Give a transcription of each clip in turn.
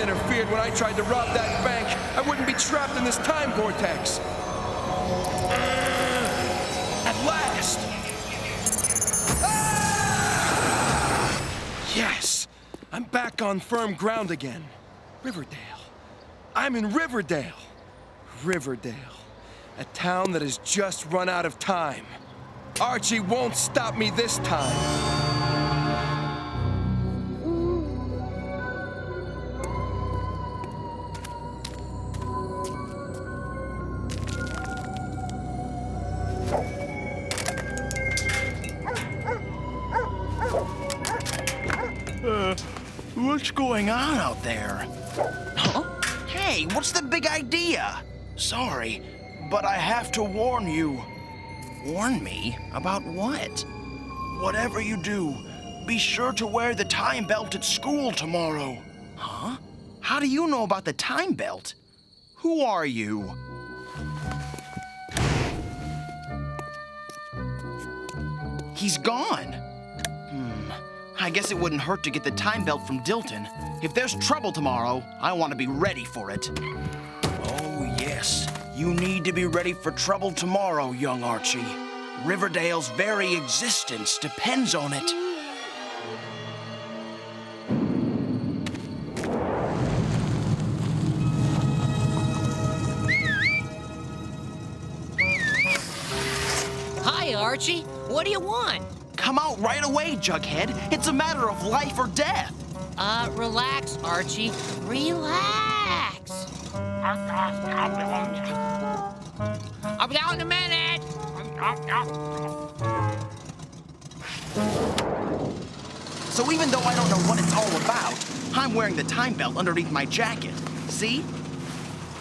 interfered when I tried to rob that bank, I wouldn't be trapped in this time vortex. At last! Ah! Yes! I'm back on firm ground again. Riverdale. I'm in Riverdale. Riverdale. A town that has just run out of time. Archie won't stop me this time. What's going on out there? Huh? Hey, what's the big idea? Sorry, but I have to warn you. Warn me? About what? Whatever you do, be sure to wear the time belt at school tomorrow. Huh? How do you know about the time belt? Who are you? He's gone. I guess it wouldn't hurt to get the time belt from Dilton. If there's trouble tomorrow, I want to be ready for it. Oh, yes. You need to be ready for trouble tomorrow, young Archie. Riverdale's very existence depends on it. Hi, Archie. What do you want? Come out right away, Jughead. It's a matter of life or death. Relax, Archie. Relax. I'll be out in a minute. So even though I don't know what it's all about, I'm wearing the time belt underneath my jacket. See?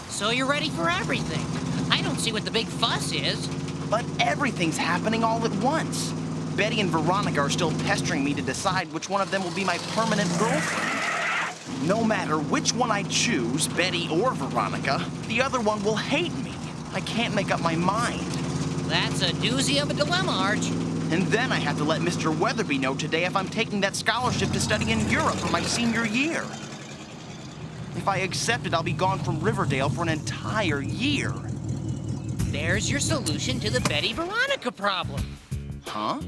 So you're ready for everything. I don't see what the big fuss is. But everything's happening all at once. Betty and Veronica are still pestering me to decide which one of them will be my permanent girlfriend. No matter which one I choose, Betty or Veronica, the other one will hate me. I can't make up my mind. That's a doozy of a dilemma, Arch. And then I have to let Mr. Weatherby know today if I'm taking that scholarship to study in Europe for my senior year. If I accept it, I'll be gone from Riverdale for an entire year. There's your solution to the Betty-Veronica problem. Huh?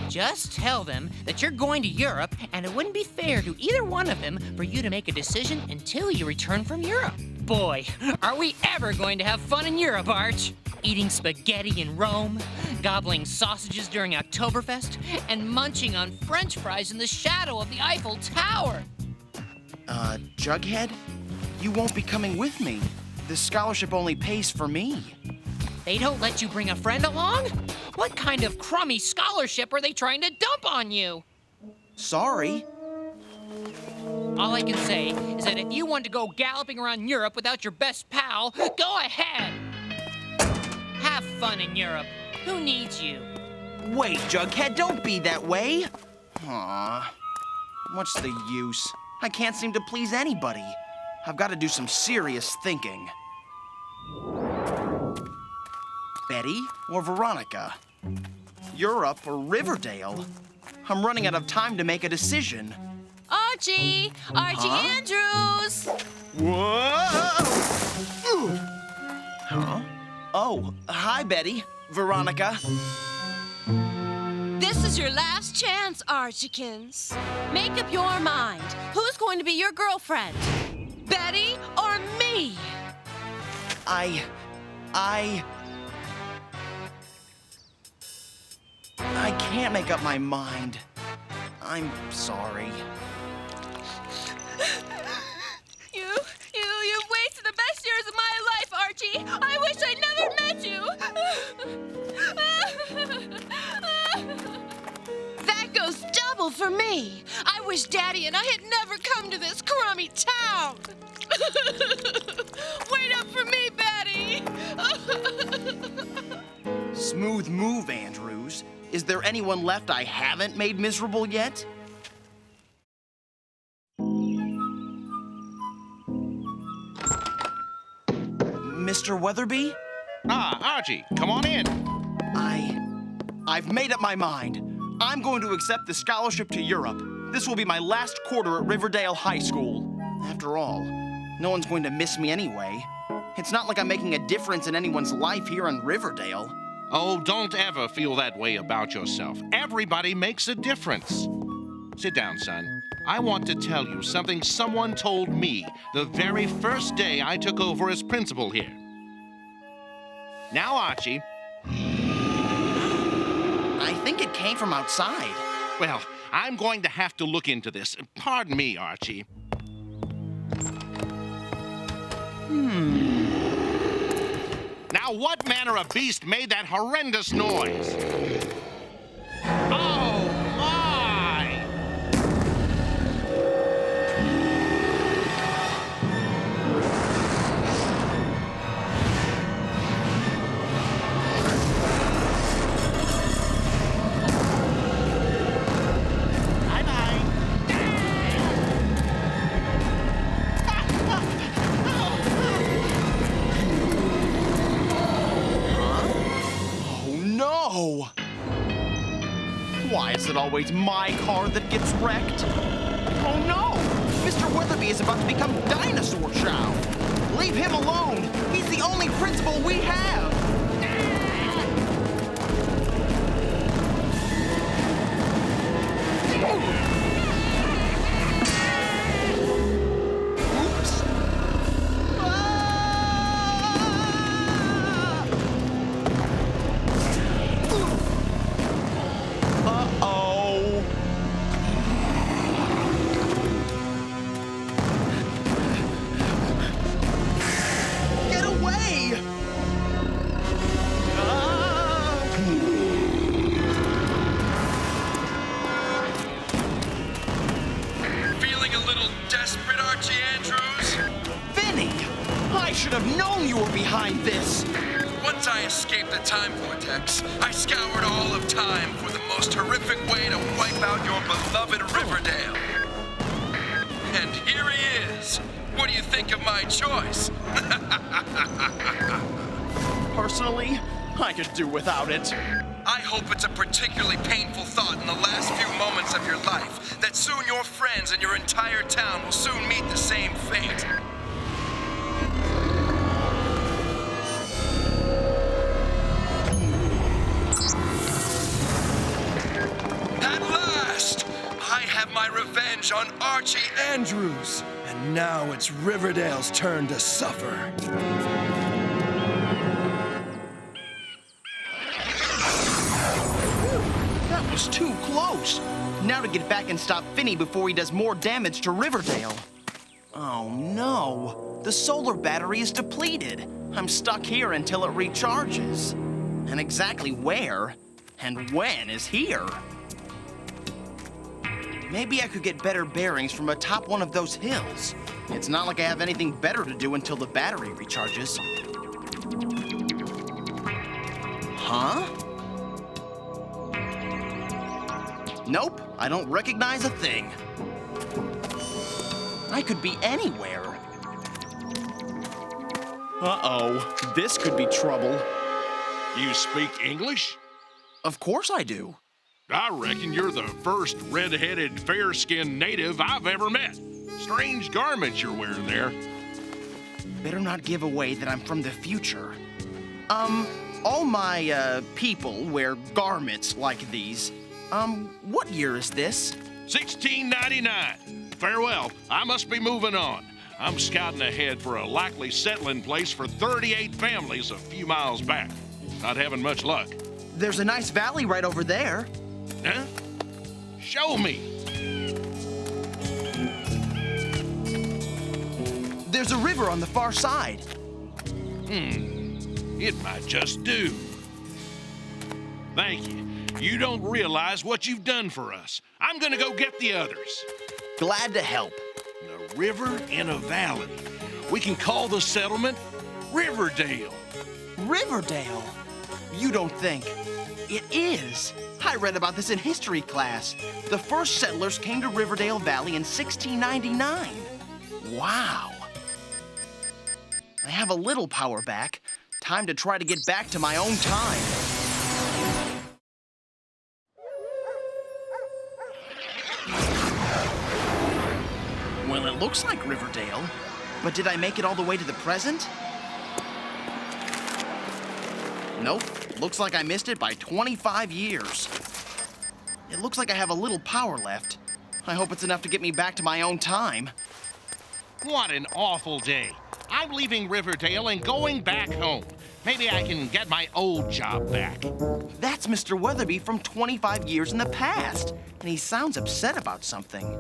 Just tell them that you're going to Europe, and it wouldn't be fair to either one of them for you to make a decision until you return from Europe. Boy, are we ever going to have fun in Europe, Arch? Eating spaghetti in Rome, gobbling sausages during Oktoberfest, and munching on French fries in the shadow of the Eiffel Tower. Jughead? You won't be coming with me. This scholarship only pays for me. They don't let you bring a friend along? What kind of crummy scholarship are they trying to dump on you? Sorry. All I can say is that if you want to go galloping around Europe without your best pal, go ahead. Have fun in Europe. Who needs you? Wait, Jughead, don't be that way. Aw. What's the use? I can't seem to please anybody. I've got to do some serious thinking. Betty or Veronica? Europe or Riverdale? I'm running out of time to make a decision. Archie! Archie Andrews! Whoa! Huh? Oh, hi, Betty. Veronica. This is your last chance, Archiekins. Make up your mind. Who's going to be your girlfriend? Betty or me? I can't make up my mind. I'm sorry. You've wasted the best years of my life, Archie. I wish I never met you. That goes double for me. I wish Daddy and I had never come to this crummy town. Wait up for me, Betty. Smooth move, Andrews. Is there anyone left I haven't made miserable yet? Mr. Weatherby? Ah, Archie, come on in. I've made up my mind. I'm going to accept the scholarship to Europe. This will be my last quarter at Riverdale High School. After all, no one's going to miss me anyway. It's not like I'm making a difference in anyone's life here in Riverdale. Oh, don't ever feel that way about yourself. Everybody makes a difference. Sit down, son. I want to tell you something someone told me the very first day I took over as principal here. Now, Archie. I think it came from outside. Well, I'm going to have to look into this. Pardon me, Archie. Now, what manner of beast made that horrendous noise? Oh, my! Bye-bye. No! Why is it always my car that gets wrecked? Oh no! Mr. Weatherby is about to become dinosaur chow. Leave him alone! He's the only principal we have! Oops! Uh-oh. Get away! Feeling a little desperate, Archie Andrews? Vinny! I should have known you were behind this! Once I escaped the time vortex, I scoured all of time for the most horrific way to wipe out your beloved Riverdale. And here he is. What do you think of my choice? Personally, I could do without it. I hope it's a particularly painful thought in the last few moments of your life that soon your friends and your entire town will soon meet the same fate. At last, I have my revenge on Archie Andrews. And now it's Riverdale's turn to suffer. That was too close. Now to get back and stop Finny before he does more damage to Riverdale. Oh no, the solar battery is depleted. I'm stuck here until it recharges. And exactly where and when is here. Maybe I could get better bearings from atop one of those hills. It's not like I have anything better to do until the battery recharges. Huh? Nope, I don't recognize a thing. I could be anywhere. Uh-oh, this could be trouble. You speak English? Of course I do. I reckon you're the first red-headed, fair-skinned native I've ever met. Strange garments you're wearing there. Better not give away that I'm from the future. All my, people wear garments like these. What year is this? 1699. Farewell, I must be moving on. I'm scouting ahead for a likely settling place for 38 families a few miles back. Not having much luck. There's a nice valley right over there. Huh? Show me. There's a river on the far side. It might just do. Thank you. You don't realize what you've done for us. I'm gonna go get the others. Glad to help. A river and a valley. We can call the settlement Riverdale. Riverdale? You don't think? It is. I read about this in history class. The first settlers came to Riverdale Valley in 1699. Wow. I have a little power back. Time to try to get back to my own time. Well, it looks like Riverdale. But did I make it all the way to the present? Nope. Looks like I missed it by 25 years. It looks like I have a little power left. I hope it's enough to get me back to my own time. What an awful day. I'm leaving Riverdale and going back home. Maybe I can get my old job back. That's Mr. Weatherby from 25 years in the past, and he sounds upset about something.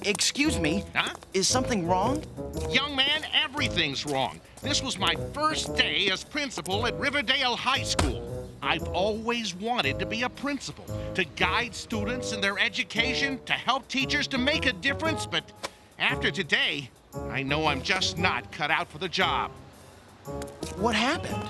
Excuse me? Huh? Is something wrong? Young man, everything's wrong. This was my first day as principal at Riverdale High School. I've always wanted to be a principal, to guide students in their education, to help teachers to make a difference, but after today, I know I'm just not cut out for the job. What happened?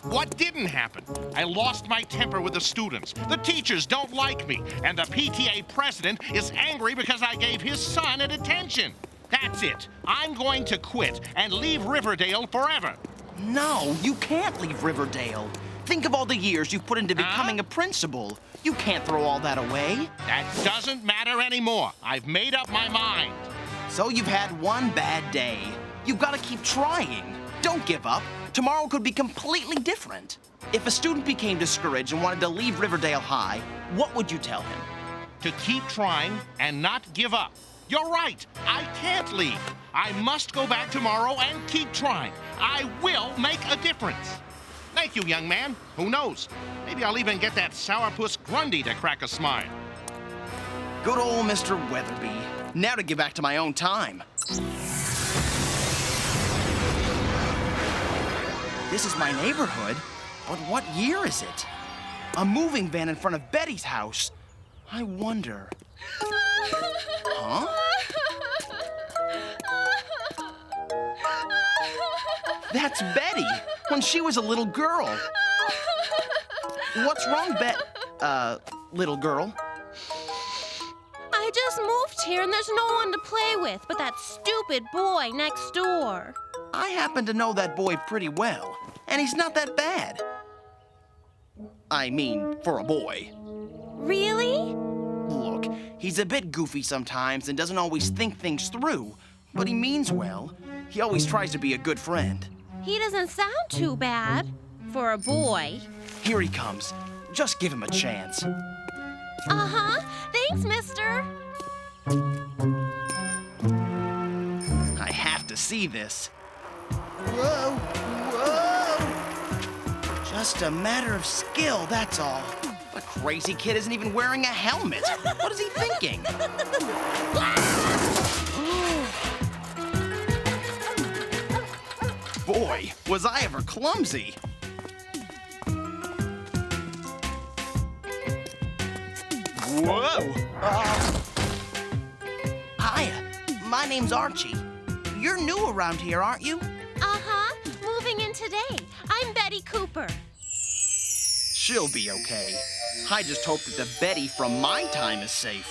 What didn't happen? I lost my temper with the students. The teachers don't like me, and the PTA president is angry because I gave his son a detention. That's it. I'm going to quit and leave Riverdale forever. No, you can't leave Riverdale. Think of all the years you've put into becoming a principal. You can't throw all that away. That doesn't matter anymore. I've made up my mind. So you've had one bad day. You've got to keep trying. Don't give up. Tomorrow could be completely different. If a student became discouraged and wanted to leave Riverdale High, what would you tell him? To keep trying and not give up. You're right. I can't leave. I must go back tomorrow and keep trying. I will make a difference. Thank you, young man. Who knows? Maybe I'll even get that sourpuss Grundy to crack a smile. Good old Mr. Weatherby. Now to get back to my own time. This is my neighborhood, but what year is it? A moving van in front of Betty's house. I wonder. Huh? That's Betty, when she was a little girl. What's wrong, little girl? I just moved here and there's no one to play with but that stupid boy next door. I happen to know that boy pretty well, and he's not that bad. I mean, for a boy. Really? Look, he's a bit goofy sometimes and doesn't always think things through, but he means well. He always tries to be a good friend. He doesn't sound too bad for a boy. Here he comes. Just give him a chance. Uh-huh. Thanks, mister. I have to see this. Whoa, whoa! Just a matter of skill, that's all. The crazy kid isn't even wearing a helmet. What is he thinking? Boy, was I ever clumsy. Whoa! Hiya, my name's Archie. You're new around here, aren't you? Uh-huh. Moving in today. I'm Betty Cooper. She'll be okay. I just hope that the Betty from my time is safe.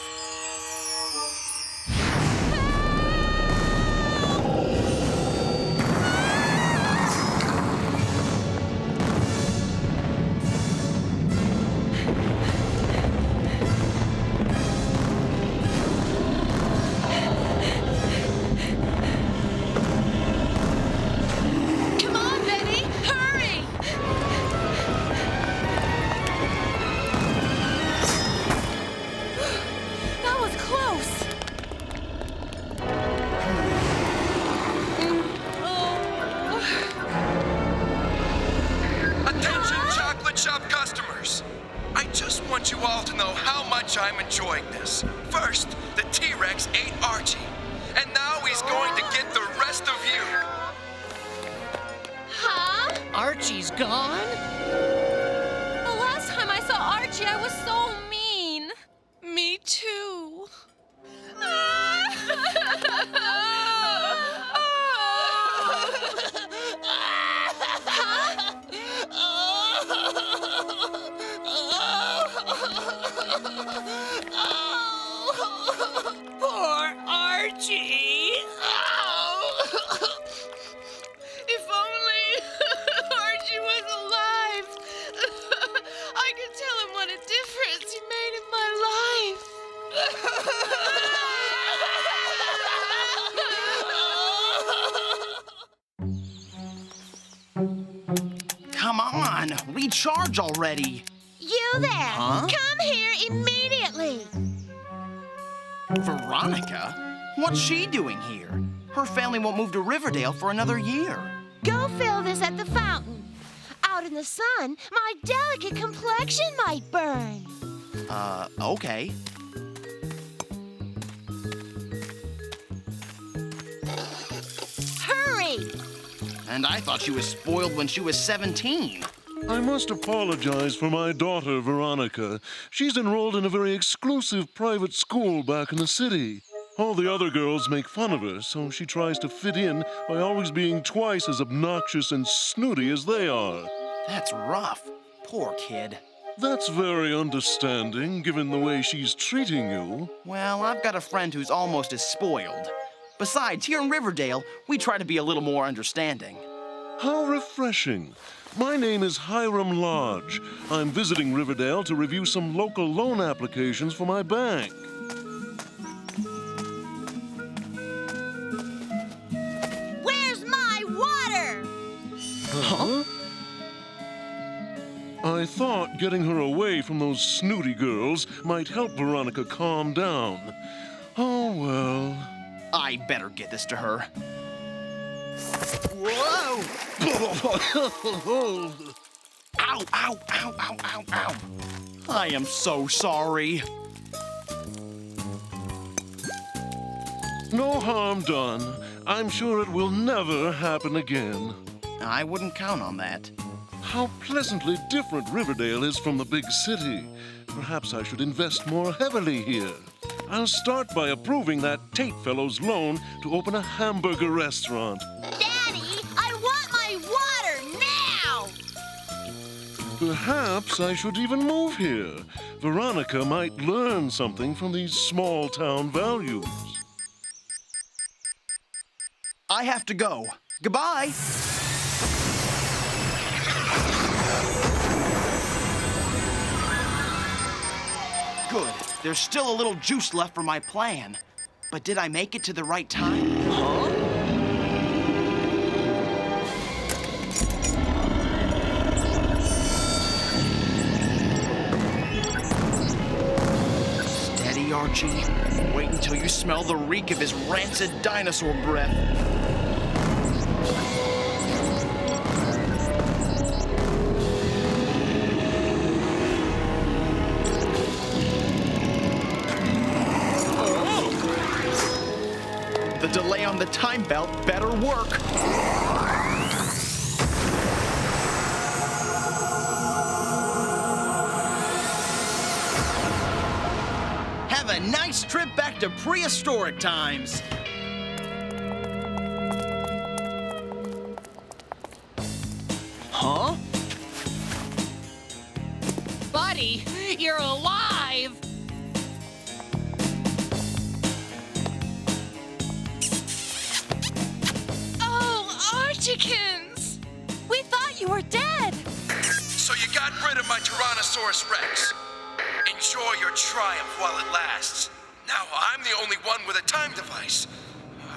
Come on, Betty, hurry! That was close. Attention, chocolate shop customers. I just want you all to know how much I'm enjoying this. First, the T-Rex ate Archie, and now he's going to get the rest of you. Huh? Archie's gone? The last time I saw Archie, I was so mean. Me too. Poor Archie. If only Archie was alive. I could tell him what a difference he on, recharge already. You there! Huh? Come here immediately! Veronica? What's she doing here? Her family won't move to Riverdale for another year. Go fill this at the fountain. Out in the sun, my delicate complexion might burn. Okay. Hurry! And I thought she was spoiled when she was 17. I must apologize for my daughter, Veronica. She's enrolled in a very exclusive private school back in the city. All the other girls make fun of her, so she tries to fit in by always being twice as obnoxious and snooty as they are. That's rough. Poor kid. That's very understanding, given the way she's treating you. Well, I've got a friend who's almost as spoiled. Besides, here in Riverdale, we try to be a little more understanding. How refreshing. My name is Hiram Lodge. I'm visiting Riverdale to review some local loan applications for my bank. Where's my water? Huh? I thought getting her away from those snooty girls might help Veronica calm down. Oh, well. I better get this to her. Whoa! Ow, ow, ow, ow, ow, ow. I am so sorry. No harm done. I'm sure it will never happen again. I wouldn't count on that. How pleasantly different Riverdale is from the big city. Perhaps I should invest more heavily here. I'll start by approving that Tate fellow's loan to open a hamburger restaurant. Daddy, I want my water now! Perhaps I should even move here. Veronica might learn something from these small-town values. I have to go. Goodbye. Good. There's still a little juice left for my plan. But did I make it to the right time? Huh? Steady, Archie. Wait until you smell the reek of his rancid dinosaur breath. The delay on the time belt better work. Have a nice trip back to prehistoric times. Huh? Buddy, you're alive! Archiekins! We thought you were dead! So you got rid of my Tyrannosaurus Rex. Enjoy your triumph while it lasts. Now I'm the only one with a time device.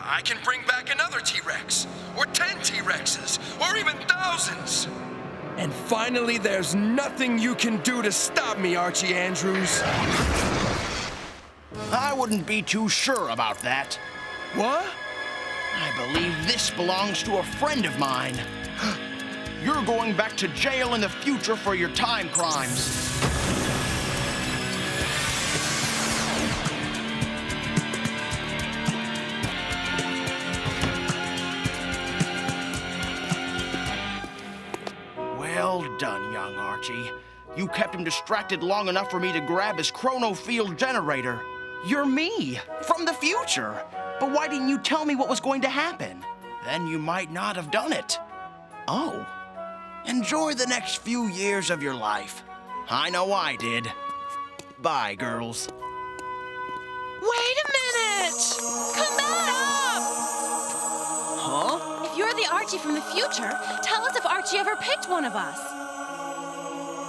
I can bring back another T-Rex, or 10 T-Rexes, or even thousands. And finally, there's nothing you can do to stop me, Archie Andrews. I wouldn't be too sure about that. What? I believe this belongs to a friend of mine. You're going back to jail in the future for your time crimes. Well done, young Archie. You kept him distracted long enough for me to grab his chronofield generator. You're me, from the future. But why didn't you tell me what was going to happen? Then you might not have done it. Oh. Enjoy the next few years of your life. I know I did. Bye, girls. Wait a minute! Come back up! Huh? If you're the Archie from the future, tell us if Archie ever picked one of us.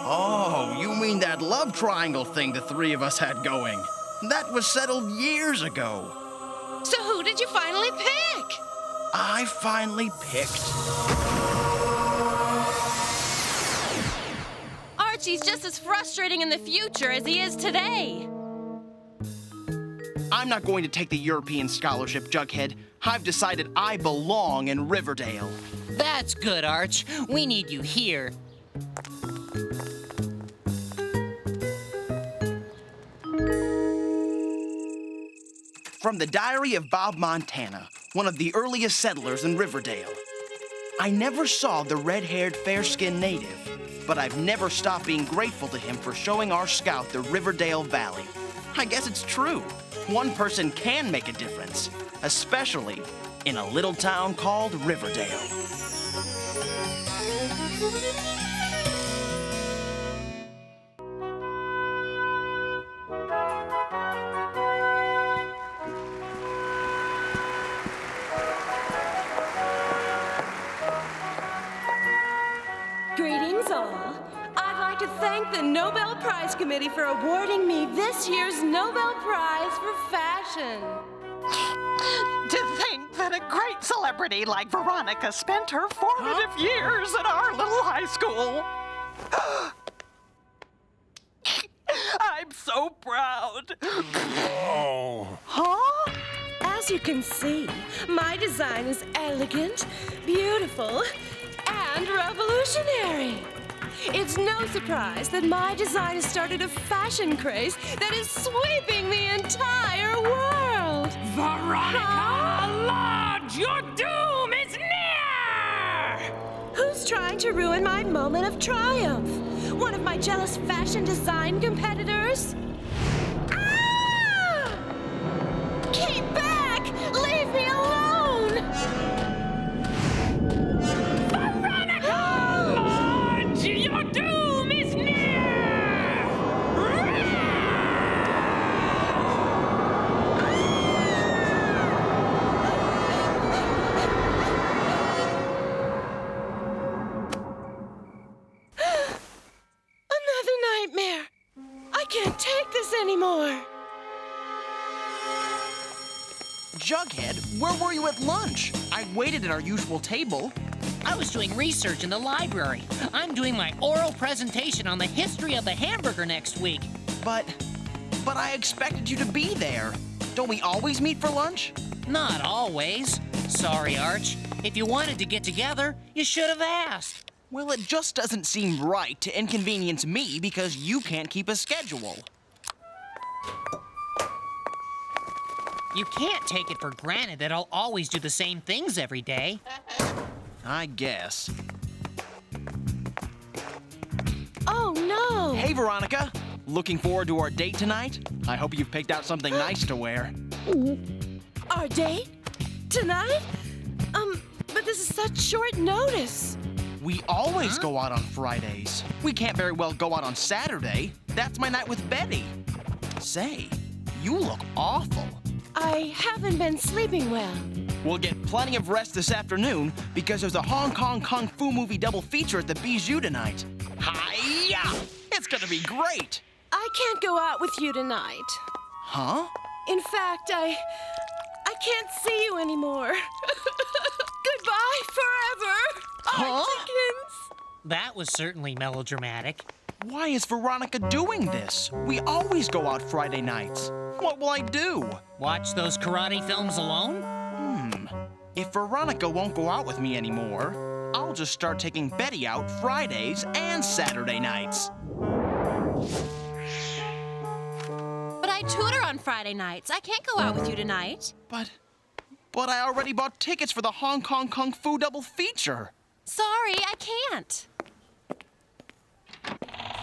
Oh, you mean that love triangle thing the three of us had going? That was settled years ago. So who did you finally pick? I finally picked Archie's just as frustrating in the future as he is today. I'm not going to take the European scholarship, Jughead. I've decided I belong in Riverdale. That's good, Arch. We need you here. From the diary of Bob Montana, one of the earliest settlers in Riverdale. I never saw the red-haired, fair-skinned native, but I've never stopped being grateful to him for showing our scout the Riverdale Valley. I guess it's true. One person can make a difference, especially in a little town called Riverdale. Greetings all. I'd like to thank the Nobel Prize Committee for awarding me this year's Nobel Prize for Fashion. To think that a great celebrity like Veronica spent her formative years at our little high school. I'm so proud. Huh? As you can see, my design is elegant, beautiful, and revolutionary. It's no surprise that my design has started a fashion craze that is sweeping the entire world. Veronica, Lodge, your doom is near! Who's trying to ruin my moment of triumph? One of my jealous fashion design competitors? Ah! Keep back! Leave me alone! Veronica, Lodge, your doom is near! Another nightmare. I can't take this anymore. Jughead, where were you at lunch? I waited at our usual table. I was doing research in the library. I'm doing my oral presentation on the history of the hamburger next week. But I expected you to be there. Don't we always meet for lunch? Not always. Sorry, Arch. If you wanted to get together, you should have asked. Well, it just doesn't seem right to inconvenience me because you can't keep a schedule. You can't take it for granted that I'll always do the same things every day. I guess. Oh no! Hey, Veronica. Looking forward to our date tonight? I hope you've picked out something nice to wear. Our date? Tonight? But this is such short notice. We always go out on Fridays. We can't very well go out on Saturday. That's my night with Betty. Say, you look awful. I haven't been sleeping well. We'll get plenty of rest this afternoon because there's a Hong Kong Kung Fu movie double feature at the Bijou tonight. Hi-ya! It's gonna be great! I can't go out with you tonight. Huh? In fact, I can't see you anymore. Goodbye forever, Huh? Archikins. That was certainly melodramatic. Why is Veronica doing this? We always go out Friday nights. What will I do? Watch those karate films alone? If Veronica won't go out with me anymore, I'll just start taking Betty out Fridays and Saturday nights. But I tutor on Friday nights. I can't go out with you tonight. But I already bought tickets for the Hong Kong Kung Fu double feature. Sorry, I can't.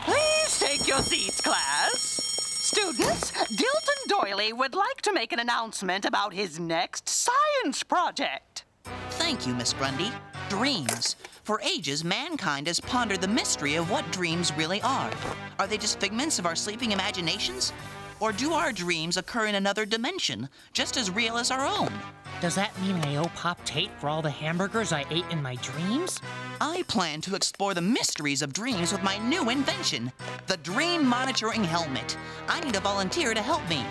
Please take your seats, class. Students, Dilton Doily would like to make an announcement about his next science project. Thank you, Miss Grundy. Dreams. For ages, mankind has pondered the mystery of what dreams really are. Are they just figments of our sleeping imaginations? Or do our dreams occur in another dimension, just as real as our own? Does that mean I owe Pop Tate for all the hamburgers I ate in my dreams? I plan to explore the mysteries of dreams with my new invention, the Dream Monitoring Helmet. I need a volunteer to help me.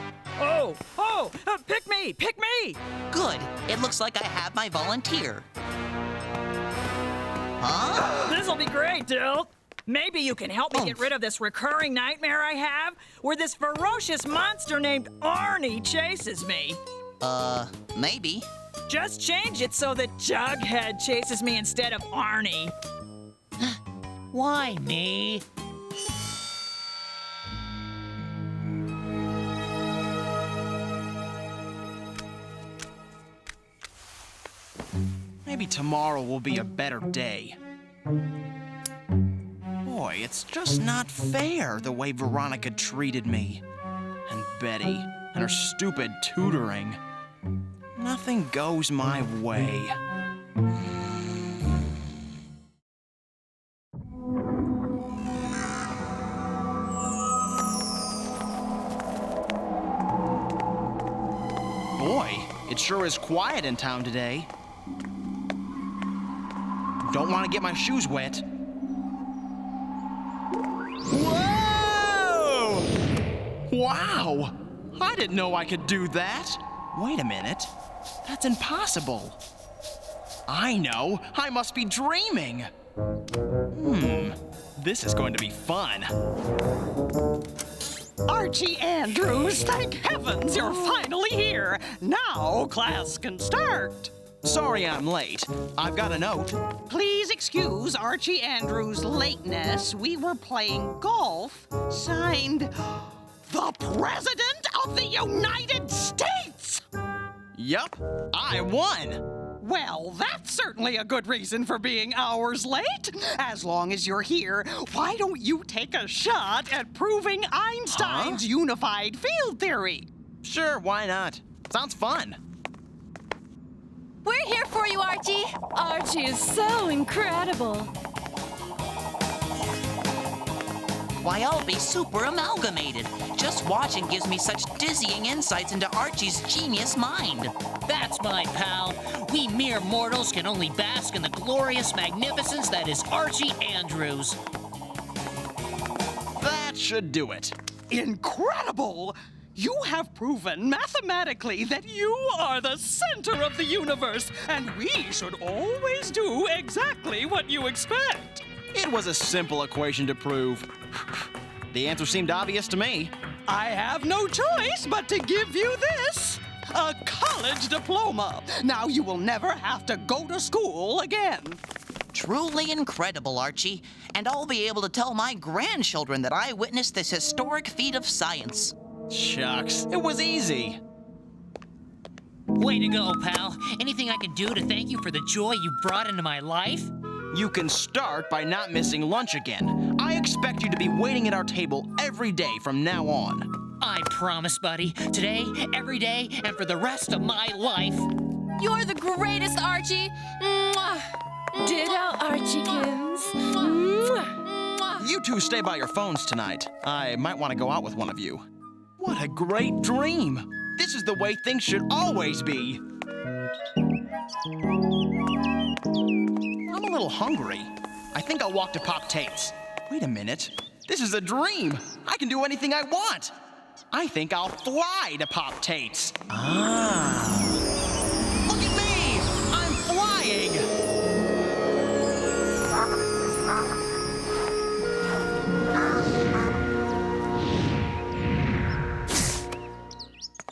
Pick me! Good. It looks like I have my volunteer. Huh? This'll be great, Dill. Maybe you can help me get rid of this recurring nightmare I have, where this ferocious monster named Arnie chases me. Maybe. Just change it so that Jughead chases me instead of Arnie. Why me? Maybe tomorrow will be a better day. Boy, it's just not fair the way Veronica treated me. And Betty, and her stupid tutoring. Nothing goes my way. Boy, it sure is quiet in town today. Don't want to get my shoes wet. Whoa! Wow! I didn't know I could do that. Wait a minute. That's impossible. I know. I must be dreaming. This is going to be fun. Archie Andrews, thank heavens you're finally here. Now class can start. Sorry I'm late. I've got a note. Please excuse Archie Andrews' lateness. We were playing golf. Signed, the President of the United States! Yup, I won. Well, that's certainly a good reason for being hours late. As long as you're here, why don't you take a shot at proving Einstein's unified field theory? Sure, why not? Sounds fun. We're here for you, Archie. Archie is so incredible. Why, I'll be super amalgamated. Just watching gives me such dizzying insights into Archie's genius mind. That's my pal. We mere mortals can only bask in the glorious magnificence that is Archie Andrews. That should do it. Incredible! You have proven mathematically that you are the center of the universe, and we should always do exactly what you expect. It was a simple equation to prove. The answer seemed obvious to me. I have no choice but to give you this. A college diploma. Now you will never have to go to school again. Truly incredible, Archie. And I'll be able to tell my grandchildren that I witnessed this historic feat of science. Shucks, it was easy. Way to go, pal. Anything I can do to thank you for the joy you brought into my life? You can start by not missing lunch again. I expect you to be waiting at our table every day from now on. I promise, buddy. Today, every day, and for the rest of my life. You're the greatest, Archie. Mwah. Ditto, Archiekins. Mwah. You two stay by your phones tonight. I might want to go out with one of you. What a great dream! This is the way things should always be. I'm a little hungry. I think I'll walk to Pop Tate's. Wait a minute. This is a dream. I can do anything I want. I think I'll fly to Pop Tate's. Look at me! I'm flying!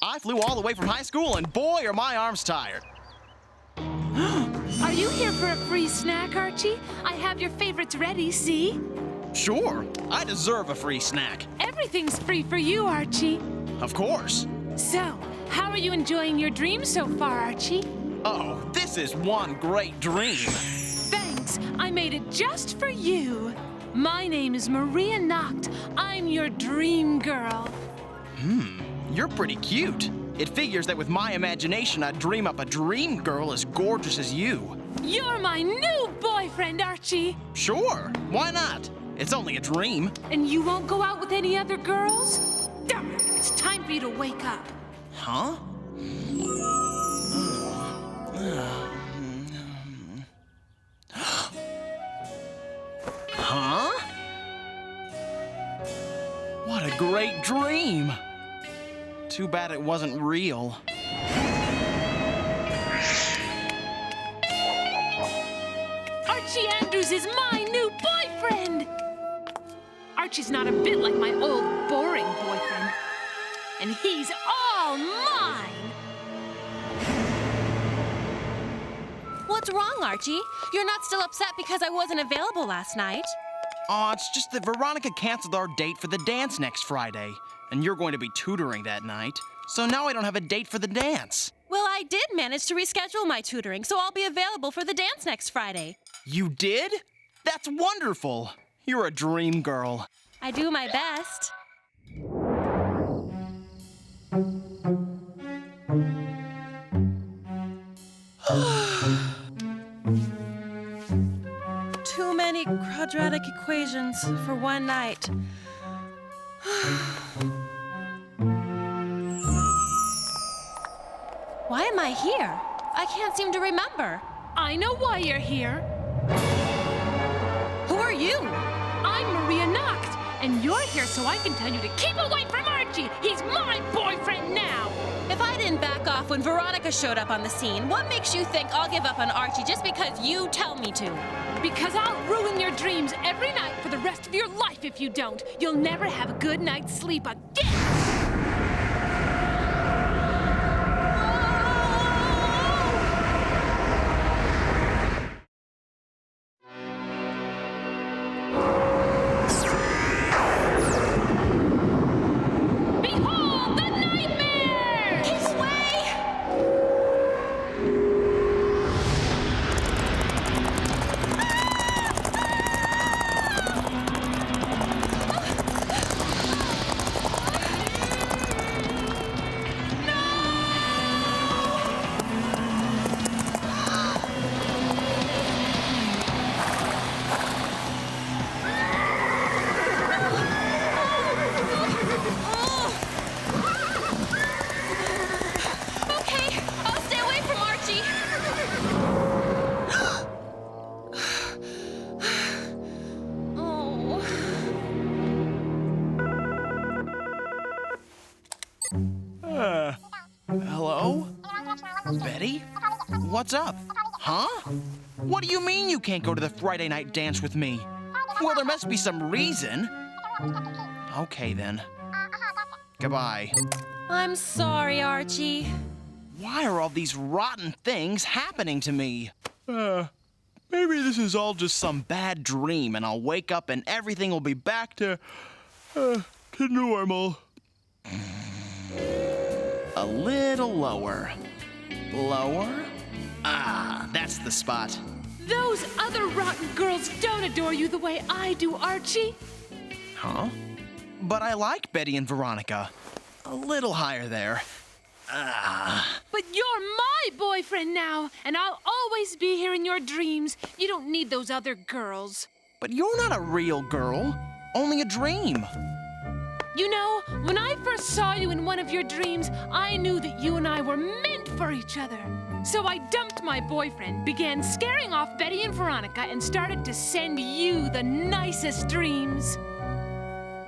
I flew all the way from high school, and boy, are my arms tired. Are you here for a free snack, Archie? I have your favorites ready, see? Sure, I deserve a free snack. Everything's free for you, Archie. Of course. So, how are you enjoying your dream so far, Archie? Oh, this is one great dream. Thanks. I made it just for you. My name is Maria Nacht. I'm your dream girl. You're pretty cute. It figures that with my imagination, I'd dream up a dream girl as gorgeous as you. You're my new boyfriend, Archie. Sure, why not? It's only a dream. And you won't go out with any other girls? Darn it, it's time for you to wake up. Huh? Huh? What a great dream! Too bad it wasn't real. Archie Andrews is my new boyfriend! Archie's not a bit like my old, boring boyfriend. And he's all mine! What's wrong, Archie? You're not still upset because I wasn't available last night? Aw, it's just that Veronica canceled our date for the dance next Friday. And you're going to be tutoring that night. So now I don't have a date for the dance. Well, I did manage to reschedule my tutoring, so I'll be available for the dance next Friday. You did? That's wonderful. You're a dream girl. I do my best. Too many quadratic equations for one night. Why am I here? I can't seem to remember. I know why you're here. Who are you? I'm Maria Nacht, and you're here so I can tell you to keep away from Archie. He's my boyfriend now. If I didn't back off when Veronica showed up on the scene, what makes you think I'll give up on Archie just because you tell me to? Because I'll ruin your dreams every night for the rest of your life if you don't. You'll never have a good night's sleep again. Behold the nightmare! His way! Okay, I'll stay away from Archie. Oh. Hello? Betty? What's up? Huh? What do you mean you can't go to the Friday night dance with me? Well, there must be some reason. Okay, then. Goodbye. I'm sorry, Archie. Why are all these rotten things happening to me? Maybe this is all just some bad dream and I'll wake up and everything will be back to normal. A little lower. Lower? Ah, that's the spot. Those other rotten girls don't adore you the way I do, Archie. Huh? But I like Betty and Veronica. A little higher there. But you're my boyfriend now, and I'll always be here in your dreams. You don't need those other girls. But you're not a real girl. Only a dream. You know, when I first saw you in one of your dreams, I knew that you and I were meant for each other. So I dumped my boyfriend, began scaring off Betty and Veronica, and started to send you the nicest dreams.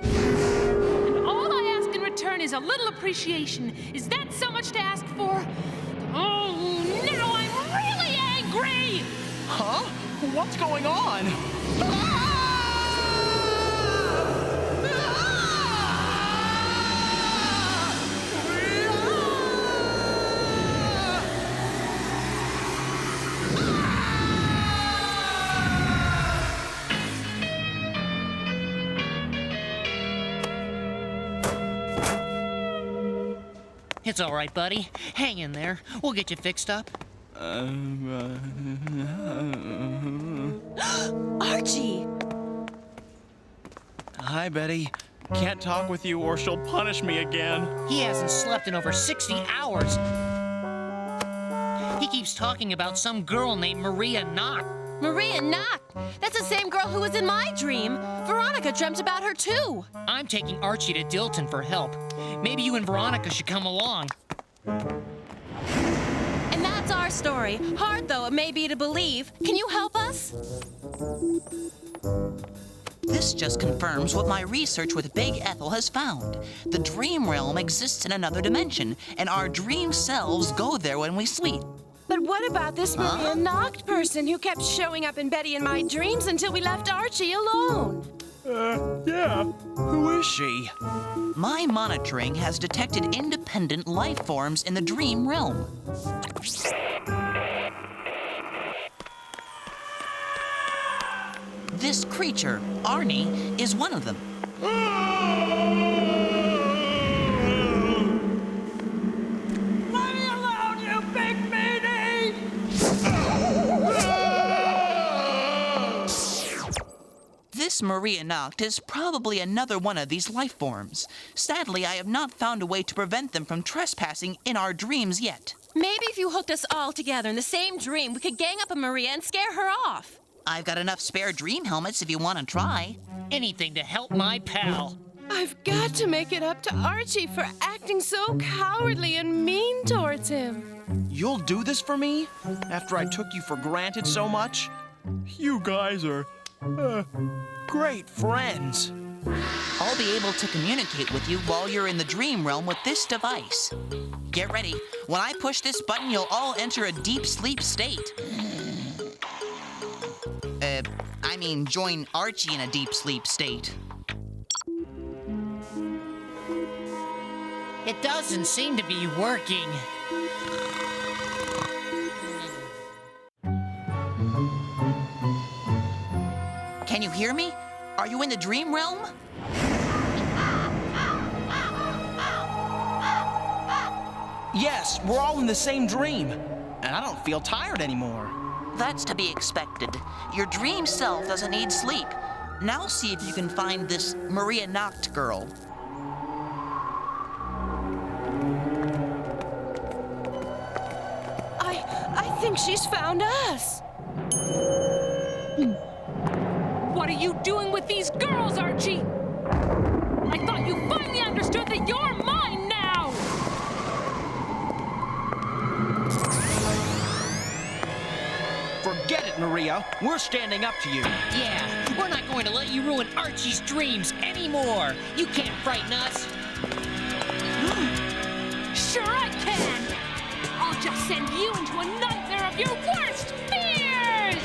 And all I ask in return is a little appreciation. Is that so much to ask for? Oh, now I'm really angry! Huh? What's going on? It's all right, buddy. Hang in there. We'll get you fixed up. Archie! Hi, Betty. Can't talk with you or she'll punish me again. He hasn't slept in over 60 hours. He keeps talking about some girl named Maria Nacht. Maria Nacht! That's the same girl who was in my dream. Veronica dreamt about her, too. I'm taking Archie to Dilton for help. Maybe you and Veronica should come along. And that's our story. Hard, though it may be to believe. Can you help us? This just confirms what my research with Big Ethel has found. The dream realm exists in another dimension, and our dream selves go there when we sleep. But what about this Maria Nacht person who kept showing up in Betty and my dreams until we left Archie alone? Yeah. Who is she? My monitoring has detected independent life forms in the dream realm. This creature, Arnie, is one of them. Let me alone, you big meanie! This Maria Nacht is probably another one of these life forms. Sadly, I have not found a way to prevent them from trespassing in our dreams yet. Maybe if you hooked us all together in the same dream, we could gang up on Maria and scare her off. I've got enough spare dream helmets if you want to try. Anything to help my pal. I've got to make it up to Archie for acting so cowardly and mean towards him. You'll do this for me? After I took you for granted so much? You guys are, great friends. I'll be able to communicate with you while you're in the dream realm with this device. Get ready. When I push this button, you'll all enter a deep sleep state. Join Archie in a deep sleep state. It doesn't seem to be working. Can you hear me? Are you in the dream realm? Yes, we're all in the same dream. And I don't feel tired anymore. That's to be expected. Your dream self doesn't need sleep. Now see if you can find this Maria Nacht girl. I think she's found us. What are you doing with these girls, Archie? I thought you finally understood that you're mine now! Forget it, Maria. We're standing up to you. Yeah, we're not going to let you ruin Archie's dreams anymore. You can't frighten us. Sure I can! I'll just send you into a nightmare of your worst fears!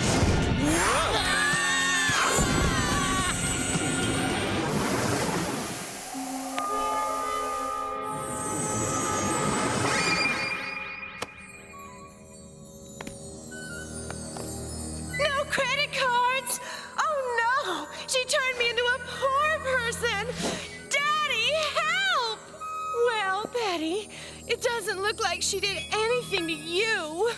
No credit cards! Oh no! She turned me into a poor person! Daddy, help! Well, Betty, it doesn't look like she did anything to you.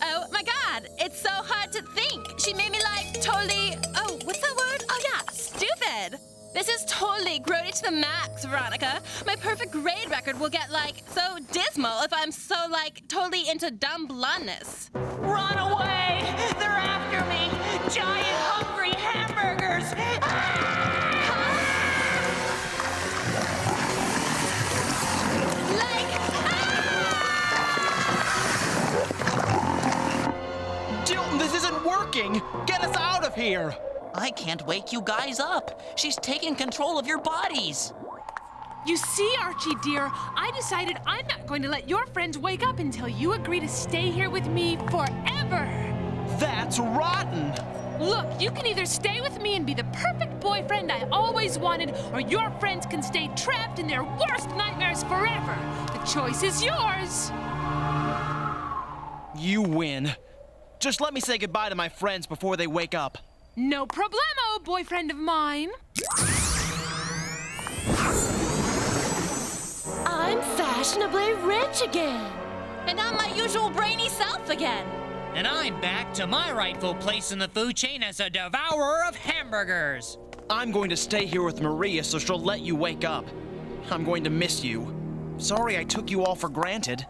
Oh my god, it's so hard to think. She made me like totally, oh, what's that word? Oh yeah, stupid. This is totally grody to the max, Veronica. My perfect grade record will get like so dismal if I'm so like totally into dumb blondness. Run away! They're after me! Giant hungry hamburgers! Dilton, this isn't working! Get us out of here! I can't wake you guys up. She's taking control of your bodies. You see, Archie dear, I decided I'm not going to let your friends wake up until you agree to stay here with me forever. That's rotten! Look, you can either stay with me and be the perfect boyfriend I always wanted, or your friends can stay trapped in their worst nightmares forever. The choice is yours. You win. Just let me say goodbye to my friends before they wake up. No problemo, boyfriend of mine. I'm fashionably rich again. And I'm my usual brainy self again. And I'm back to my rightful place in the food chain as a devourer of hamburgers. I'm going to stay here with Maria so she'll let you wake up. I'm going to miss you. Sorry I took you all for granted.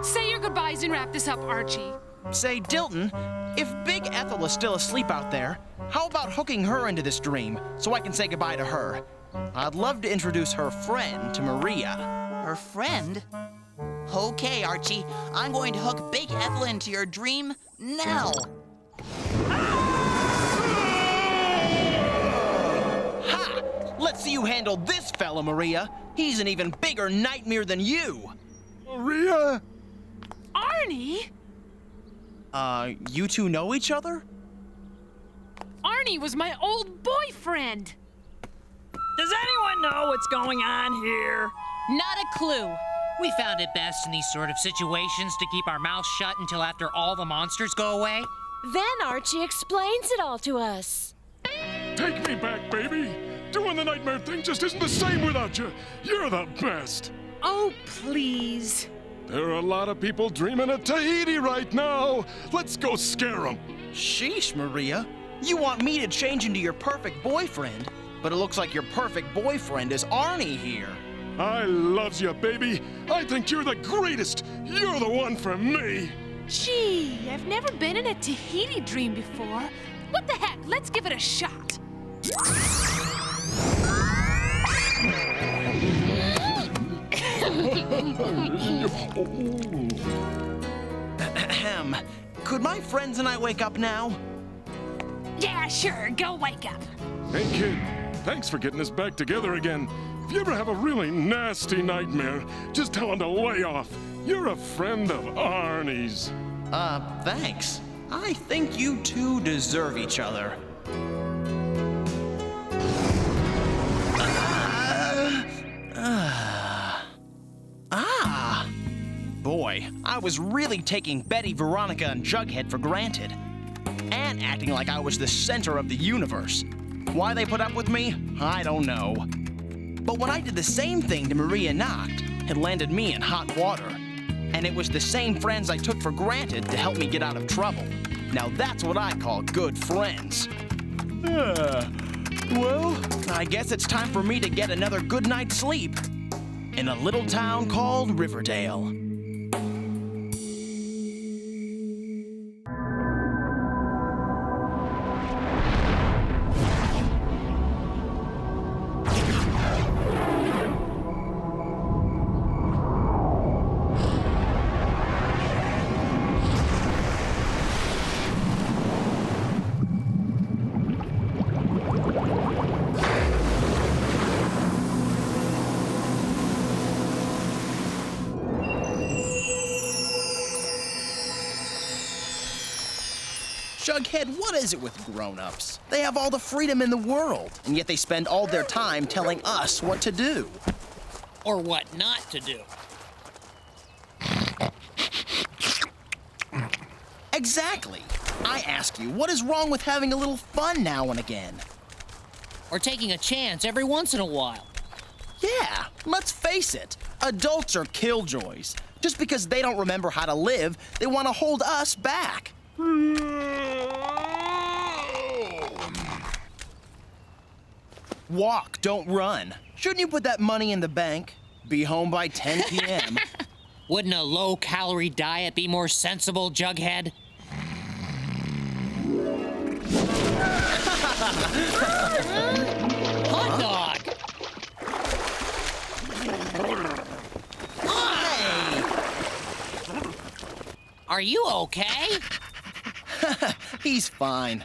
Say your goodbyes and wrap this up, Archie. Say, Dilton, if Big Ethel is still asleep out there, how about hooking her into this dream so I can say goodbye to her? I'd love to introduce her friend to Maria. Her friend? Okay, Archie. I'm going to hook Big Ethel into your dream now. Ha! Let's see you handle this fella, Maria. He's an even bigger nightmare than you. Maria? Arnie? You two know each other? Arnie was my old boyfriend. Does anyone know what's going on here? Not a clue. We found it best in these sort of situations to keep our mouths shut until after all the monsters go away. Then Archie explains it all to us. Take me back, baby. Doing the nightmare thing just isn't the same without you. You're the best. Oh, please. There are a lot of people dreaming of Tahiti right now. Let's go scare them. Sheesh, Maria. You want me to change into your perfect boyfriend, but it looks like your perfect boyfriend is Arnie here. I loves you, baby. I think you're the greatest. You're the one for me. Gee, I've never been in a Tahiti dream before. What the heck? Let's give it a shot. Ahem. Could my friends and I wake up now? Yeah, sure. Go wake up. Hey, kid. Thanks for getting us back together again. If you ever have a really nasty nightmare, just tell him to lay off. You're a friend of Arnie's. Thanks. I think you two deserve each other. Boy, I was really taking Betty, Veronica, and Jughead for granted. And acting like I was the center of the universe. Why they put up with me, I don't know. But when I did the same thing to Maria Nacht, it landed me in hot water. And it was the same friends I took for granted to help me get out of trouble. Now that's what I call good friends. Well, I guess it's time for me to get another good night's sleep in a little town called Riverdale. Jughead, what is it with grown-ups? They have all the freedom in the world, and yet they spend all their time telling us what to do. Or what not to do. Exactly. I ask you, what is wrong with having a little fun now and again? Or taking a chance every once in a while. Yeah, let's face it. Adults are killjoys. Just because they don't remember how to live, they want to hold us back. Walk, don't run. Shouldn't you put that money in the bank? Be home by 10 p.m. Wouldn't a low-calorie diet be more sensible, Jughead? Hot dog! Hey! Are you okay? He's fine.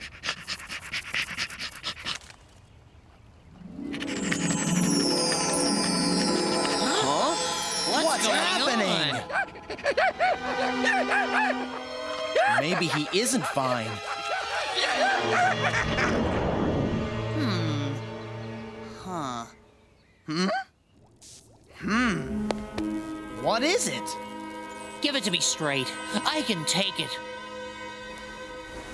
What's happening? Maybe he isn't fine. What is it? Give it to me straight. I can take it.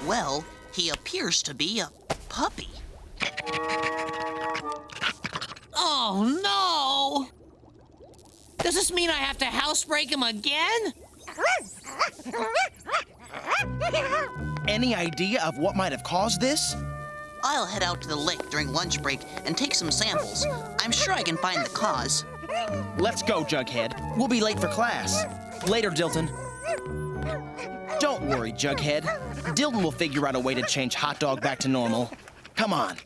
Well, he appears to be a puppy. Oh, no! Does this mean I have to housebreak him again? Any idea of what might have caused this? I'll head out to the lake during lunch break and take some samples. I'm sure I can find the cause. Let's go, Jughead. We'll be late for class. Later, Dilton. Don't worry, Jughead. Dilton will figure out a way to change Hot Dog back to normal. Come on.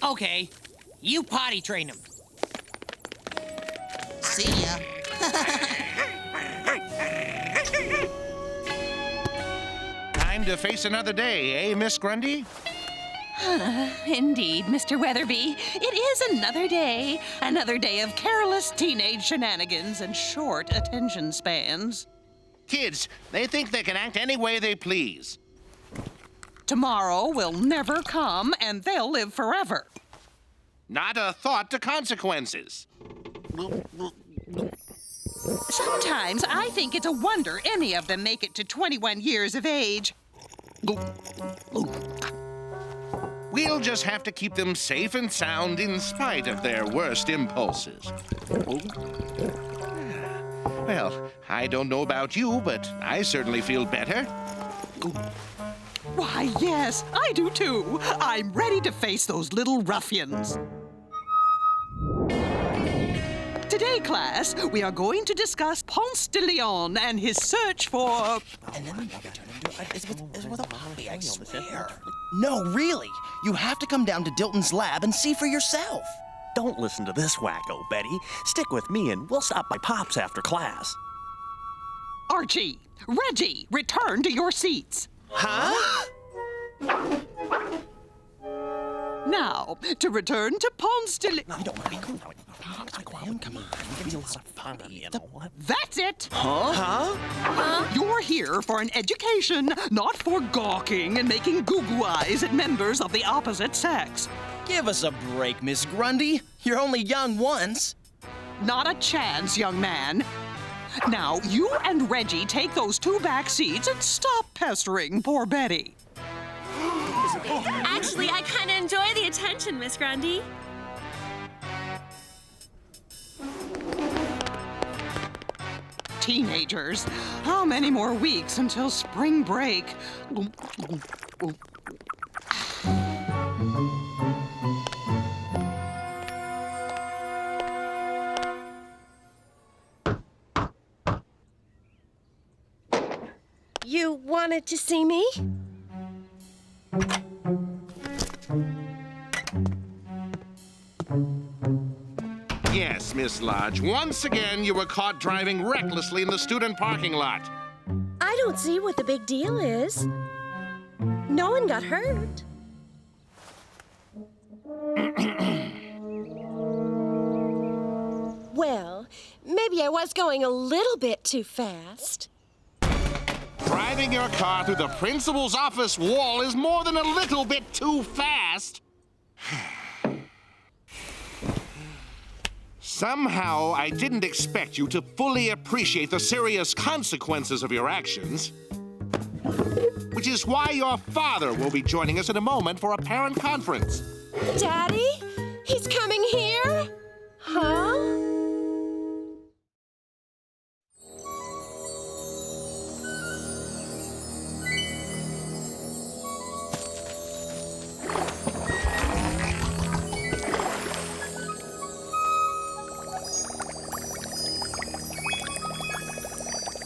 Okay, you potty train him. See ya. Time to face another day, eh, Miss Grundy? Indeed, Mr. Weatherby. It is another day. Another day of careless teenage shenanigans and short attention spans. Kids, they think they can act any way they please. Tomorrow will never come, and they'll live forever. Not a thought to consequences. Sometimes I think it's a wonder any of them make it to 21 years of age. We'll just have to keep them safe and sound in spite of their worst impulses. Well, I don't know about you, but I certainly feel better. Why, yes, I do too. I'm ready to face those little ruffians. Today, class, we are going to discuss Ponce de Leon and his search for... And then it's with a puppy, I swear. No, really. You have to come down to Dilton's lab and see for yourself. Don't listen to this wacko, Betty. Stick with me and we'll stop by Pop's after class. Archie, Reggie, return to your seats. Huh? Now, to return to Ponce de Leon... No, you don't want to be cool. Come on. It's a lot of fun, you know what? That's it. Huh? You're here for an education, not for gawking and making goo-goo eyes at members of the opposite sex. Give us a break, Miss Grundy. You're only young once. Not a chance, young man. Now, you and Reggie take those 2 back seats and stop pestering poor Betty. Actually, I kind of enjoy the attention, Miss Grundy. Teenagers, how many more weeks until spring break? You wanted to see me? Yes, Miss Lodge. Once again, you were caught driving recklessly in the student parking lot. I don't see what the big deal is. No one got hurt. Well, maybe I was going a little bit too fast. Driving your car through the principal's office wall is more than a little bit too fast. Somehow, I didn't expect you to fully appreciate the serious consequences of your actions. Which is why your father will be joining us in a moment for a parent conference. Daddy? He's coming here? Huh?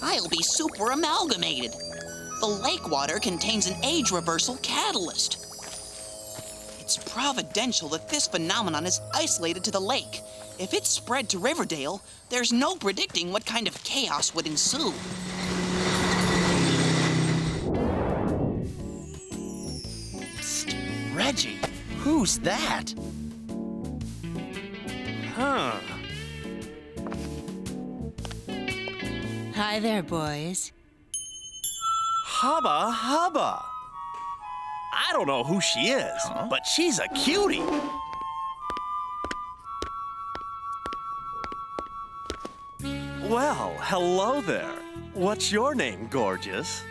I'll be super amalgamated. The lake water contains an age reversal catalyst. It's providential that this phenomenon is isolated to the lake. If it spread to Riverdale, there's no predicting what kind of chaos would ensue. Psst, Reggie, who's that? Huh. Hi there, boys. Hubba hubba. I don't know who she is, but she's a cutie. Well, hello there. What's your name, gorgeous?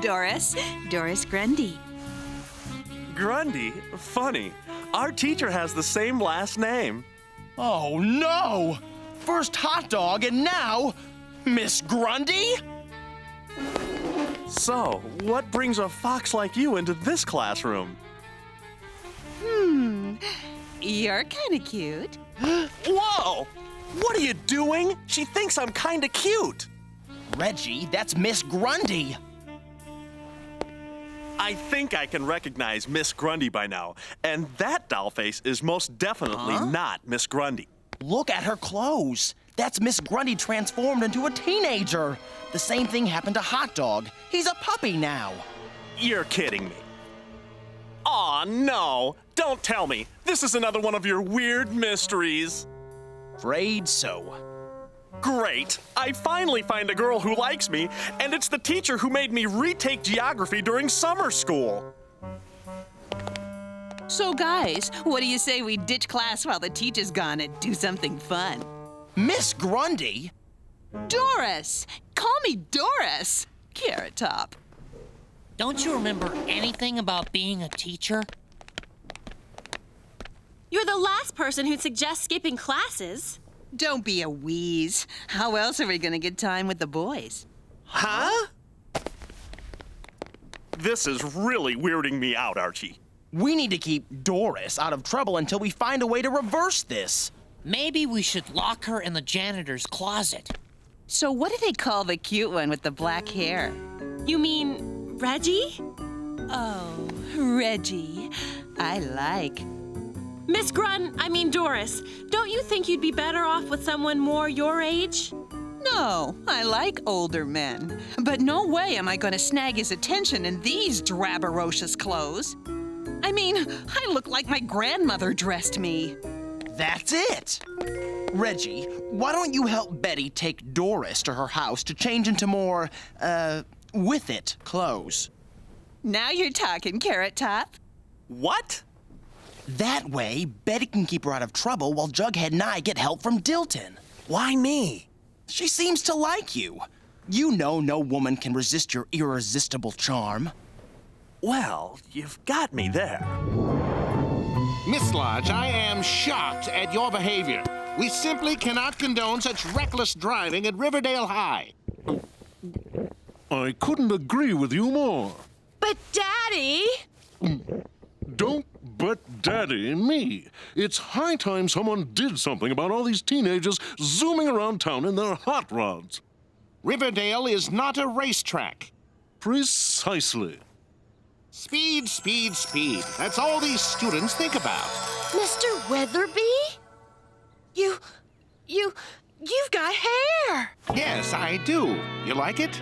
Doris Grundy. Grundy? Funny. Our teacher has the same last name. Oh, no! First hot dog and now Miss Grundy? So, what brings a fox like you into this classroom? You're kind of cute. Whoa! What are you doing? She thinks I'm kind of cute. Reggie, that's Miss Grundy. I think I can recognize Miss Grundy by now, and that doll face is most definitely not Miss Grundy. Look at her clothes. That's Miss Grundy transformed into a teenager. The same thing happened to Hot Dog. He's a puppy now. You're kidding me. Aw, no. Don't tell me. This is another one of your weird mysteries. Afraid so. Great! I finally find a girl who likes me, and it's the teacher who made me retake geography during summer school. So, guys, what do you say we ditch class while the teacher's gone and do something fun? Miss Grundy? Doris! Call me Doris! Carrot Top. Don't you remember anything about being a teacher? You're the last person who'd suggest skipping classes. Don't be a wheeze. How else are we gonna get time with the boys? Huh? This is really weirding me out, Archie. We need to keep Doris out of trouble until we find a way to reverse this. Maybe we should lock her in the janitor's closet. So what do they call the cute one with the black hair? You mean Reggie? Oh, Reggie. I like. Miss Doris, don't you think you'd be better off with someone more your age? No, I like older men. But no way am I gonna snag his attention in these drabarocious clothes. I mean, I look like my grandmother dressed me. That's it! Reggie, why don't you help Betty take Doris to her house to change into more, with-it clothes? Now you're talking, Carrot Top. What? That way, Betty can keep her out of trouble while Jughead and I get help from Dilton. Why me? She seems to like you. You know no woman can resist your irresistible charm. Well, you've got me there. Miss Lodge, I am shocked at your behavior. We simply cannot condone such reckless driving at Riverdale High. I couldn't agree with you more. But, Daddy! Don't but Daddy me. It's high time someone did something about all these teenagers zooming around town in their hot rods. Riverdale is not a racetrack. Precisely. Speed, speed, speed. That's all these students think about. Mr. Weatherby? You've got hair! Yes, I do. You like it?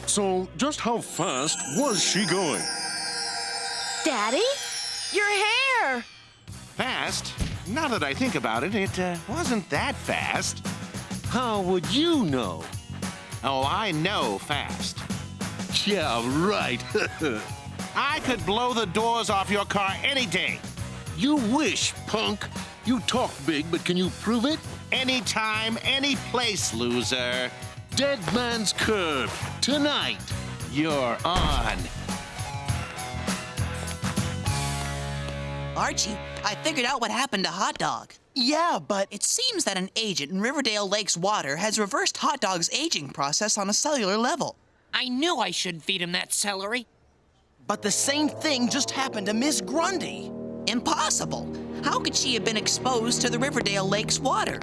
So, just how fast was she going? Daddy? Your hair! Fast? Now that I think about it, it wasn't that fast. How would you know? Oh, I know fast. Yeah, right. I could blow the doors off your car any day. You wish, punk. You talk big, but can you prove it? Anytime, any place, loser. Dead Man's Curve, tonight. You're on. Archie, I figured out what happened to Hot Dog. Yeah, but It seems that an agent in Riverdale Lake's water has reversed Hot Dog's aging process on a cellular level. I knew I shouldn't feed him that celery. the same thing just happened to Miss Grundy. Impossible. How could she have been exposed to the Riverdale Lake's water?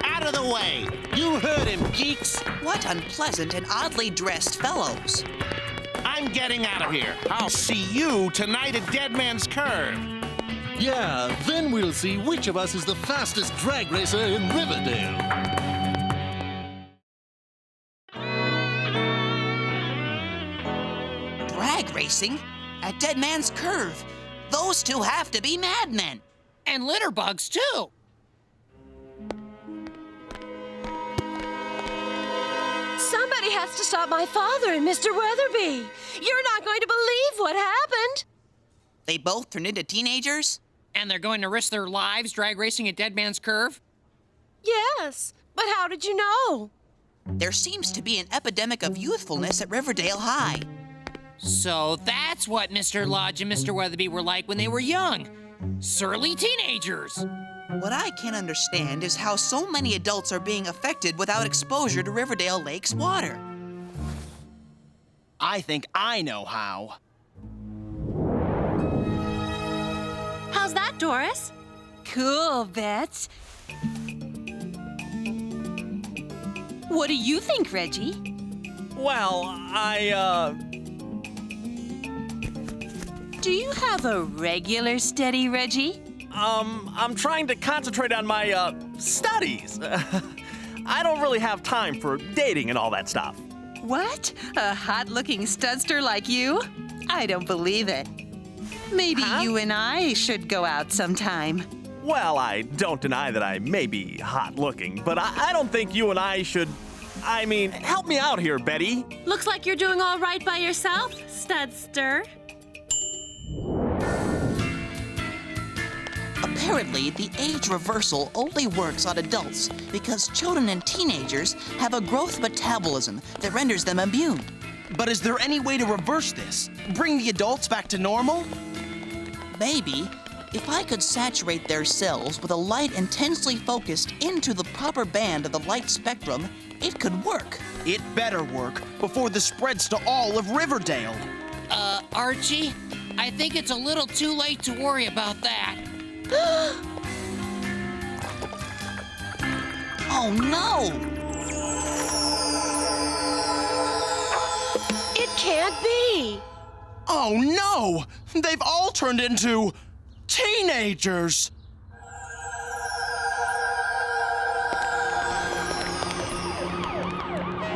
Out of the way! You heard him, geeks! What unpleasant and oddly dressed fellows. I'm getting out of here. I'll see you tonight at Dead Man's Curve. Yeah, then we'll see which of us is the fastest drag racer in Riverdale. Drag racing? At Dead Man's Curve? Those two have to be madmen. And litter bugs, too. Somebody has to stop my father and Mr. Weatherby. You're not going to believe what happened. They both turned into teenagers? And they're going to risk their lives drag racing at Dead Man's Curve? Yes, but how did you know? There seems to be an epidemic of youthfulness at Riverdale High. So that's what Mr. Lodge and Mr. Weatherby were like when they were young. Surly teenagers. What I can't understand is how so many adults are being affected without exposure to Riverdale Lake's water. I think I know how. How's that, Doris? Cool, Bets. What do you think, Reggie? Well, Do you have a regular steady, Reggie? I'm trying to concentrate on my, studies. I don't really have time for dating and all that stuff. What? A hot-looking studster like you? I don't believe it. Maybe you and I should go out sometime. Well, I don't deny that I may be hot looking, but I don't think you and I should. I mean, help me out here, Betty. Looks like you're doing all right by yourself, Studster. Apparently, the age reversal only works on adults because children and teenagers have a growth metabolism that renders them immune. But is there any way to reverse this? Bring the adults back to normal? Maybe. If I could saturate their cells with a light intensely focused into the proper band of the light spectrum, it could work. It better work before this spreads to all of Riverdale. Archie, I think it's a little too late to worry about that. Oh no! It can't be! Oh no! They've all turned into teenagers!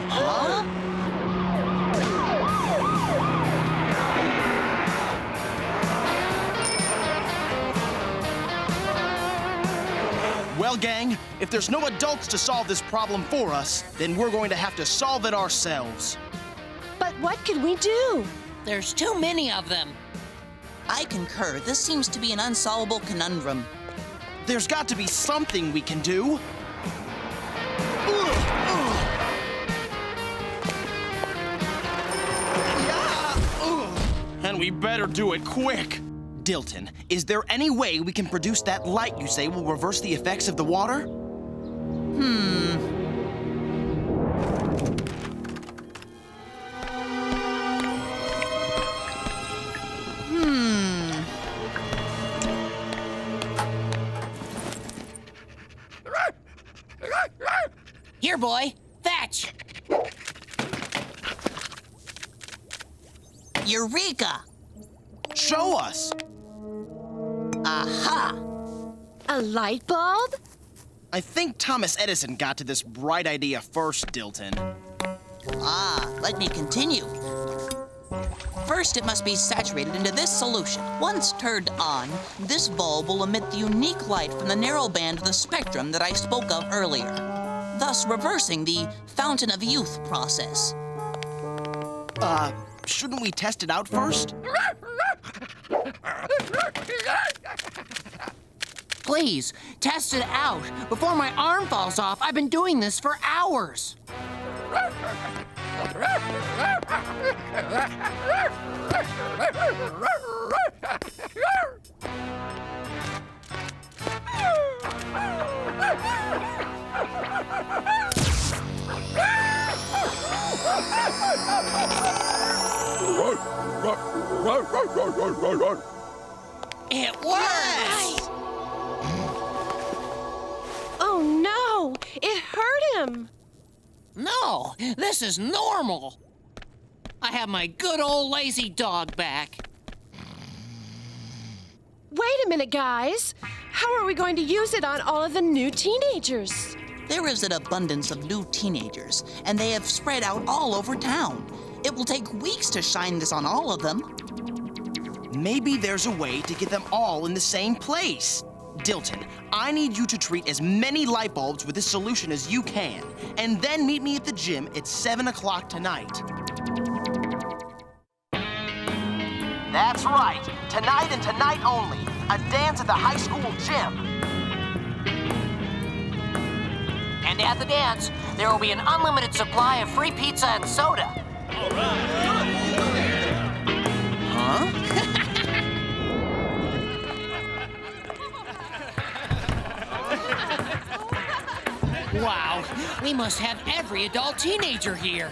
Huh? Well, gang, if there's no adults to solve this problem for us, then we're going to have to solve it ourselves. But what can we do? There's too many of them. I concur. This seems to be an unsolvable conundrum. There's got to be something we can do. And we better do it quick. Dilton, is there any way we can produce that light you say will reverse the effects of the water? Here, boy. Fetch. Eureka! Show us. Aha! A light bulb? I think Thomas Edison got to this bright idea first, Dilton. Let me continue. First, it must be saturated into this solution. Once turned on, this bulb will emit the unique light from the narrow band of the spectrum that I spoke of earlier, thus reversing the fountain of youth process. Shouldn't we test it out first? Please, test it out before my arm falls off. I've been doing this for hours. It works! Oh no! It hurt him! No, this is normal. I have my good old lazy dog back. Wait a minute, guys. How are we going to use it on all of the new teenagers? There is an abundance of new teenagers, and they have spread out all over town. It will take weeks to shine this on all of them. Maybe there's a way to get them all in the same place. Dilton, I need you to treat as many light bulbs with this solution as you can, and then meet me at the gym at 7 o'clock tonight. That's right. Tonight and tonight only. A dance at the high school gym. And at the dance, there will be an unlimited supply of free pizza and soda. Huh? Wow, we must have every adult teenager here.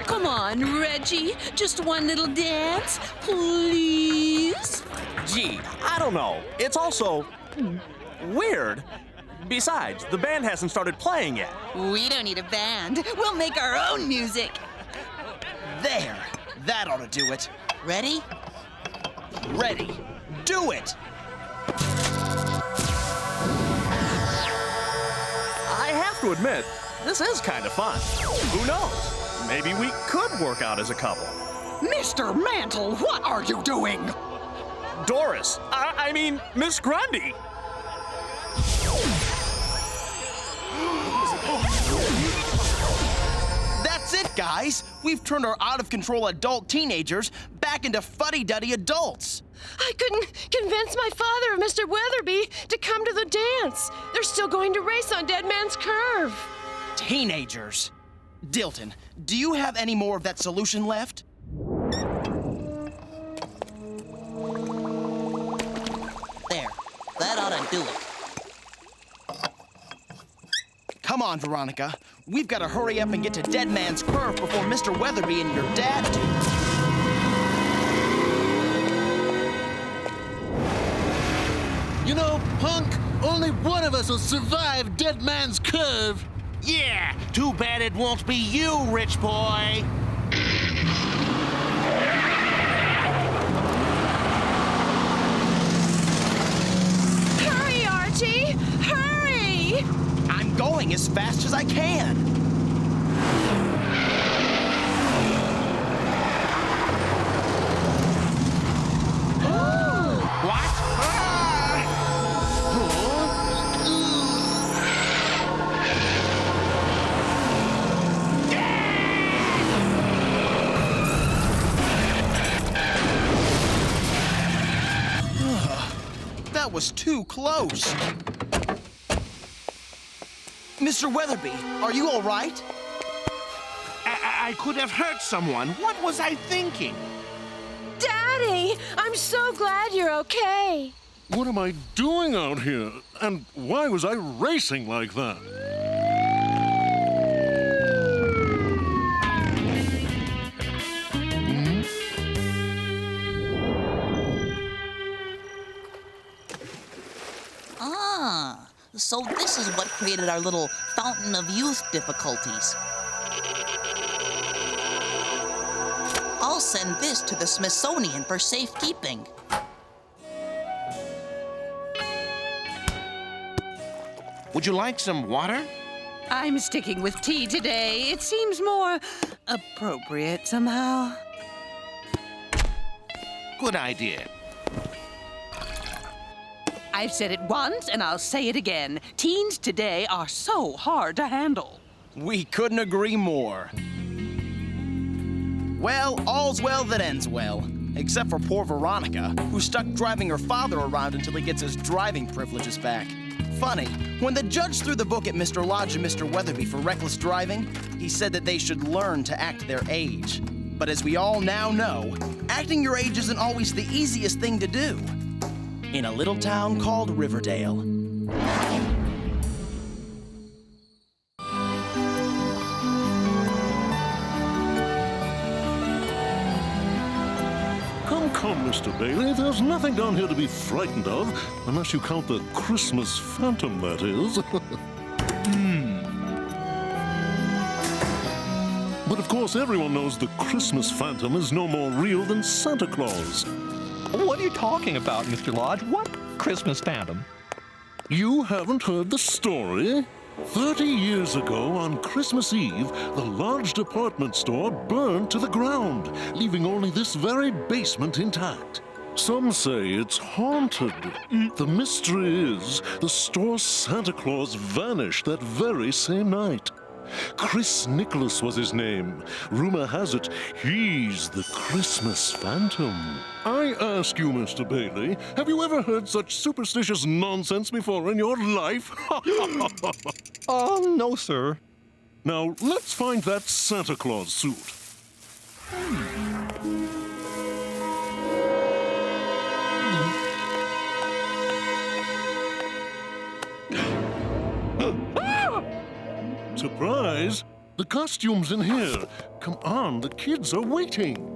Come on, Reggie. Just one little dance, please. Gee, I don't know. It's also weird. Besides, the band hasn't started playing yet. We don't need a band. We'll make our own music. There. That ought to do it. Ready? Ready. Do it! I have to admit, this is kind of fun. Who knows? Maybe we could work out as a couple. Mr. Mantle, what are you doing? Doris, I mean, Miss Grundy. That's it, guys. We've turned our out-of-control adult teenagers back into fuddy-duddy adults. I couldn't convince my father, Mr. Weatherby, to come to the dance. They're still going to race on Dead Man's Curve. Teenagers. Dilton, do you have any more of that solution left? There. That ought to do it. Come on, Veronica. We've got to hurry up and get to Dead Man's Curve before Mr. Weatherby and your dad do. You know, punk, only one of us will survive Dead Man's Curve. Yeah, too bad it won't be you, rich boy. Hurry, Archie! Hurry! I'm going as fast as I can. What? That was too close. Mr. Weatherby, are you all right? I could have hurt someone. What was I thinking? Daddy, I'm so glad you're okay. What am I doing out here? And why was I racing like that? Ah, so this is what created our little fountain of youth difficulties. I'll send this to the Smithsonian for safekeeping. Would you like some water? I'm sticking with tea today. It seems more appropriate somehow. Good idea. I've said it once and I'll say it again. Teens today are so hard to handle. We couldn't agree more. Well, all's well that ends well. Except for poor Veronica, who's stuck driving her father around until he gets his driving privileges back. Funny, when the judge threw the book at Mr. Lodge and Mr. Weatherby for reckless driving, he said that they should learn to act their age. But as we all now know, acting your age isn't always the easiest thing to do. In a little town called Riverdale. Come, Mr. Bailey, there's nothing down here to be frightened of, unless you count the Christmas phantom, that is. But of course, everyone knows the Christmas phantom is no more real than Santa Claus. What are you talking about, Mr. Lodge? What Christmas phantom? You haven't heard the story? 30 years ago, on Christmas Eve, the large department store burned to the ground, leaving only this very basement intact. Some say it's haunted. The mystery is, the store's Santa Claus vanished that very same night. Chris Nicholas was his name. Rumor has it, he's the Christmas Phantom. I ask you, Mr. Bailey, have you ever heard such superstitious nonsense before in your life? No, sir. Now, let's find that Santa Claus suit. Surprise! The costume's in here. Come on, the kids are waiting.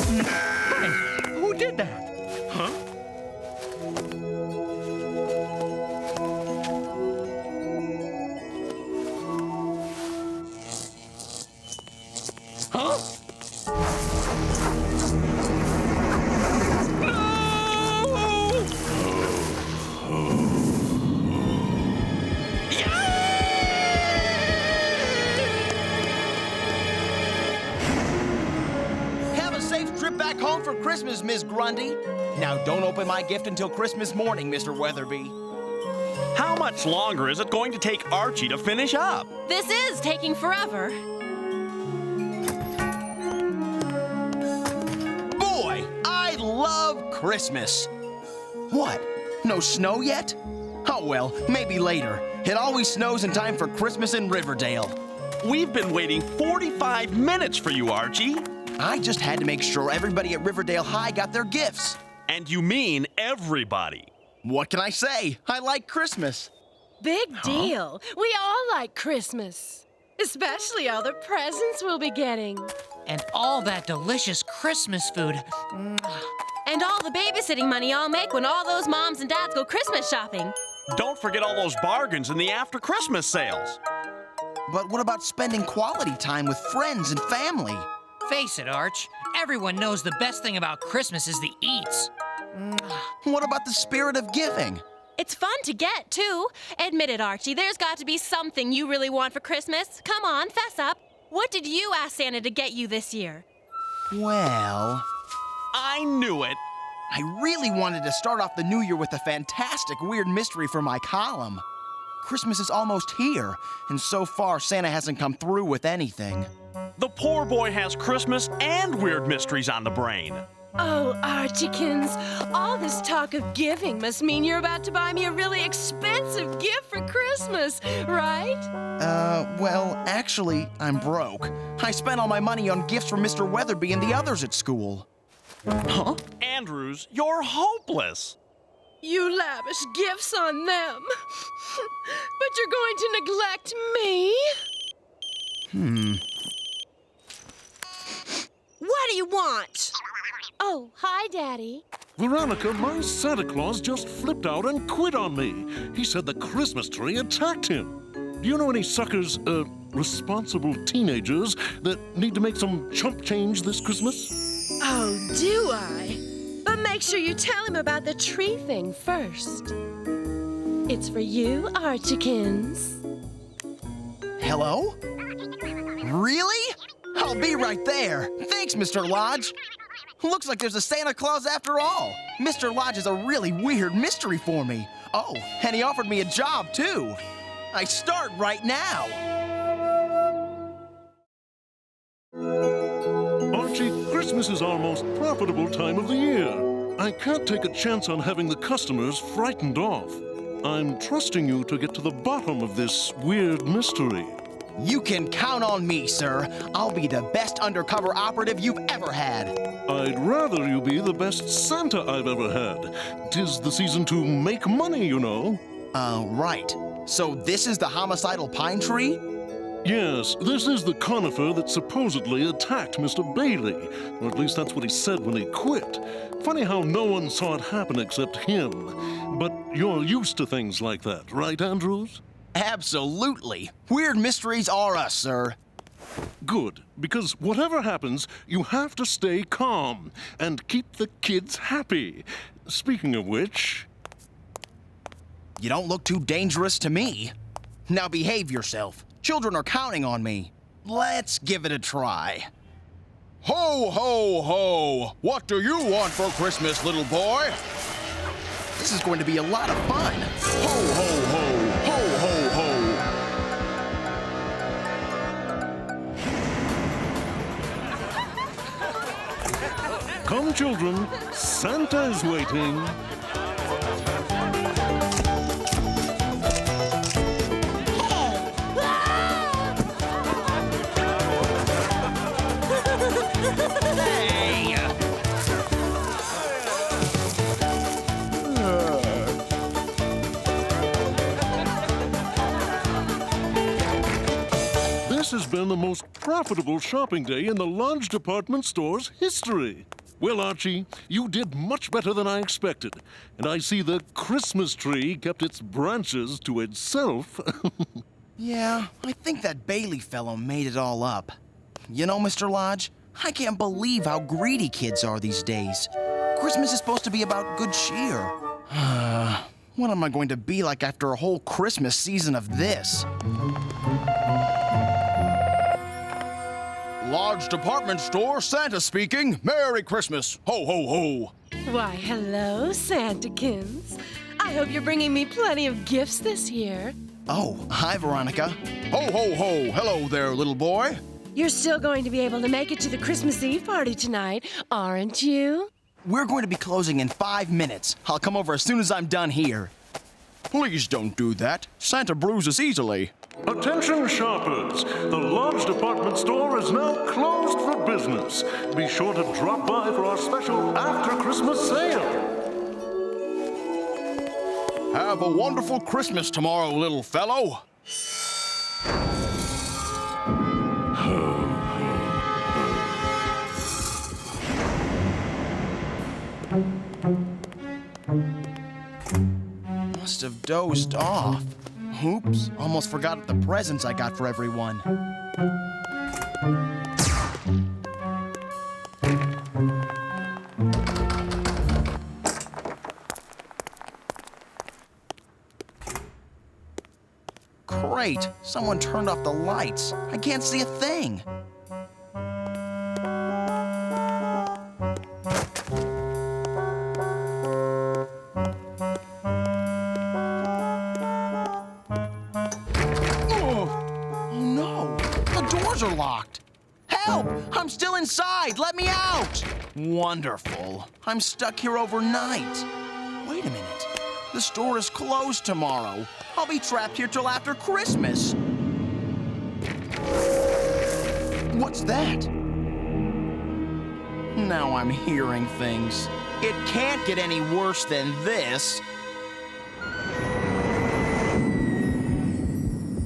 Hey, who did that? Huh? Huh? Have a safe trip back home for Christmas, Miss Grundy. Now don't open my gift until Christmas morning, Mr. Weatherby. How much longer is it going to take Archie to finish up? This is taking forever. Boy, I love Christmas. What? No snow yet? Oh well, maybe later. It always snows in time for Christmas in Riverdale. We've been waiting 45 minutes for you, Archie. I just had to make sure everybody at Riverdale High got their gifts. And you mean everybody. What can I say? I like Christmas. Big deal. We all like Christmas. Especially all the presents we'll be getting. And all that delicious Christmas food. And all the babysitting money I'll make when all those moms and dads go Christmas shopping. Don't forget all those bargains in the after Christmas sales. But what about spending quality time with friends and family? Face it, Arch. Everyone knows the best thing about Christmas is the eats. What about the spirit of giving? It's fun to get, too. Admit it, Archie. There's got to be something you really want for Christmas. Come on, fess up. What did you ask Santa to get you this year? Well, I knew it. I really wanted to start off the new year with a fantastic weird mystery for my column. Christmas is almost here, and so far Santa hasn't come through with anything. The poor boy has Christmas and weird mysteries on the brain. Oh, Archiekins, all this talk of giving must mean you're about to buy me a really expensive gift for Christmas, right? Well, actually, I'm broke. I spent all my money on gifts for Mr. Weatherby and the others at school. Huh? Andrews, you're hopeless. You lavish gifts on them. But you're going to neglect me? What do you want? Oh, hi, Daddy. Veronica, my Santa Claus just flipped out and quit on me. He said the Christmas tree attacked him. Do you know any suckers, responsible teenagers that need to make some chump change this Christmas? Oh, do I? But make sure you tell him about the tree thing first. It's for you, Archiekins. Hello? Really? I'll be right there. Thanks, Mr. Lodge. Looks like there's a Santa Claus after all. Mr. Lodge is a really weird mystery for me. Oh, and he offered me a job, too. I start right now. Archie, Christmas is our most profitable time of the year. I can't take a chance on having the customers frightened off. I'm trusting you to get to the bottom of this weird mystery. You can count on me, sir. I'll be the best undercover operative you've ever had. I'd rather you be the best Santa I've ever had. 'Tis the season to make money, you know. Right. So this is the homicidal pine tree? Yes, this is the conifer that supposedly attacked Mr. Bailey. Or at least that's what he said when he quit. Funny how no one saw it happen except him. But you're used to things like that, right, Andrews? Absolutely. Weird mysteries are us, sir. Good, because whatever happens, you have to stay calm and keep the kids happy. Speaking of which... You don't look too dangerous to me. Now behave yourself. Children are counting on me. Let's give it a try. Ho, ho, ho! What do you want for Christmas, little boy? This is going to be a lot of fun. Ho, ho, ho! Ho, ho, ho! Come, children. Santa's waiting. This has been the most profitable shopping day in the Lodge Department Store's history. Well, Archie, you did much better than I expected. And I see the Christmas tree kept its branches to itself. Yeah, I think that Bailey fellow made it all up. You know, Mr. Lodge, I can't believe how greedy kids are these days. Christmas is supposed to be about good cheer. What am I going to be like after a whole Christmas season of this? Lodge Department Store, Santa speaking. Merry Christmas. Ho, ho, ho. Why, hello, Santakins. I hope you're bringing me plenty of gifts this year. Oh, hi, Veronica. Ho, ho, ho. Hello there, little boy. You're still going to be able to make it to the Christmas Eve party tonight, aren't you? We're going to be closing in 5 minutes. I'll come over as soon as I'm done here. Please don't do that. Santa bruises easily. Attention shoppers, the Lodge Department Store is now closed for business. Be sure to drop by for our special after-Christmas sale. Have a wonderful Christmas tomorrow, little fellow. Must have dozed off. Oops, almost forgot the presents I got for everyone. Great, someone turned off the lights. I can't see a thing. Are locked. Help! I'm still inside! Let me out! Wonderful. I'm stuck here overnight. Wait a minute. The store is closed tomorrow. I'll be trapped here till after Christmas. What's that? Now I'm hearing things. It can't get any worse than this.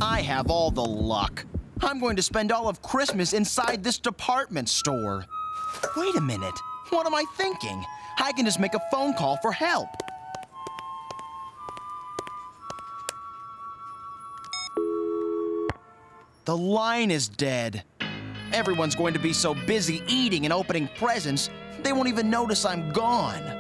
I have all the luck. I'm going to spend all of Christmas inside this department store. Wait a minute. What am I thinking? I can just make a phone call for help. The line is dead. Everyone's going to be so busy eating and opening presents, they won't even notice I'm gone.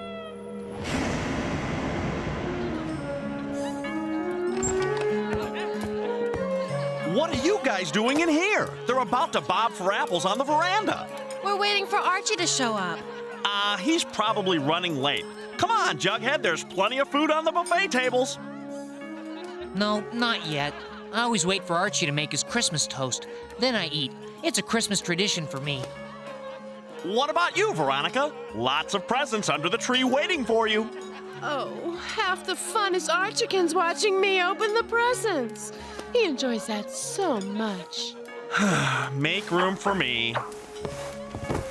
What are you guys doing in here? They're about to bob for apples on the veranda. We're waiting for Archie to show up. He's probably running late. Come on, Jughead, there's plenty of food on the buffet tables. No, not yet. I always wait for Archie to make his Christmas toast. Then I eat. It's a Christmas tradition for me. What about you, Veronica? Lots of presents under the tree waiting for you. Oh, half the fun is Archiekins watching me open the presents. He enjoys that so much. Make room for me.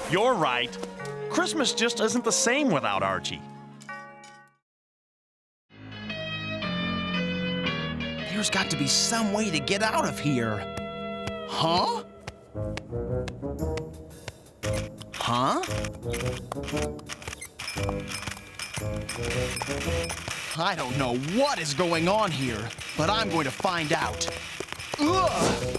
You're right. Christmas just isn't the same without Archie. There's got to be some way to get out of here. Huh? Huh? I don't know what is going on here, but I'm going to find out. Ugh!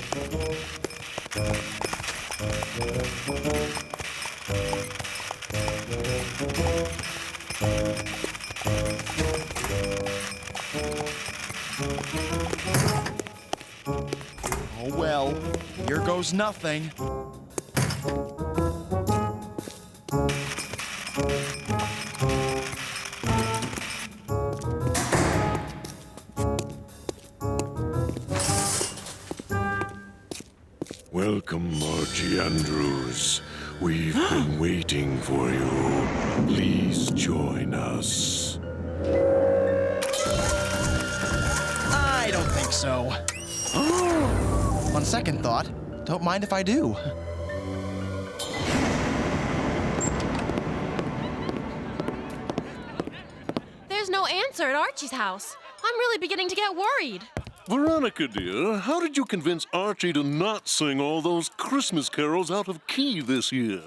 Oh well, here goes nothing. Welcome, Archie Andrews. We've been waiting for you. Please join us. I don't think so. On second thought, don't mind if I do. There's no answer at Archie's house. I'm really beginning to get worried. Veronica, dear, how did you convince Archie to not sing all those Christmas carols out of key this year?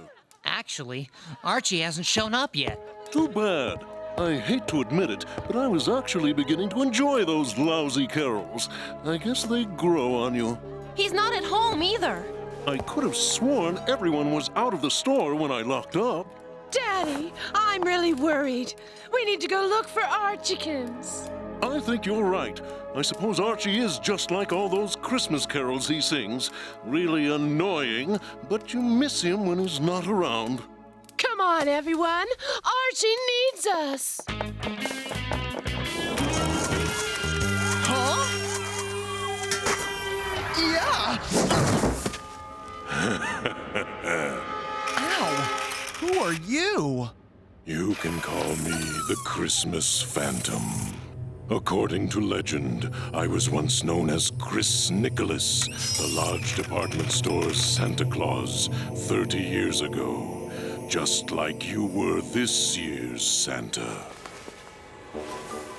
Actually, Archie hasn't shown up yet. Too bad. I hate to admit it, but I was actually beginning to enjoy those lousy carols. I guess they grow on you. He's not at home either. I could have sworn everyone was out of the store when I locked up. Daddy, I'm really worried. We need to go look for Archiekins. I think you're right. I suppose Archie is just like all those Christmas carols he sings. Really annoying, but you miss him when he's not around. Come on, everyone. Archie needs us. Huh? Yeah! Ow! Who are you? You can call me the Christmas Phantom. According to legend, I was once known as Chris Nicholas, the Lodge department store's Santa Claus, 30 years ago. Just like you were this year's Santa.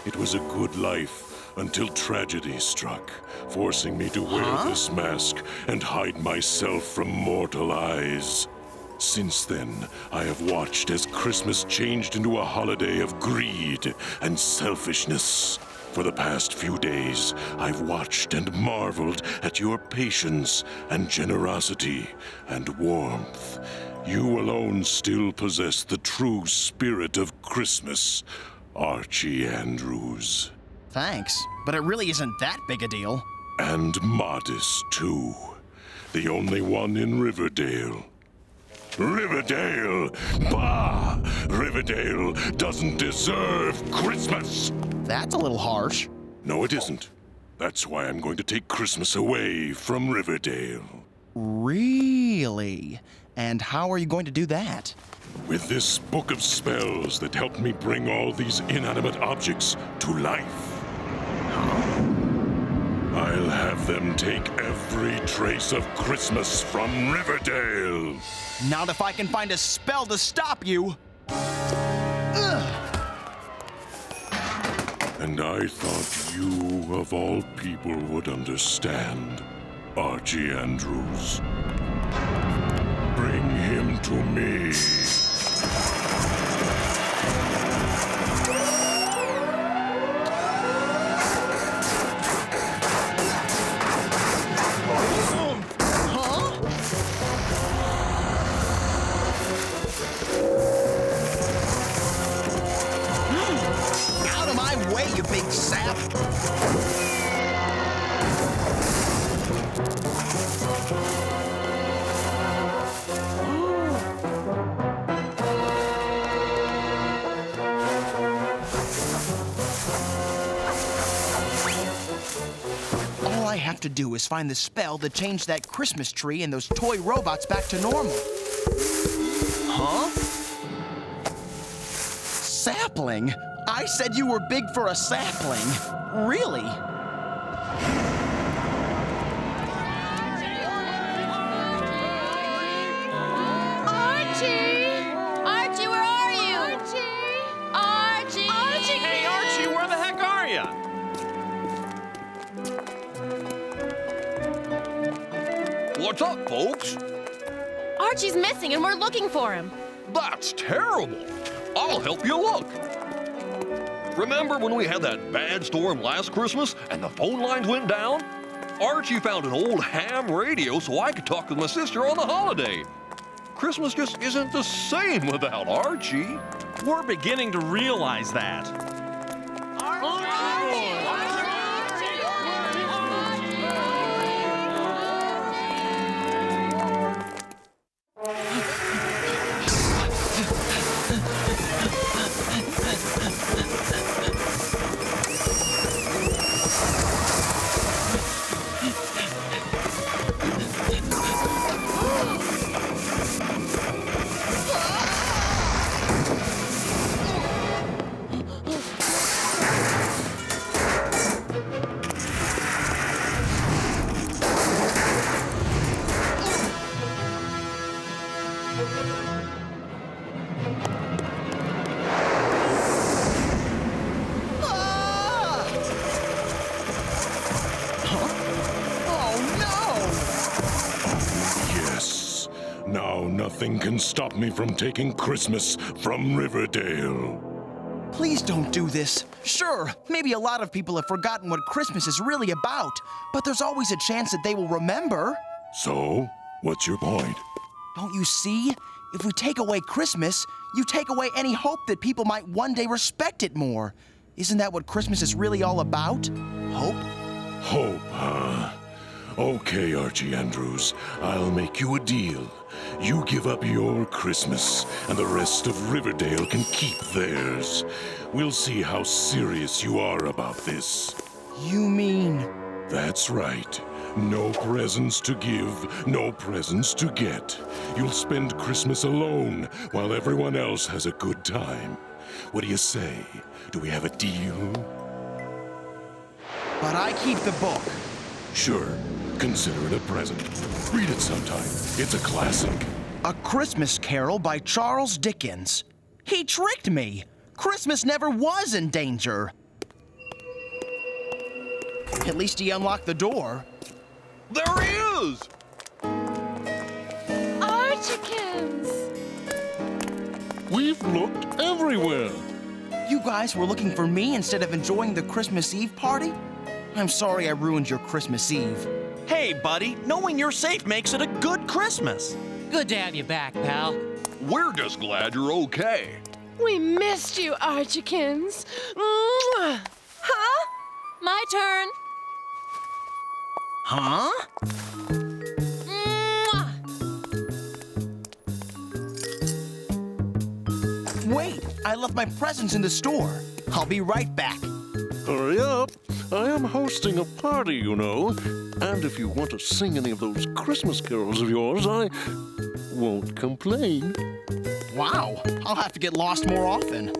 It was a good life until tragedy struck, forcing me to wear this mask and hide myself from mortal eyes. Since then, I have watched as Christmas changed into a holiday of greed and selfishness. For the past few days, I've watched and marveled at your patience and generosity and warmth. You alone still possess the true spirit of Christmas, Archie Andrews. Thanks, but it really isn't that big a deal. And modest, too. The only one in Riverdale. Riverdale! Bah! Riverdale doesn't deserve Christmas! That's a little harsh. No, it isn't. That's why I'm going to take Christmas away from Riverdale. Really? And how are you going to do that? With this book of spells that helped me bring all these inanimate objects to life. I'll have them take every trace of Christmas from Riverdale. Not if I can find a spell to stop you. And I thought you, of all people, would understand, Archie Andrews. Bring him to me. Out of my way, you big sap! All I have to do is find the spell that changed that Christmas tree and those toy robots back to normal. Huh? Sapling? I said you were big for a sapling. Really? Archie! Archie, where are you? Archie! Archie! Hey, Archie, where the heck are you? What's up, folks? Archie's missing and we're looking for him. That's terrible. I'll help you look. Remember when we had that bad storm last Christmas and the phone lines went down? Archie found an old ham radio so I could talk with my sister on the holiday. Christmas just isn't the same without Archie. We're beginning to realize that. Now nothing can stop me from taking Christmas from Riverdale. Please don't do this. Sure, maybe a lot of people have forgotten what Christmas is really about, but there's always a chance that they will remember. So, what's your point? Don't you see? If we take away Christmas, you take away any hope that people might one day respect it more. Isn't that what Christmas is really all about? Hope? Hope, huh? Okay, Archie Andrews, I'll make you a deal. You give up your Christmas, and the rest of Riverdale can keep theirs. We'll see how serious you are about this. You mean... That's right. No presents to give, no presents to get. You'll spend Christmas alone while everyone else has a good time. What do you say? Do we have a deal? But I keep the book. Sure. Consider it a present. Read it sometime. It's a classic. A Christmas Carol by Charles Dickens. He tricked me. Christmas never was in danger. At least he unlocked the door. There he is! Archiekins! We've looked everywhere. You guys were looking for me instead of enjoying the Christmas Eve party? I'm sorry I ruined your Christmas Eve. Hey, buddy, knowing you're safe makes it a good Christmas. Good to have you back, pal. We're just glad you're okay. We missed you, Archiekins. Mwah! Huh? My turn. Huh? Mwah! Wait, I left my presents in the store. I'll be right back. Hurry up. I am hosting a party, you know. And if you want to sing any of those Christmas carols of yours, I won't complain. Wow, I'll have to get lost more often.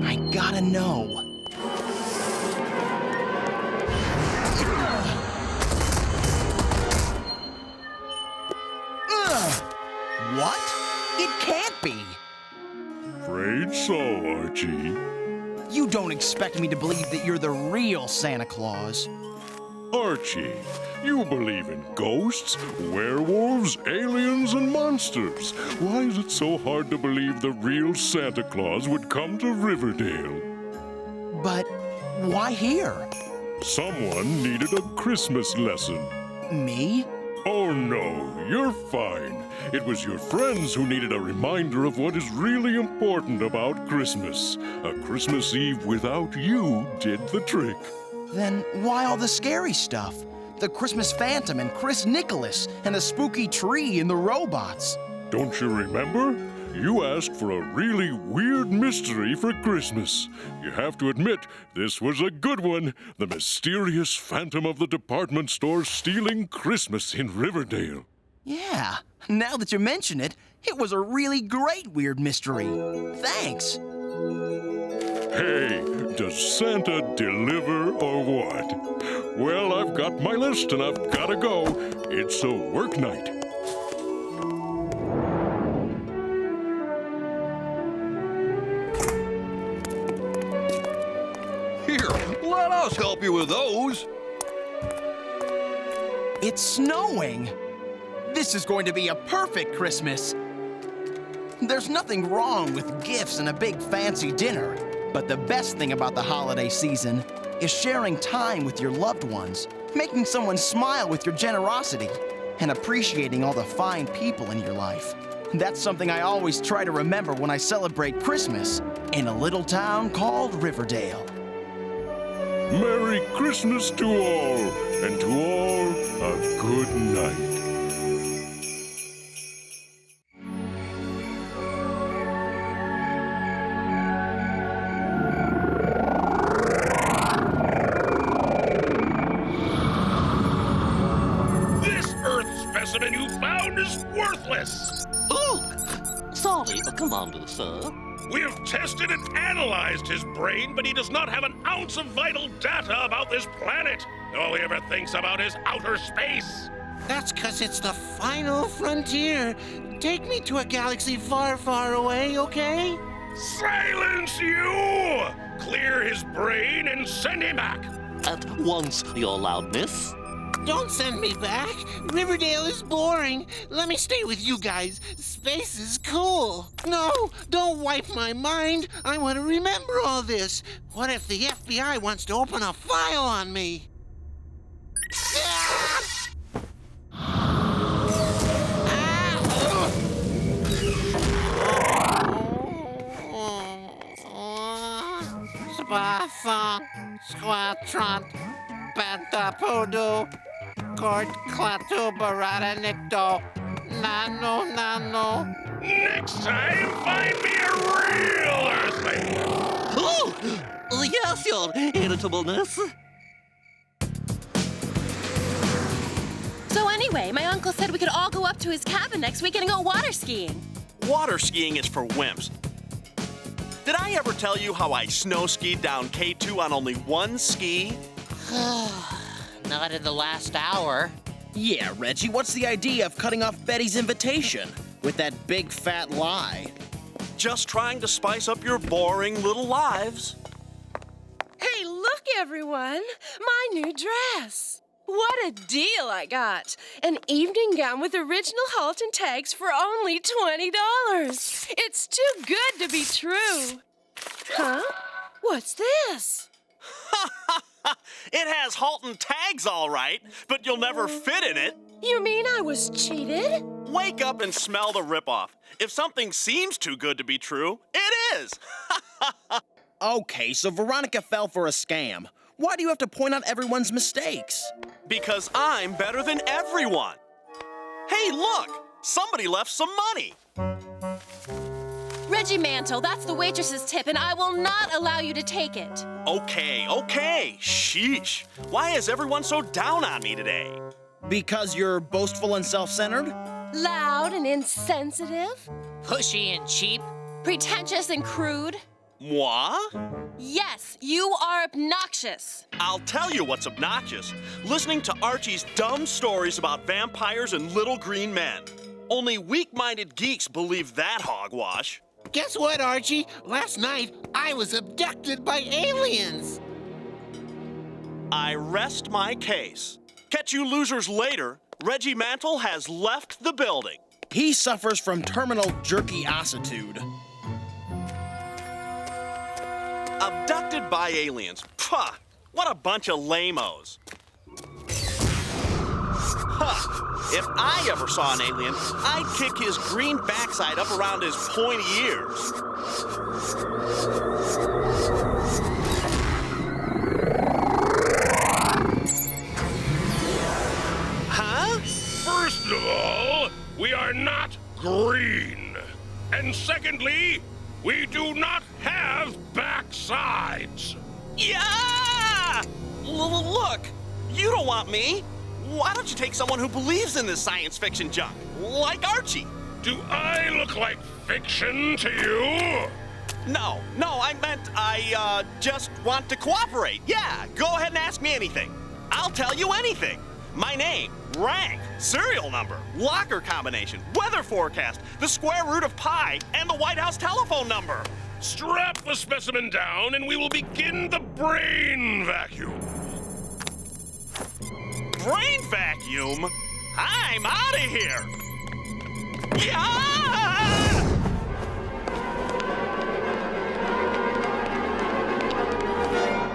I gotta know. What? It can't be. Afraid so, Archie. You don't expect me to believe that you're the real Santa Claus. Archie, you believe in ghosts, werewolves, aliens, and monsters. Why is it so hard to believe the real Santa Claus would come to Riverdale? But why here? Someone needed a Christmas lesson. Me? Oh no, you're fine. It was your friends who needed a reminder of what is really important about Christmas. A Christmas Eve without you did the trick. Then why all the scary stuff? The Christmas Phantom and Chris Nicholas and the spooky tree and the robots. Don't you remember? You asked for a really weird mystery for Christmas. You have to admit, this was a good one. The mysterious phantom of the department store stealing Christmas in Riverdale. Yeah, now that you mention it, it was a really great weird mystery. Thanks. Hey, does Santa deliver or what? Well, I've got my list and I've got to go. It's a work night. Here, let us help you with those. It's snowing. This is going to be a perfect Christmas. There's nothing wrong with gifts and a big fancy dinner, but the best thing about the holiday season is sharing time with your loved ones, making someone smile with your generosity, and appreciating all the fine people in your life. That's something I always try to remember when I celebrate Christmas in a little town called Riverdale. Merry Christmas to all, and to all a good night. Specimen you found is worthless. Oh, sorry, Commander, sir. We have tested and analyzed his brain, but he does not have an ounce of vital data about this planet. All he ever thinks about is outer space. That's 'cause it's the final frontier. Take me to a galaxy far, far away, okay? Silence you! Clear his brain and send him back. at once, your loudness. Don't send me back. Riverdale is boring. Let me stay with you guys. Space is cool. No, don't wipe my mind. I want to remember all this. What if the FBI wants to open a file on me? Spathon, squatront, pentapodo, cord clato barata nicto, nano. Next time, find me a real earthling! Oh, yes, your irritableness. So anyway, my uncle said we could all go up to his cabin next weekend and go water skiing. Water skiing is for wimps. Did I ever tell you how I snow skied down K2 on only one ski? Not in the last hour. Yeah, Reggie, what's the idea of cutting off Betty's invitation with that big fat lie? Just trying to spice up your boring little lives. Hey, look, everyone! My new dress! What a deal I got! An evening gown with original halter tags for only $20. It's too good to be true. Huh? What's this? It has Halton tags, all right, but you'll never fit in it. You mean I was cheated? Wake up and smell the ripoff. If something seems too good to be true, it is. Okay, so Veronica fell for a scam. Why do you have to point out everyone's mistakes? Because I'm better than everyone. Hey, look! Somebody left some money. Reggie Mantle, that's the waitress's tip, and I will not allow you to take it. Okay. Sheesh. Why is everyone so down on me today? Because you're boastful and self-centered? Loud and insensitive? Pushy and cheap? Pretentious and crude? Moi? Yes, you are obnoxious. I'll tell you what's obnoxious. Listening to Archie's dumb stories about vampires and little green men. Only weak-minded geeks believe that hogwash. Guess what, Archie? Last night, I was abducted by aliens. I rest my case. Catch you losers later. Reggie Mantle has left the building. He suffers from terminal jerky-ossitude. Abducted by aliens. Puh! What a bunch of lame-os. Huh. If I ever saw an alien, I'd kick his green backside up around his pointy ears. Huh? First of all, we are not green. And secondly, we do not have backsides. Yeah! Look, you don't want me. Why don't you take someone who believes in this science fiction junk, like Archie? Do I look like fiction to you? No, I meant I just want to cooperate. Yeah, go ahead and ask me anything. I'll tell you anything. My name, rank, serial number, locker combination, weather forecast, the square root of pi, and the White House telephone number. Strap the specimen down and we will begin the brain vacuum. Brain vacuum? I'm out of here! Yeah!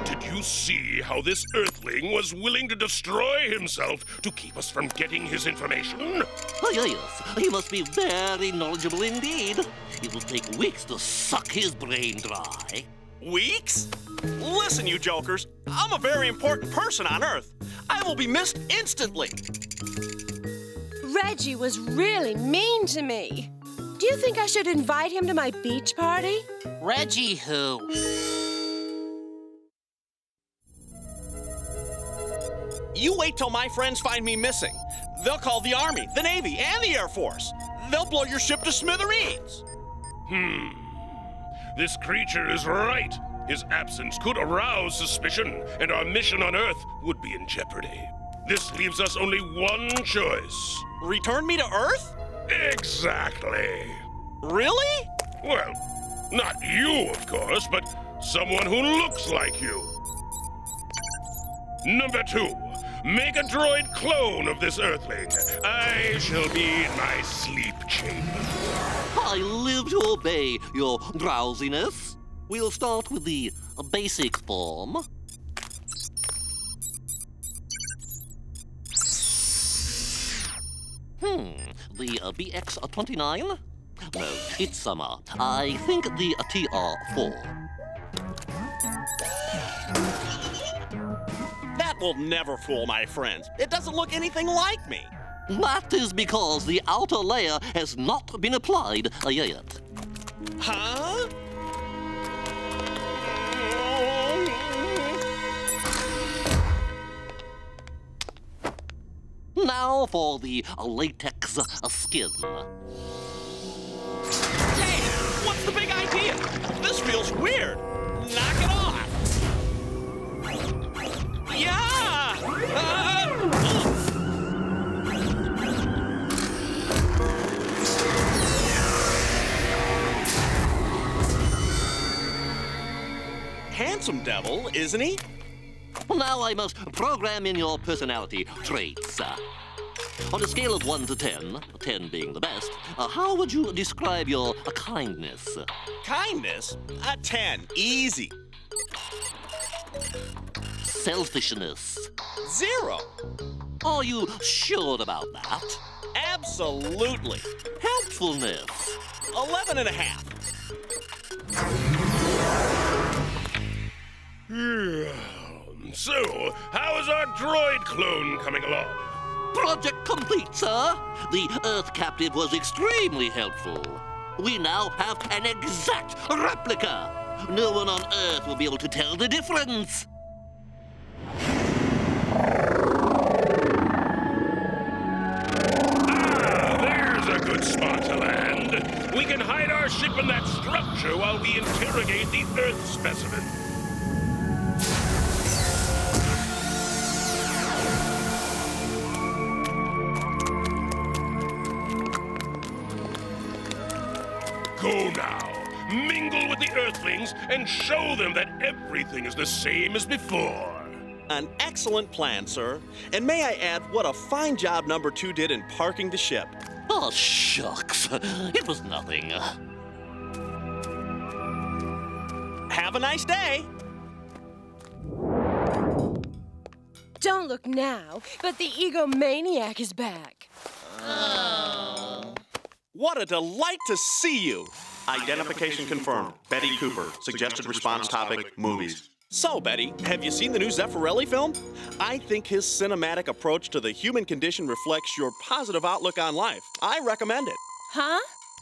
Did you see how this Earthling was willing to destroy himself to keep us from getting his information? Oh, yes. He must be very knowledgeable indeed. It will take weeks to suck his brain dry. Weeks? Listen, you jokers. I'm a very important person on Earth. I will be missed instantly. Reggie was really mean to me. Do you think I should invite him to my beach party? Reggie who? You wait till my friends find me missing. They'll call the Army, the Navy, and the Air Force. They'll blow your ship to smithereens. This creature is right. His absence could arouse suspicion, and our mission on Earth would be in jeopardy. This leaves us only one choice. Return me to Earth? Exactly. Really? Well, not you, of course, but someone who looks like you. Number 2, make a droid clone of this Earthling. I shall be in my sleep chamber. I live to obey your drowsiness. We'll start with the basic form. The BX-29? No, it's summer. I think the TR-4. That will never fool my friends. It doesn't look anything like me. That is because the outer layer has not been applied yet. Huh? Now for the latex skin. Hey, what's the big idea? This feels weird. Knock it off. Yeah! Handsome devil, isn't he? Now I must program in your personality traits. On a scale of 1 to 10, 10 being the best, how would you describe your kindness? Kindness? A 10. Easy. Selfishness? 0. Are you sure about that? Absolutely. Helpfulness? 11 and a half. So, how is our droid clone coming along? Project complete, sir. The Earth captive was extremely helpful. We now have an exact replica. No one on Earth will be able to tell the difference. There's a good spot to land. We can hide our ship in that structure while we interrogate the Earth specimen. Go now. Mingle with the Earthlings and show them that everything is the same as before. An excellent plan, sir. And may I add what a fine job number 2 did in parking the ship. Oh, shucks. It was nothing. Have a nice day. Don't look now, but the egomaniac is back. What a delight to see you. Identification confirmed. Betty Cooper. Suggested response topic, movies. So, Betty, have you seen the new Zeffirelli film? I think his cinematic approach to the human condition reflects your positive outlook on life. I recommend it. Huh?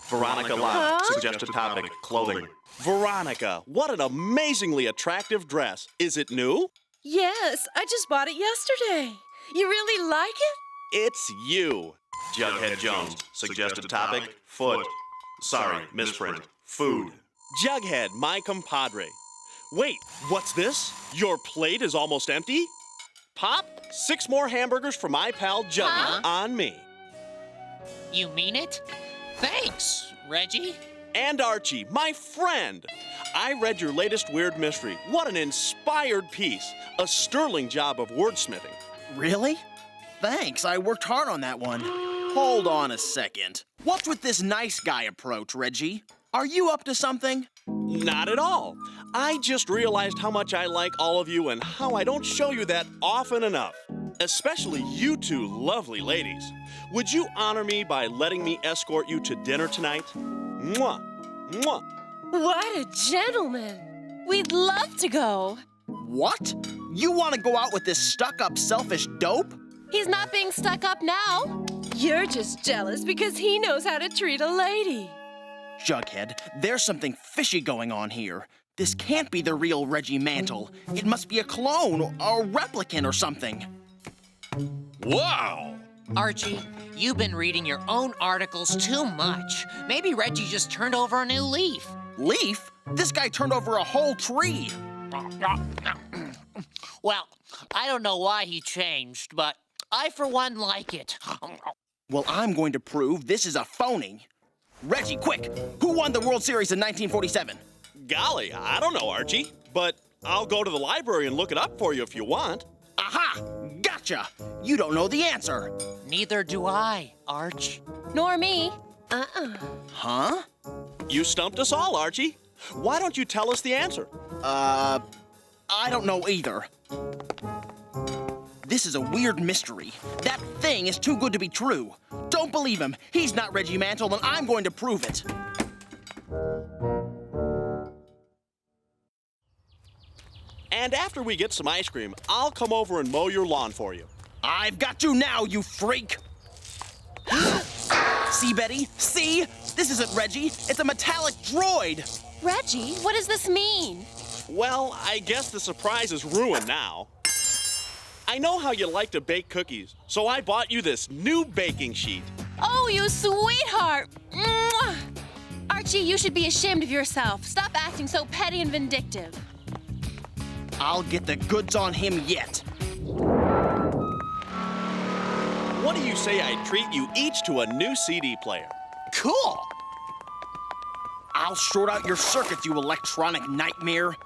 Veronica Live. Suggested topic, clothing. Veronica, what an amazingly attractive dress. Is it new? Yes, I just bought it yesterday. You really like it? It's you. Jughead Jones. Suggested topic, foot. Sorry, misprint. Food. Jughead, my compadre. Wait, what's this? Your plate is almost empty? Pop, 6 more hamburgers for my pal Juggy on me. You mean it? Thanks, Reggie. And Archie, my friend. I read your latest weird mystery. What an inspired piece. A sterling job of wordsmithing. Really? Thanks, I worked hard on that one. Hold on a second. What's with this nice guy approach, Reggie? Are you up to something? Not at all. I just realized how much I like all of you and how I don't show you that often enough. Especially you two lovely ladies. Would you honor me by letting me escort you to dinner tonight? Mwah! Mwah! What a gentleman. We'd love to go. What? You want to go out with this stuck-up, selfish dope? He's not being stuck up now. You're just jealous because he knows how to treat a lady. Jughead, there's something fishy going on here. This can't be the real Reggie Mantle. It must be a clone or a replicant or something. Wow! Archie, you've been reading your own articles too much. Maybe Reggie just turned over a new leaf. Leaf? This guy turned over a whole tree. Well, I don't know why he changed, but I, for one, like it. Well, I'm going to prove this is a phony. Reggie, quick! Who won the World Series in 1947? Golly, I don't know, Archie. But I'll go to the library and look it up for you if you want. Aha! Gotcha! You don't know the answer. Neither do I, Arch. Nor me. Huh? You stumped us all, Archie. Why don't you tell us the answer? I don't know either. This is a weird mystery. That thing is too good to be true. Don't believe him. He's not Reggie Mantle, and I'm going to prove it. And after we get some ice cream, I'll come over and mow your lawn for you. I've got you now, you freak! See, Betty? See? This isn't Reggie. It's a metallic droid. Reggie, what does this mean? Well, I guess the surprise is ruined now. I know how you like to bake cookies, so I bought you this new baking sheet. Oh, you sweetheart! Mwah! Archie, you should be ashamed of yourself. Stop acting so petty and vindictive. I'll get the goods on him yet. What do you say I treat you each to a new CD player? Cool! I'll short out your circuits, you electronic nightmare.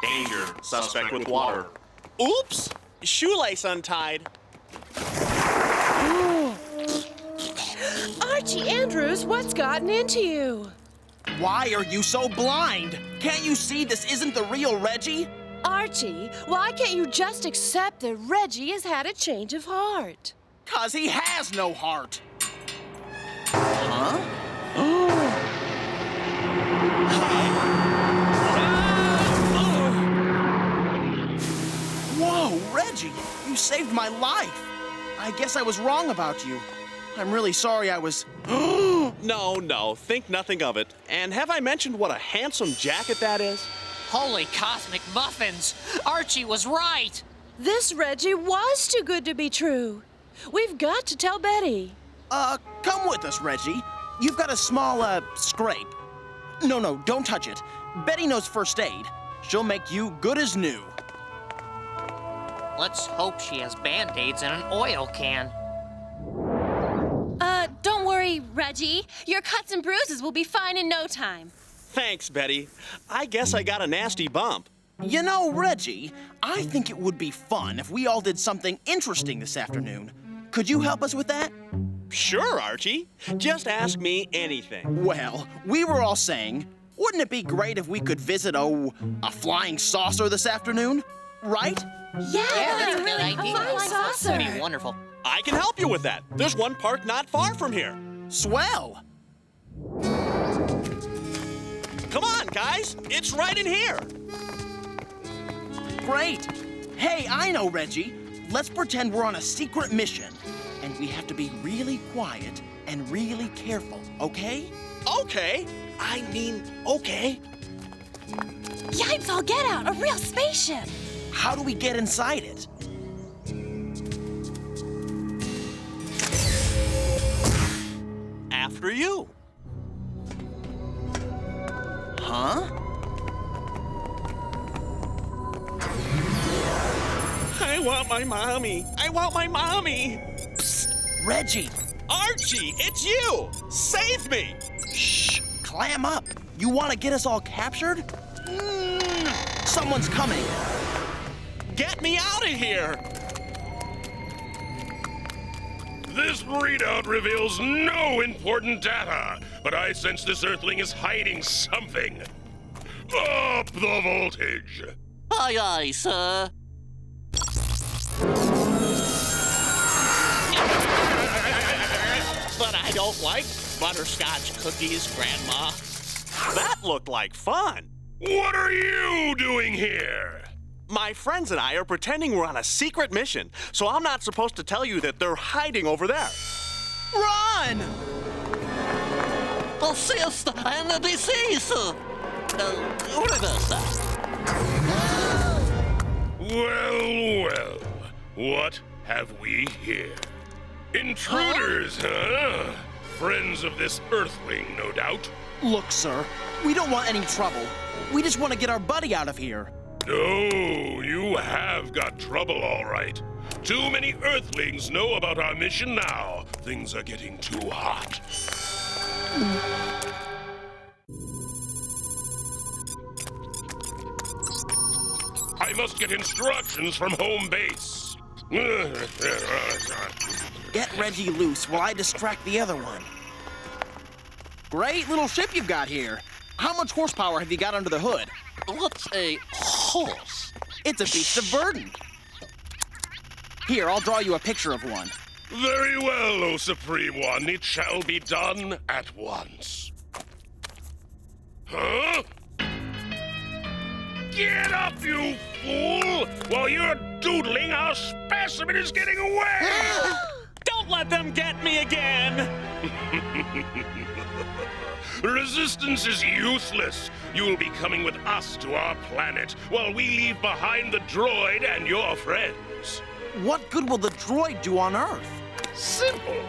Danger. Suspect with water. Oops! Shoelace untied. Archie Andrews, what's gotten into you? Why are you so blind? Can't you see this isn't the real Reggie? Archie, why can't you just accept that Reggie has had a change of heart? 'Cause he has no heart. Huh? Whoa, Reggie, you saved my life. I guess I was wrong about you. I'm really sorry I was... No, think nothing of it. And have I mentioned what a handsome jacket that is? Holy cosmic muffins! Archie was right! This Reggie was too good to be true. We've got to tell Betty. Come with us, Reggie. You've got a small, scrape. No, don't touch it. Betty knows first aid. She'll make you good as new. Let's hope she has Band-Aids and an oil can. Don't worry, Reggie. Your cuts and bruises will be fine in no time. Thanks, Betty. I guess I got a nasty bump. You know, Reggie, I think it would be fun if we all did something interesting this afternoon. Could you help us with that? Sure, Archie. Just ask me anything. Well, we were all saying, wouldn't it be great if we could visit, a flying saucer this afternoon? Right? Yeah, that's a good really idea. Flying saucer. That'd be wonderful. I can help you with that. There's one park not far from here. Swell! Come on, guys. It's right in here. Great! Hey, I know, Reggie. Let's pretend we're on a secret mission. And we have to be really quiet and really careful, okay? Okay. I mean, okay. Yipes, all get out! A real spaceship! How do we get inside it? After you. Huh? I want my mommy. I want my mommy. Psst, Reggie. Archie, it's you. Save me. Shh, clam up. You want to get us all captured? Someone's coming. Get me out of here. This readout reveals no important data, but I sense this Earthling is hiding something. Up the voltage. Aye, aye, sir. But I don't like butterscotch cookies, Grandma. That looked like fun. What are you doing here? My friends and I are pretending we're on a secret mission, so I'm not supposed to tell you that they're hiding over there. Run! The sister and the deceased. Reverse that. Well, what have we here? Intruders, huh? Friends of this Earthling, no doubt. Look, sir, we don't want any trouble. We just want to get our buddy out of here. No, you have got trouble, all right. Too many Earthlings know about our mission now. Things are getting too hot. I I must get instructions from home base. Get Reggie loose while I distract the other one. Great little ship you've got here. How much horsepower have you got under the hood? What's a horse? It's a beast of burden. Here, I'll draw you a picture of one. Very well, O Supreme One. It shall be done at once. Huh? Get up, you fool! While you're doodling, our specimen is getting away! Don't let them get me again! Resistance is useless. You will be coming with us to our planet while we leave behind the droid and your friends. What good will the droid do on Earth? Simple.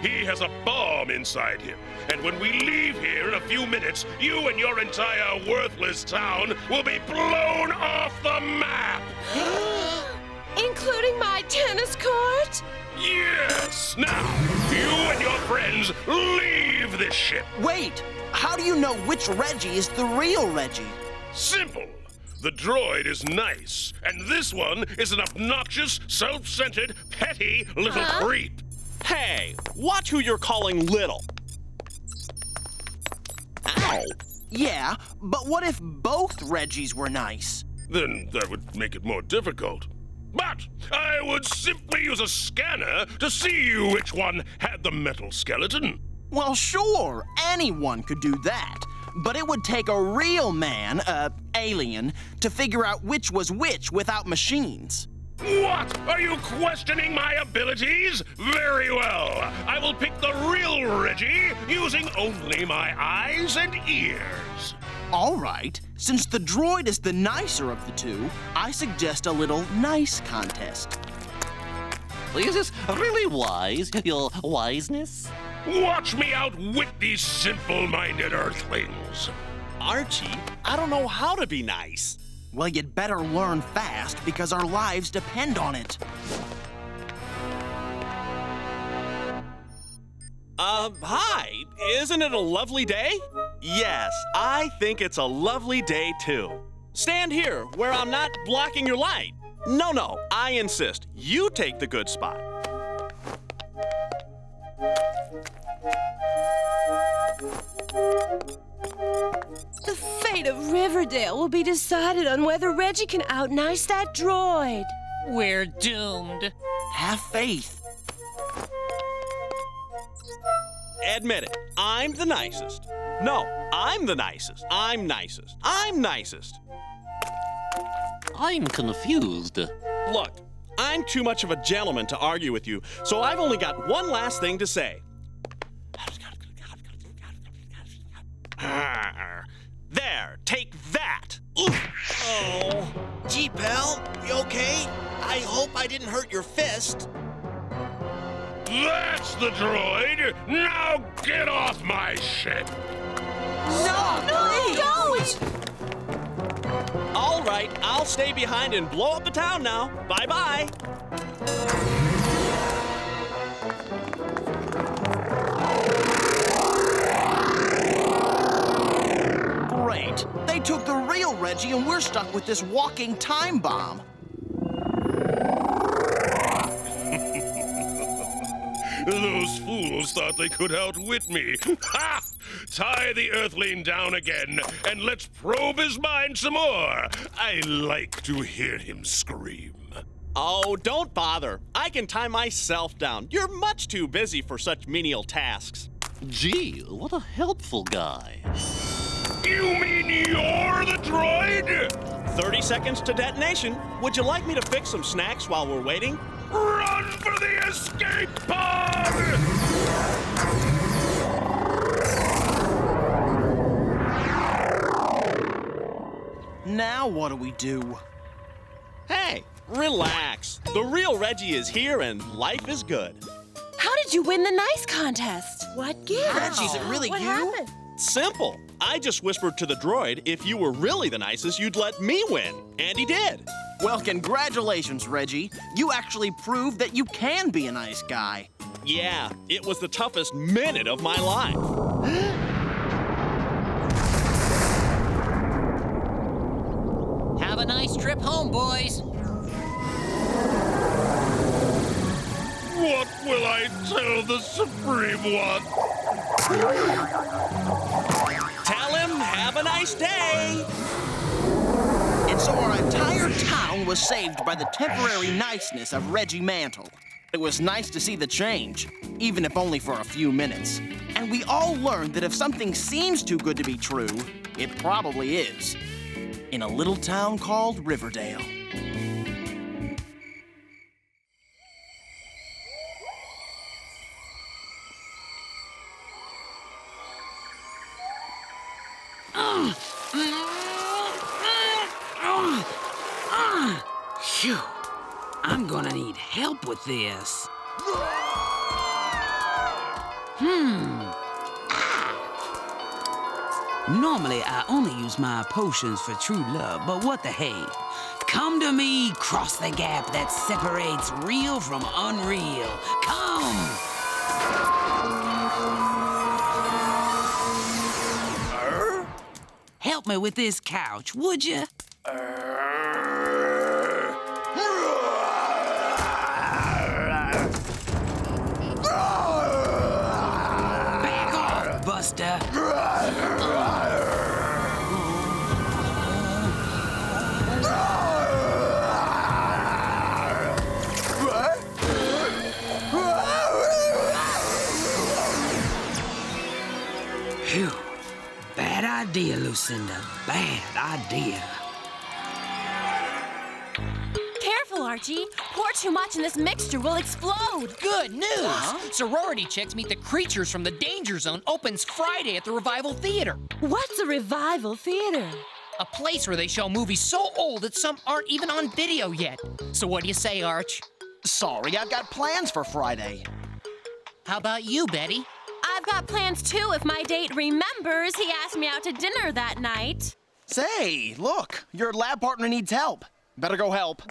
He has a bomb inside him. And when we leave here in a few minutes, you and your entire worthless town will be blown off the map! Including my tennis court? Yes! Now, you and your friends leave this ship! Wait! How do you know which Reggie is the real Reggie? Simple. The droid is nice, and this one is an obnoxious, self-centered, petty little creep. Hey, watch who you're calling little. Ow! Yeah, but what if both Reggies were nice? Then that would make it more difficult. But I would simply use a scanner to see which one had the metal skeleton. Well, sure, anyone could do that. But it would take a real man, alien, to figure out which was which without machines. What? Are you questioning my abilities? Very well. I will pick the real Reggie using only my eyes and ears. All right. Since the droid is the nicer of the two, I suggest a little nice contest. Is this really wise, your wiseness? Watch me outwit these simple-minded earthlings. Archie, I don't know how to be nice. Well, you'd better learn fast because our lives depend on it. Hi. Isn't it a lovely day? Yes, I think it's a lovely day too. Stand here where I'm not blocking your light. No, I insist. You take the good spot. The fate of Riverdale will be decided on whether Reggie can out-nice that droid. We're doomed. Have faith. Admit it, I'm the nicest. No, I'm the nicest. I'm nicest. I'm nicest. I'm confused. Look, I'm too much of a gentleman to argue with you, so I've only got one last thing to say. There, take that! Oh. Gee, pal, you okay? I hope I didn't hurt your fist. That's the droid! Now get off my ship! No, don't! All right, I'll stay behind and blow up the town now. Bye-bye. Great. They took the real Reggie and we're stuck with this walking time bomb. Those fools thought they could outwit me. Ha! Tie the Earthling down again, and let's probe his mind some more. I like to hear him scream. Oh, don't bother. I can tie myself down. You're much too busy for such menial tasks. Gee, what a helpful guy. You mean you're the droid? 30 seconds to detonation. Would you like me to fix some snacks while we're waiting? Run for the escape pod! Now what do we do? Hey, relax. The real Reggie is here and life is good. How did you win the nice contest? What gift? Reggie, is it really what you? Happened? Simple. I just whispered to the droid if you were really the nicest, you'd let me win. And he did. Well, congratulations, Reggie. You actually proved that you can be a nice guy. Yeah, it was the toughest minute of my life. Have a nice trip home, boys. What will I tell the Supreme One? Tell him, have a nice day. And so our entire town was saved by the temporary niceness of Reggie Mantle. It was nice to see the change, even if only for a few minutes. And we all learned that if something seems too good to be true, it probably is. In a little town called Riverdale. Phew. I'm gonna need help with this. Normally, I only use my potions for true love, but what the hey? Come to me, cross the gap that separates real from unreal. Come! Help me with this couch, would you? Back off, Buster. Phew. Bad idea, Lucinda. Bad idea. Careful, Archie. Pour too much and this mixture will explode. Good news! Sorority chicks meet the creatures from the Danger Zone opens Friday at the Revival Theater. What's a revival theater? A place where they show movies so old that some aren't even on video yet. So what do you say, Arch? Sorry, I've got plans for Friday. How about you, Betty? I've got plans too if my date remembers he asked me out to dinner that night. Say, look, your lab partner needs help. Better go help.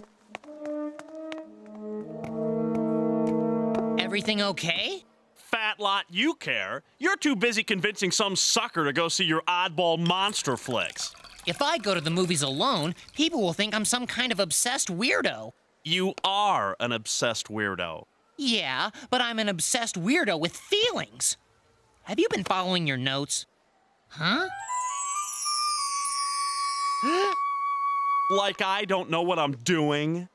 Everything okay? Fat lot you care. You're too busy convincing some sucker to go see your oddball monster flicks. If I go to the movies alone, people will think I'm some kind of obsessed weirdo. You are an obsessed weirdo. Yeah, but I'm an obsessed weirdo with feelings. Have you been following your notes? Huh? Like I don't know what I'm doing.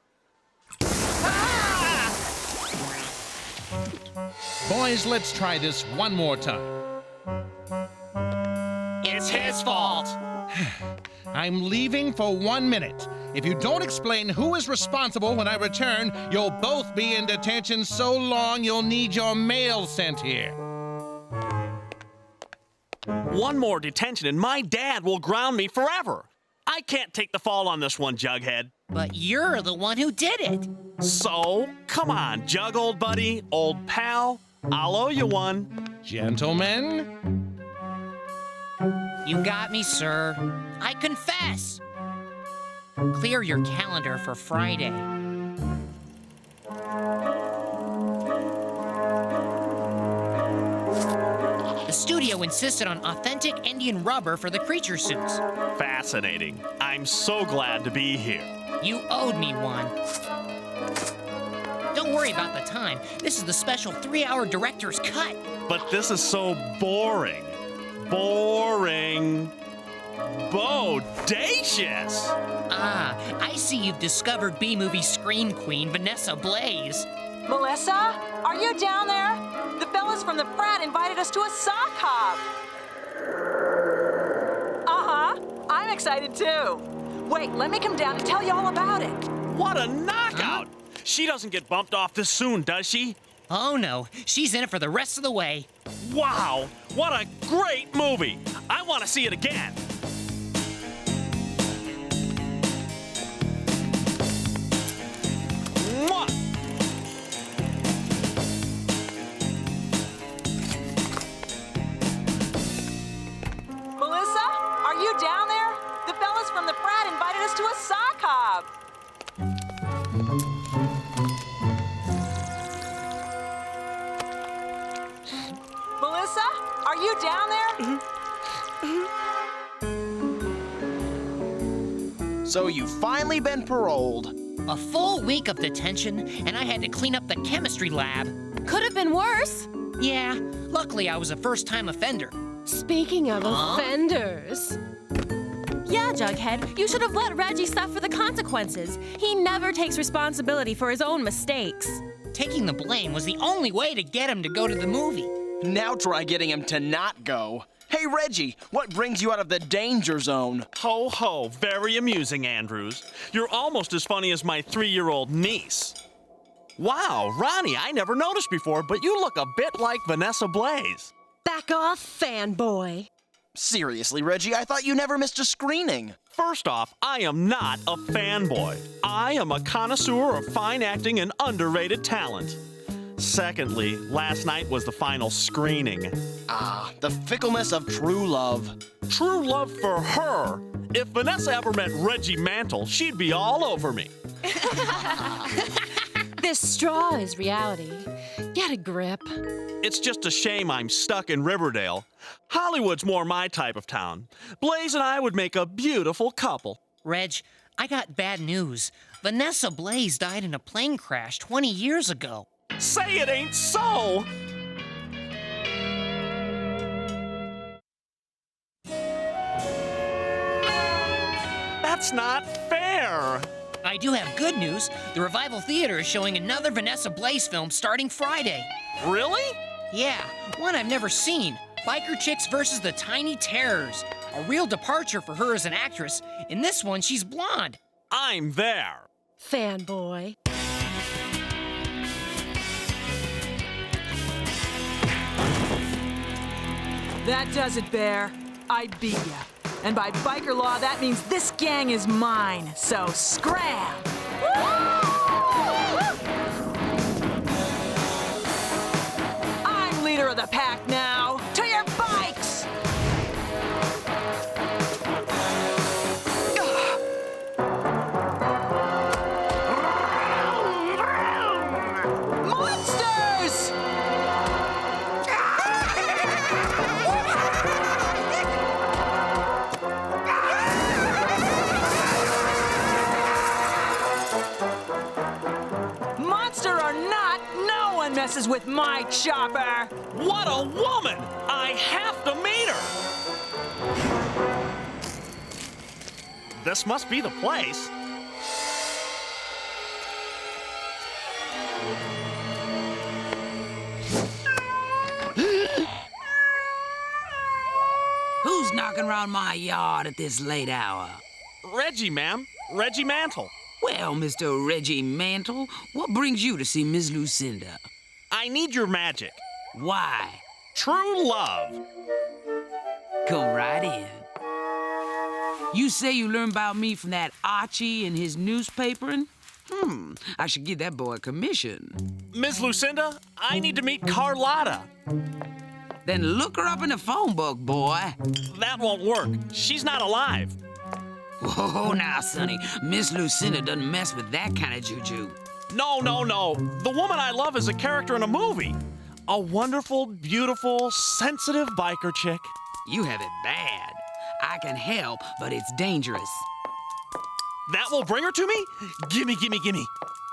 Boys, let's try this one more time. It's his fault. I'm leaving for 1 minute. If you don't explain who is responsible when I return, you'll both be in detention so long you'll need your mail sent here. One more detention and my dad will ground me forever. I can't take the fall on this one, Jughead. But you're the one who did it. So, come on, Jug, old buddy, old pal. I'll owe you one. Gentlemen? You got me, sir. I confess. Clear your calendar for Friday. The studio insisted on authentic Indian rubber for the creature suits. Fascinating. I'm so glad to be here. You owed me one. Don't worry about the time. This is the special 3-hour director's cut. But this is so boring. Boring. Bodacious. Ah, I see you've discovered B-movie scream queen Vanessa Blaze. Melissa, are you down there? The fellas from the frat invited us to a sock hop. I'm excited too. Wait, let me come down and tell you all about it. What a knockout! She doesn't get bumped off this soon, does she? Oh no, she's in it for the rest of the way. Wow, what a great movie! I want to see it again. Mwah! Melissa, are you down there? The fellas from the frat invited us to a sock hop. Melissa, are you down there? So you've finally been paroled. A full week of detention, and I had to clean up the chemistry lab. Could have been worse. Yeah, luckily I was a first-time offender. Speaking of offenders. Yeah, Jughead, you should have let Reggie suffer the consequences. He never takes responsibility for his own mistakes. Taking the blame was the only way to get him to go to the movie. Now try getting him to not go. Hey, Reggie, what brings you out of the danger zone? Ho ho, very amusing, Andrews. You're almost as funny as my 3-year-old niece. Wow, Ronnie, I never noticed before, but you look a bit like Vanessa Blaze. Back off, fanboy. Seriously, Reggie, I thought you never missed a screening. First off, I am not a fanboy. I am a connoisseur of fine acting and underrated talent. Secondly, last night was the final screening. Ah, the fickleness of true love. True love for her? If Vanessa ever met Reggie Mantle, she'd be all over me. This straw is reality. Get a grip. It's just a shame I'm stuck in Riverdale. Hollywood's more my type of town. Blaze and I would make a beautiful couple. Reg, I got bad news. Vanessa Blaze died in a plane crash 20 years ago. Say it ain't so! That's not fair! I do have good news. The Revival Theater is showing another Vanessa Blaze film starting Friday. Really? Yeah, one I've never seen. Biker Chicks versus the Tiny Terrors. A real departure for her as an actress. In this one, she's blonde. I'm there. Fanboy. That does it, Bear. I beat ya. And by biker law, that means this gang is mine. So scram! I'm leader of the pack now. To your bikes! Monsters! Monster or not, no one messes with my chopper! What a woman! I have to meet her! This must be the place. Who's knocking around my yard at this late hour? Reggie, ma'am. Reggie Mantle. Well, Mr. Reggie Mantle, what brings you to see Miss Lucinda? I need your magic. Why? True love. Come right in. You say you learned about me from that Archie and his newspapering? I should give that boy a commission. Miss Lucinda, I need to meet Carlotta. Then look her up in the phone book, boy. That won't work. She's not alive. Whoa, now, Sonny. Miss Lucinda doesn't mess with that kind of juju. No. The woman I love is a character in a movie. A wonderful, beautiful, sensitive biker chick. You have it bad. I can help, but it's dangerous. That will bring her to me? Gimme.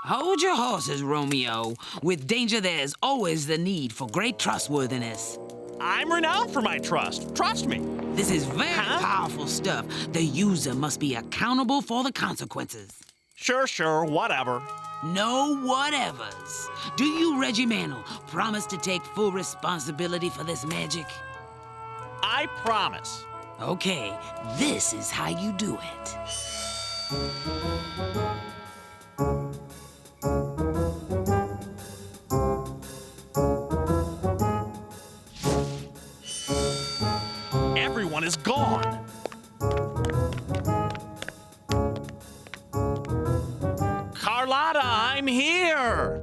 Hold your horses, Romeo. With danger, there's always the need for great trustworthiness. I'm renowned for my trust. Trust me. This is very powerful stuff. The user must be accountable for the consequences. Sure, whatever. No whatevers. Do you, Reggie Mantle, promise to take full responsibility for this magic? I promise. Okay, this is how you do it. Everyone is gone. Carlotta, I'm here.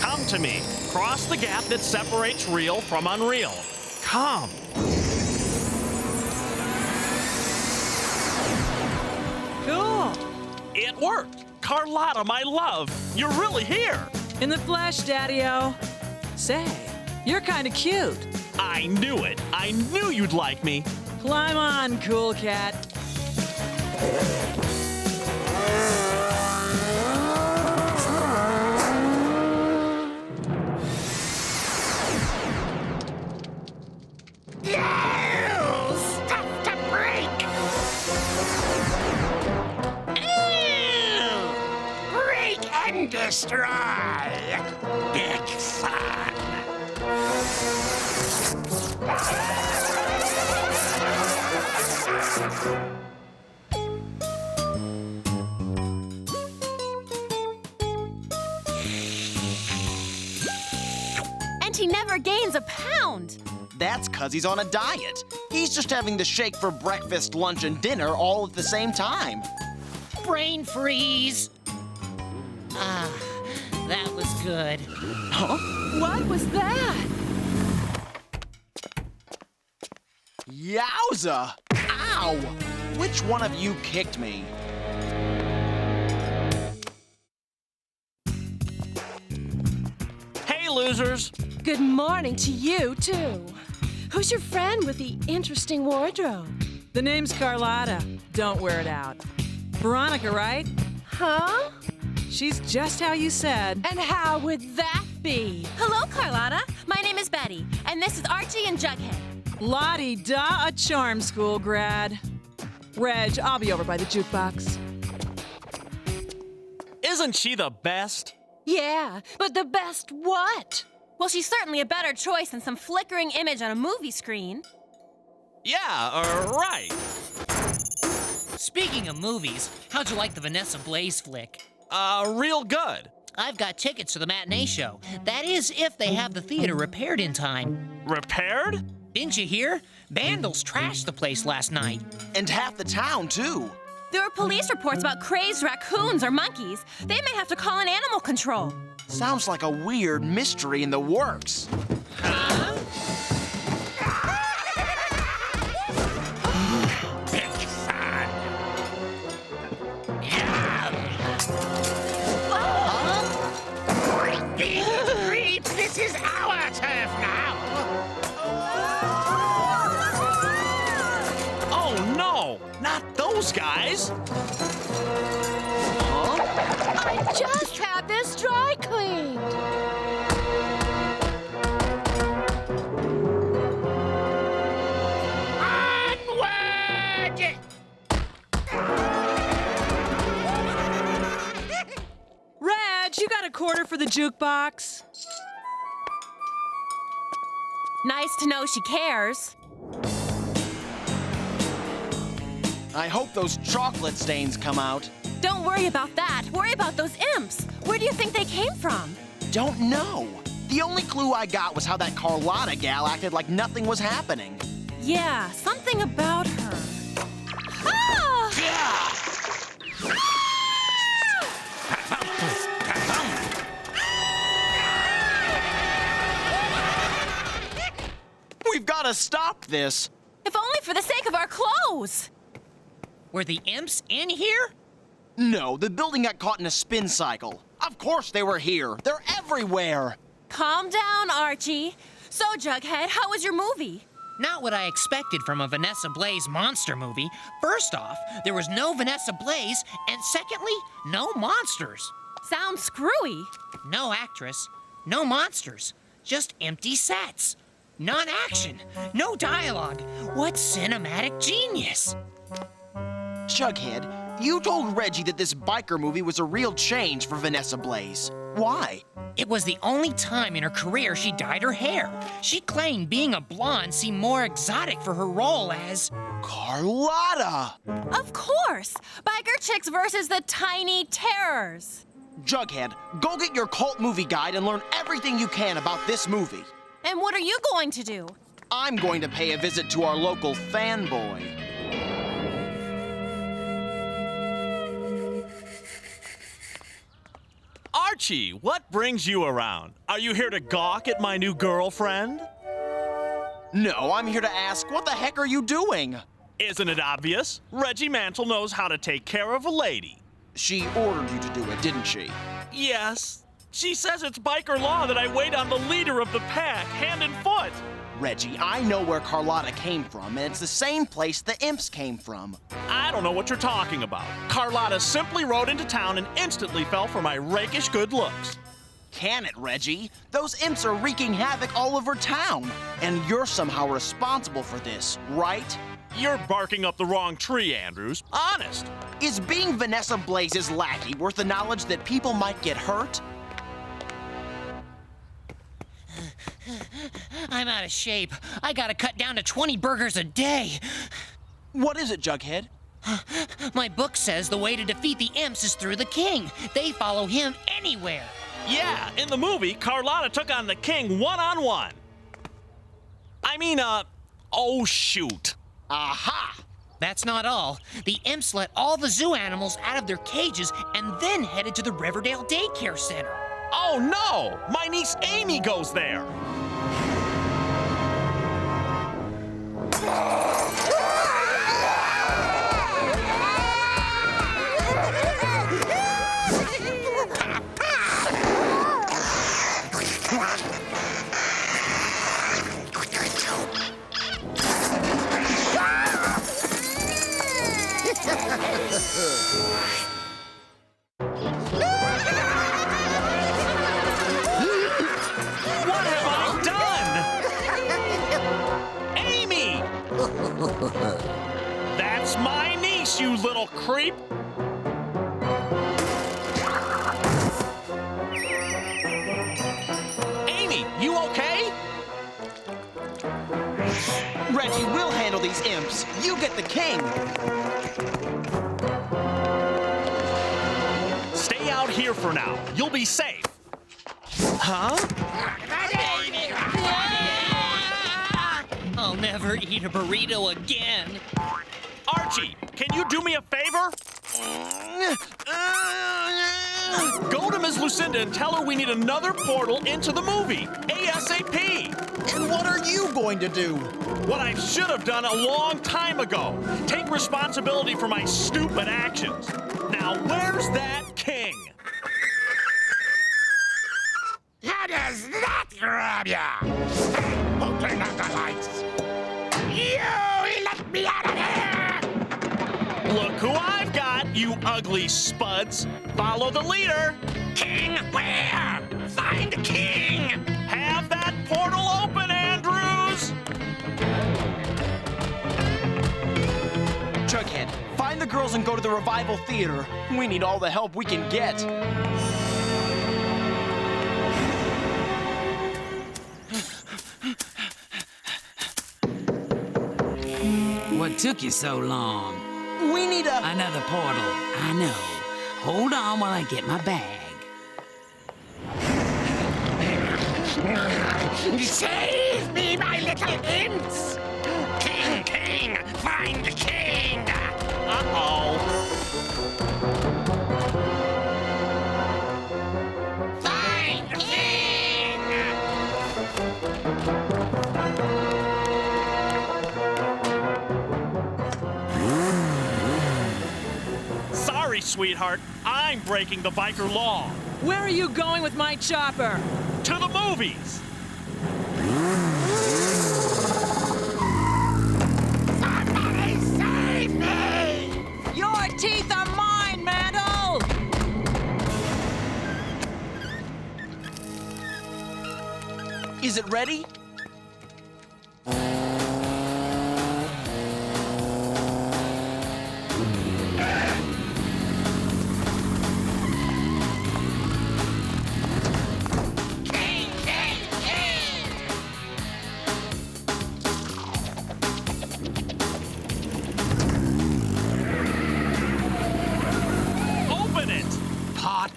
Come to me. Cross the gap that separates real from unreal. Come. Cool. It worked. Carlotta, my love, you're really here. In the flesh, Daddy-O. Say, you're kind of cute. I knew it. I knew you'd like me. Climb on, cool cat. Stuff to break! Break and destroy! Big son! And he never gains a pound. That's 'cause he's on a diet. He's just having the shake for breakfast, lunch, and dinner all at the same time. Brain freeze. Ah, that was good. Huh? What was that? Yowza! Ow! Which one of you kicked me? Hey, losers. Good morning to you, too. Who's your friend with the interesting wardrobe? The name's Carlotta. Don't wear it out. Veronica, right? Huh? She's just how you said. And how would that be? Hello, Carlotta. My name is Betty, and this is Archie and Jughead. La-di-da, a charm school grad. Reg, I'll be over by the jukebox. Isn't she the best? Yeah, but the best what? Well, she's certainly a better choice than some flickering image on a movie screen. Yeah, right. Speaking of movies, how'd you like the Vanessa Blaze flick? Real good. I've got tickets to the matinee show. That is, if they have the theater repaired in time. Repaired? Didn't you hear? Vandals trashed the place last night. And half the town, too. There were police reports about crazed raccoons or monkeys. They may have to call in animal control. Sounds like a weird mystery in the works. This is our turf now! Oh, no! Not those guys! I just had this dry cleaned. Onward! Reg, you got a quarter for the jukebox? Nice to know she cares. I hope those chocolate stains come out. Don't worry about that. Worry about those imps. Where do you think they came from? Don't know. The only clue I got was how that Carlotta gal acted like nothing was happening. Yeah, something about her. Ah! We've got to stop this. If only for the sake of our clothes. Were the imps in here? No, the building got caught in a spin cycle. Of course they were here. They're everywhere. Calm down, Archie. So, Jughead, how was your movie? Not what I expected from a Vanessa Blaze monster movie. First off, there was no Vanessa Blaze, and secondly, no monsters. Sounds screwy. No actress, no monsters, just empty sets. Non-action, no dialogue. What cinematic genius! Jughead, you told Reggie that this biker movie was a real change for Vanessa Blaze. Why? It was the only time in her career she dyed her hair. She claimed being a blonde seemed more exotic for her role as... Carlotta! Of course! Biker chicks versus the tiny terrors. Jughead, go get your cult movie guide and learn everything you can about this movie. And what are you going to do? I'm going to pay a visit to our local fanboy. Archie, what brings you around? Are you here to gawk at my new girlfriend? No, I'm here to ask, what the heck are you doing? Isn't it obvious? Reggie Mantle knows how to take care of a lady. She ordered you to do it, didn't she? Yes. She says it's biker law that I wait on the leader of the pack, hand and foot. Reggie. I know where Carlotta came from, and it's the same place the imps came from. I don't know what you're talking about. Carlotta simply rode into town and instantly fell for my rakish good looks. Can it, Reggie? Those imps are wreaking havoc all over town, and you're somehow responsible for this, right? You're barking up the wrong tree, Andrews. Honest. Is being Vanessa Blaze's lackey worth the knowledge that people might get hurt? I'm out of shape. I gotta cut down to 20 burgers a day. What is it, Jughead? My book says the way to defeat the imps is through the king. They follow him anywhere. Yeah, in the movie, Carlotta took on the king one-on-one. Oh shoot. Aha! That's not all. The imps let all the zoo animals out of their cages and then headed to the Riverdale Daycare Center. Oh no! My niece Amy goes there. What have I done? Amy! That's my niece, you little creep! Amy, you okay? Reggie, we'll handle these imps. You get the king. Stay out here for now. You'll be safe. Huh? I'll never eat a burrito again. Archie, can you do me a favor? Go to Ms. Lucinda and tell her we need another portal into the movie, ASAP. And what are you going to do? What I should have done a long time ago. Take responsibility for my stupid actions. Now, where's that king? How does that grab ya? Who turned out the lights? You let me out of here! Look who I've got, you ugly spuds. Follow the leader. King where? Find the king! Have that portal open, Andrews! Jughead, find the girls and go to the Revival Theater. We need all the help we can get. What took you so long? We need another portal. I know. Hold on while I get my bag. Save me, my little imps! King, king, find the king! Uh-oh. Find the king! Sorry, sweetheart. I'm breaking the biker law. Where are you going with my chopper? To the movies. Somebody save me! Your teeth are mine, Mantle! Is it ready?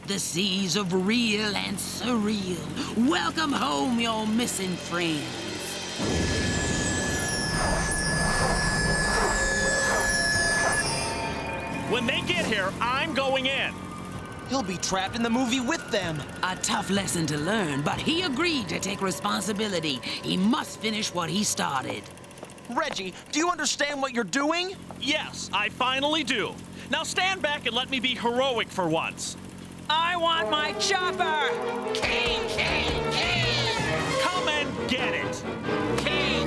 The seas of real and surreal. Welcome home, your missing friends. When they get here, I'm going in. He'll be trapped in the movie with them. A tough lesson to learn, but he agreed to take responsibility. He must finish what he started. Reggie, do you understand what you're doing? Yes, I finally do. Now stand back and let me be heroic for once. I want my chopper! King, king, king! Come and get it! King,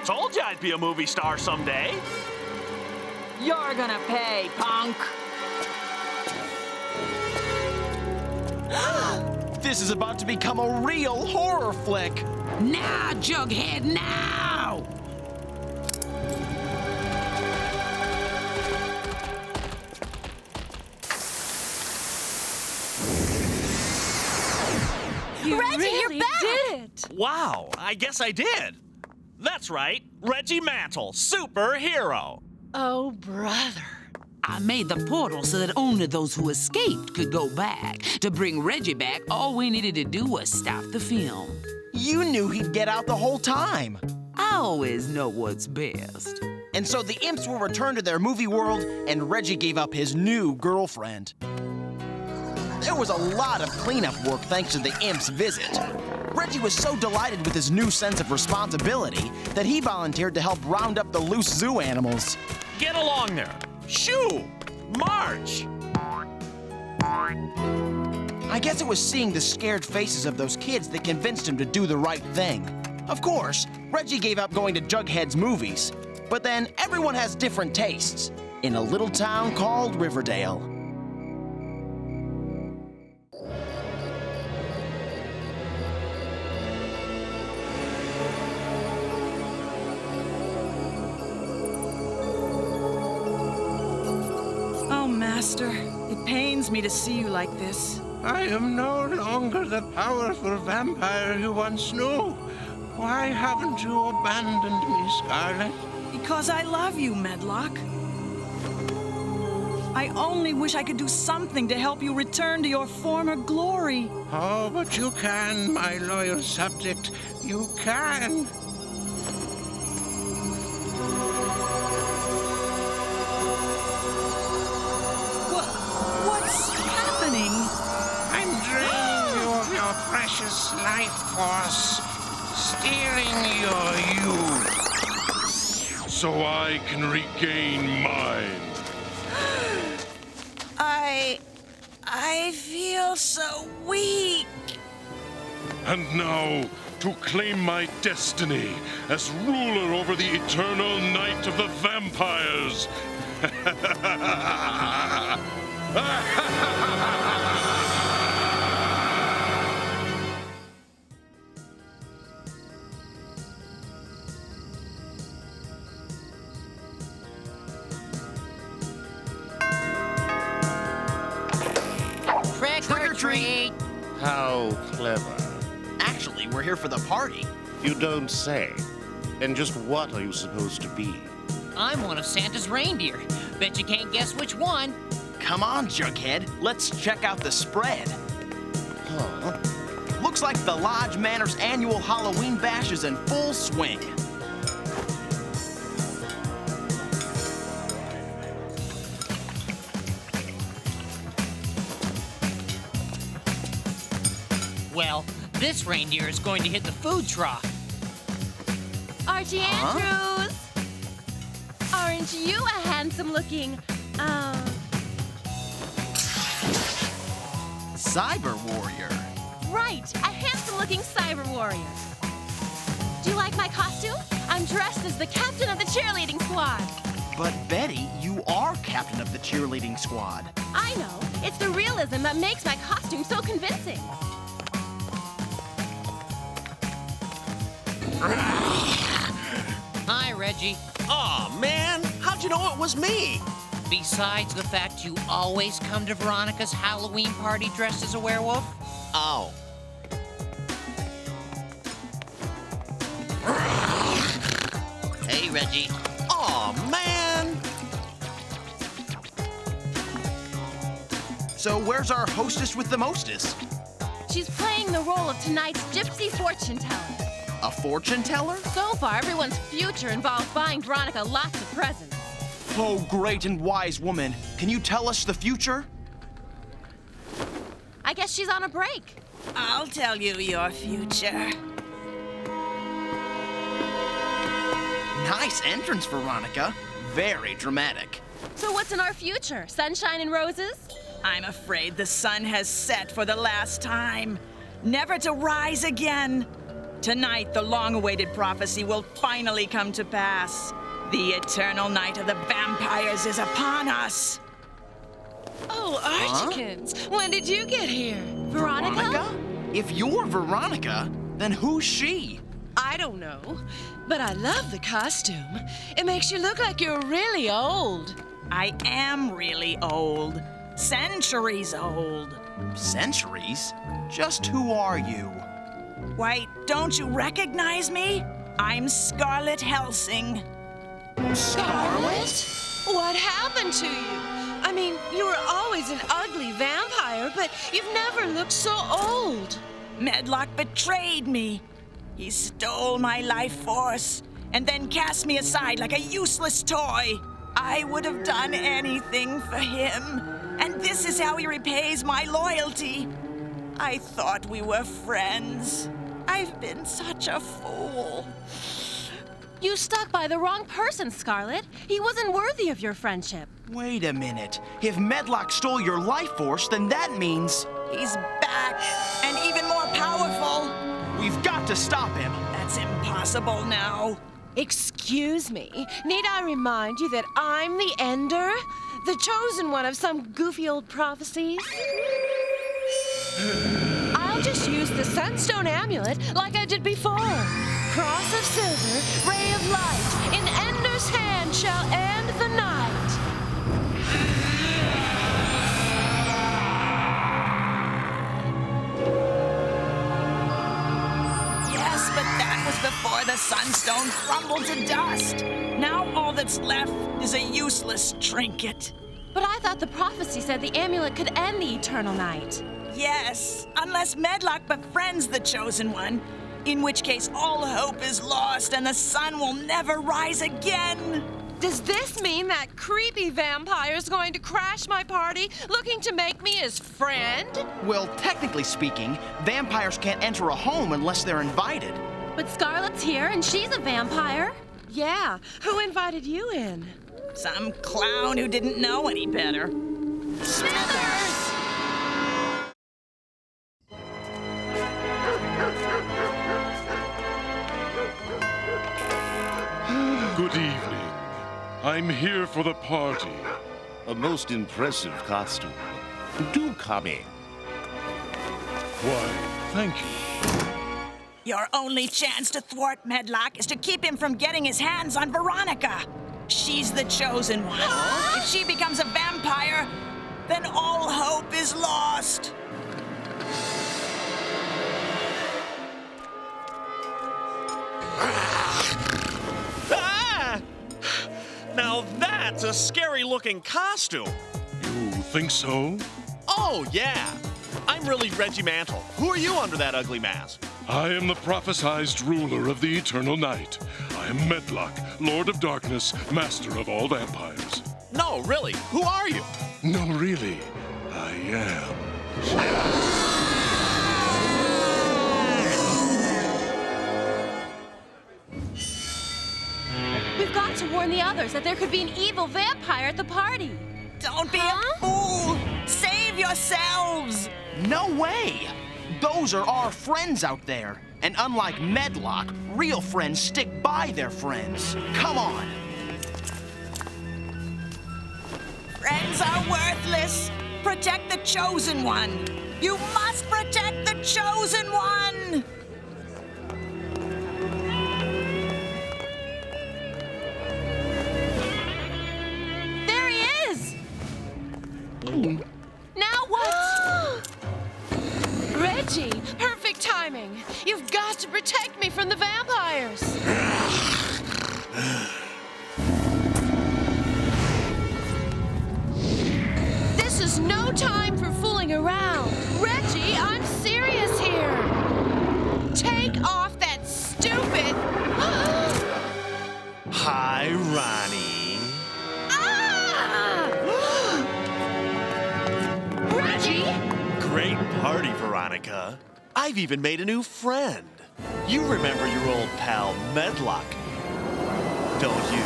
Told you I'd be a movie star someday. You're gonna pay, punk. This is about to become a real horror flick. Now, Jughead, now! Reggie, really you're back! did it! Wow, I guess I did. That's right, Reggie Mantle, superhero. Oh, brother. I made the portal so that only those who escaped could go back. To bring Reggie back, all we needed to do was stop the film. You knew he'd get out the whole time. I always know what's best. And so the imps were returned to their movie world, and Reggie gave up his new girlfriend. There was a lot of cleanup work thanks to the imps' visit. Reggie was so delighted with his new sense of responsibility that he volunteered to help round up the loose zoo animals. Get along there. Shoo! March! I guess it was seeing the scared faces of those kids that convinced him to do the right thing. Of course, Reggie gave up going to Jughead's movies. But then everyone has different tastes in a little town called Riverdale. Master, it pains me to see you like this. I am no longer the powerful vampire you once knew. Why haven't you abandoned me, Scarlet? Because I love you, Medlock. I only wish I could do something to help you return to your former glory. Oh, but you can, my loyal subject. You can. What's happening? I'm draining you of your precious life force, stealing your youth. So I can regain mine. I feel so weak. And now, to claim my destiny as ruler over the eternal night of the vampires. Trick or treat! How clever. Actually, we're here for the party. You don't say. And just what are you supposed to be? I'm one of Santa's reindeer. Bet you can't guess which one. Come on, Jughead. Let's check out the spread. Huh? Looks like the Lodge Manor's annual Halloween bash is in full swing. Well, this reindeer is going to hit the food trough. Archie Andrews! Aren't you a handsome-looking, Cyber Warrior. Right, a handsome-looking cyber warrior. Do you like my costume? I'm dressed as the captain of the cheerleading squad. But Betty, you are captain of the cheerleading squad. I know. It's the realism that makes my costume so convincing. Hi, Reggie. Aw, man, how'd you know it was me? Besides the fact you always come to Veronica's Halloween party dressed as a werewolf? Oh. Hey, Reggie. Aw, man. So where's our hostess with the mostest? She's playing the role of tonight's gypsy fortune teller. A fortune teller? So far, everyone's future involves buying Veronica lots of presents. Oh, great and wise woman. Can you tell us the future? I guess she's on a break. I'll tell you your future. Nice entrance, Veronica. Very dramatic. So what's in our future? Sunshine and roses? I'm afraid the sun has set for the last time. Never to rise again. Tonight, the long-awaited prophecy will finally come to pass. The eternal night of the vampires is upon us. Oh, Archikins, when did you get here? Veronica? If you're Veronica, then who's she? I don't know, but I love the costume. It makes you look like you're really old. I am really old. Centuries old. Centuries? Just who are you? Why, don't you recognize me? I'm Scarlet Helsing. Scarlet? What happened to you? I mean, you were always an ugly vampire, but you've never looked so old. Medlock betrayed me. He stole my life force and then cast me aside like a useless toy. I would have done anything for him, and this is how he repays my loyalty. I thought we were friends. I've been such a fool. You stuck by the wrong person, Scarlet. He wasn't worthy of your friendship. Wait a minute. If Medlock stole your life force, then that means... He's back, and even more powerful. We've got to stop him. That's impossible now. Excuse me, need I remind you that I'm the Ender? The chosen one of some goofy old prophecies? I'll just use the Sunstone Amulet like I did before. Cross of silver, ray of light, in Ender's hand shall end the night. Yes, but that was before the Sunstone crumbled to dust. Now all that's left is a useless trinket. But I thought the prophecy said the amulet could end the eternal night. Yes, unless Medlock befriends the Chosen One, in which case all hope is lost and the sun will never rise again. Does this mean that creepy vampire's going to crash my party, looking to make me his friend? Well, technically speaking, vampires can't enter a home unless they're invited. But Scarlet's here and she's a vampire. Yeah, who invited you in? Some clown who didn't know any better. Smithers! Good evening. I'm here for the party. A most impressive costume. Do come in. Why, thank you. Your only chance to thwart Medlock is to keep him from getting his hands on Veronica. She's the chosen one. If she becomes a vampire, then all hope is lost. Ah! Now that's a scary-looking costume. You think so? Oh, yeah. I'm really Reggie Mantle. Who are you under that ugly mask? I am the prophesized ruler of the eternal night. I am Medlock, Lord of Darkness, master of all vampires. No, really. Who are you? No, really. I am. We've got to warn the others that there could be an evil vampire at the party. Don't be a fool! Save yourselves! No way! Those are our friends out there. And unlike Medlock, real friends stick by their friends. Come on! Friends are worthless. Protect the Chosen One. You must protect the Chosen One! There he is! Now what? Reggie, perfect timing. You've got to protect me from the vampires. This is no time for fooling around. Reggie, I'm serious here. Take off that stupid... Hi, Ronnie. Reggie? Great party, Veronica. I've even made a new friend. You remember your old pal, Medlock, don't you?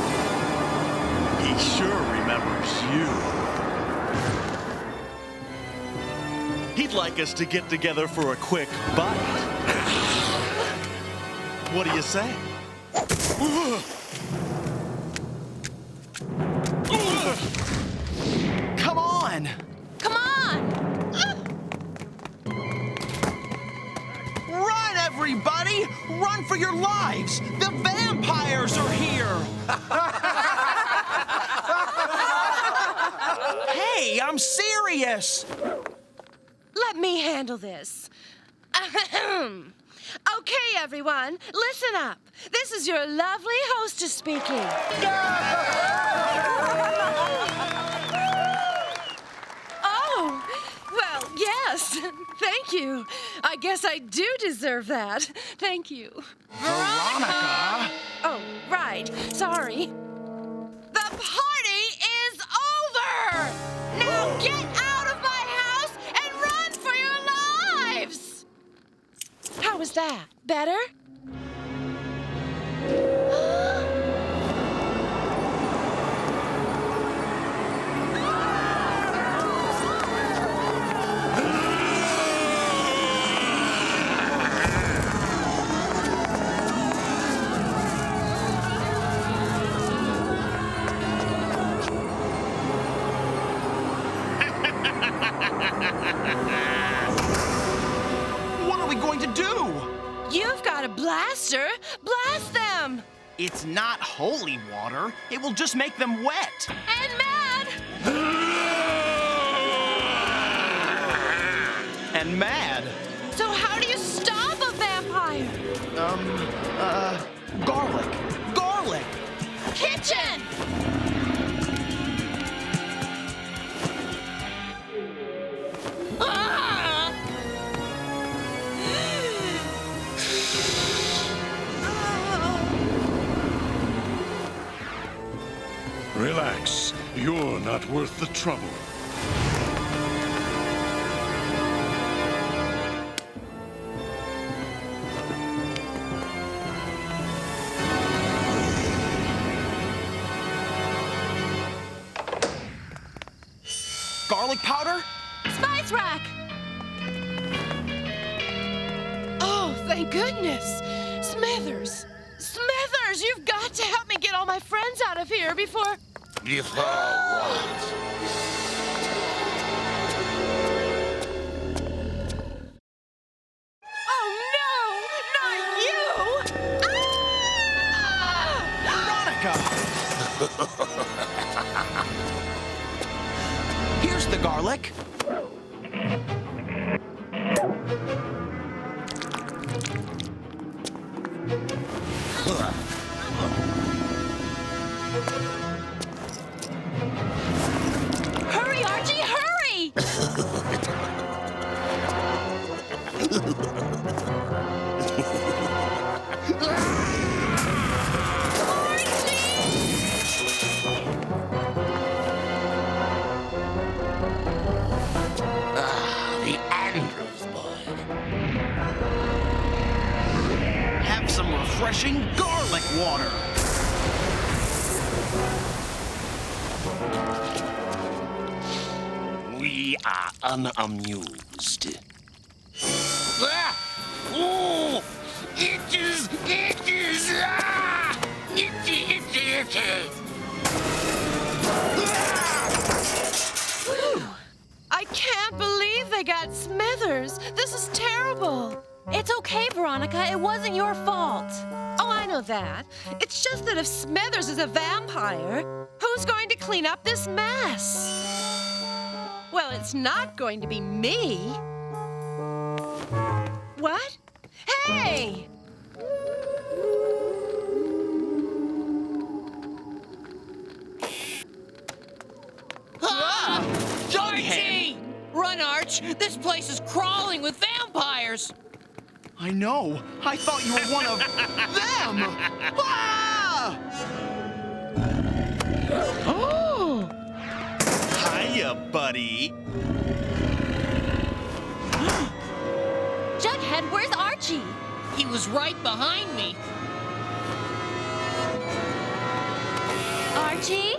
He sure remembers you. He'd like us to get together for a quick bite. What do you say? Come on! Come on! Run, everybody! Run for your lives! The vampires are here! Hey, I'm serious! Let me handle this. Ahem. Okay, everyone, listen up. This is your lovely hostess speaking. Oh, well, yes. Thank you. I guess I do deserve that. Thank you. Veronica! Oh, right. Sorry. The party is over! Now get out of my house and run for your lives! How was that? Better? What are we going to do? You've got a blaster. Blast them! It's not holy water. It will just make them wet. And mad! And mad. So how do you stop a vampire? Garlic. Garlic! Kitchen! Ah! Relax. You're not worth the trouble. Garlic powder? Spice rack! Oh, thank goodness! Smithers! Smithers, you've got to help me get all my friends out of here before... Before what? Oh, no! Not you! Veronica! Here's the garlic. Hurry, Archie, hurry! The Andrews boy. Have some refreshing garlic water. We are unamused. Ah! Oh! Itches! Itches! Ah! Itchy, itchy, itchy! I can't believe they got Smithers. This is terrible. It's okay, Veronica. It wasn't your fault. Oh, I know that. It's just that if Smithers is a vampire, who's going to clean up this mess? Well, it's not going to be me. What? Hey! Ah! Jughead! Run, Arch! This place is crawling with vampires! I know. I thought you were one of them. Ah! Oh! Hiya, buddy. Jughead, where's Archie? He was right behind me. Archie?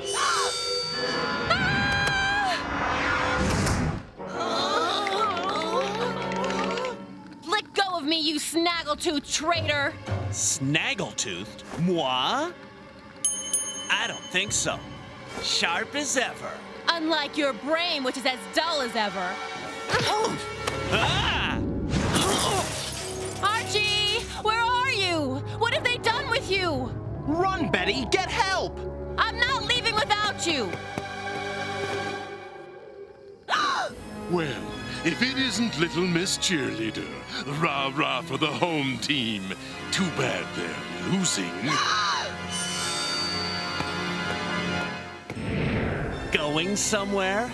Let go of me, you snaggletooth traitor! Snaggletooth? Moi? I don't think so. Sharp as ever. Unlike your brain, which is as dull as ever. Ah! Archie, where are you? What have they done with you? Run, Betty! Get help! I'm not leaving without you. Well, if it isn't little Miss Cheerleader, rah-rah for the home team. Too bad they're losing. Going somewhere?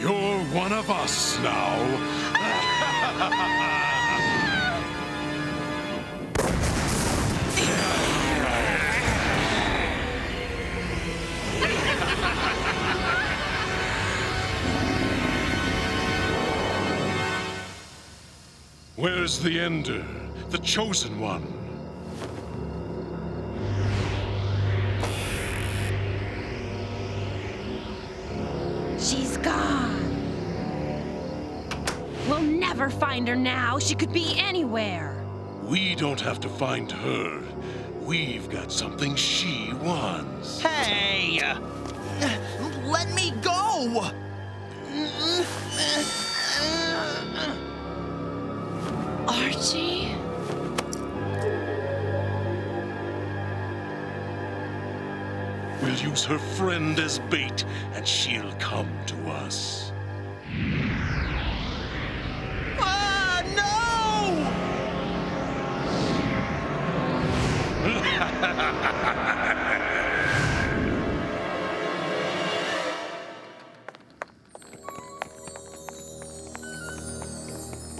You're one of us now. Where's the Ender, the chosen one? She's gone. We'll never find her now. She could be anywhere. We don't have to find her. We've got something she wants. Hey! Let me go! Archie? We'll use her friend as bait, and she'll come to us. Ah,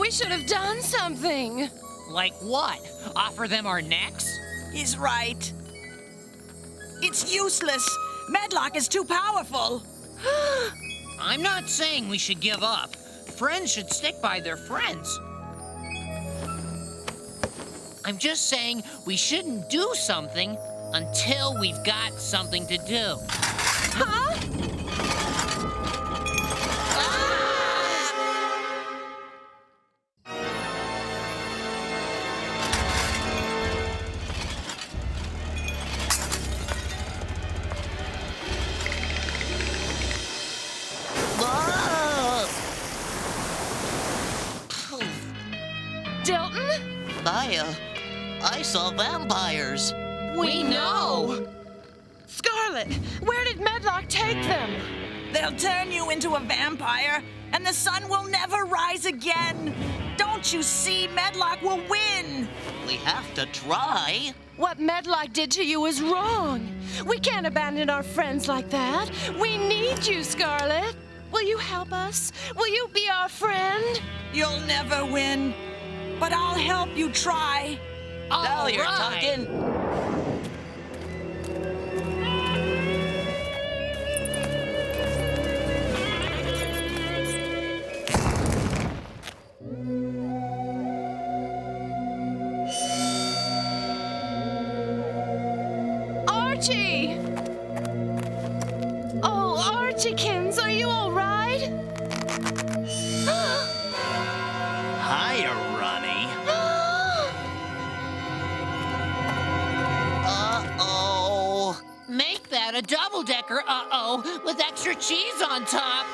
We should have done something. Like what? Offer them our necks? He's right. It's useless. Medlock is too powerful. I'm not saying we should give up. Friends should stick by their friends. I'm just saying we shouldn't do something until we've got something to do. Huh? I saw vampires. We know! Scarlet, where did Medlock take them? They'll turn you into a vampire, and the sun will never rise again. Don't you see? Medlock will win. We have to try. What Medlock did to you is wrong. We can't abandon our friends like that. We need you, Scarlet. Will you help us? Will you be our friend? You'll never win, but I'll help you try. Now you're talking. Archie! Oh, Archiekins, are you all right? Hiya, Ronnie. Uh-oh. Make that a double-decker uh-oh with extra cheese on top.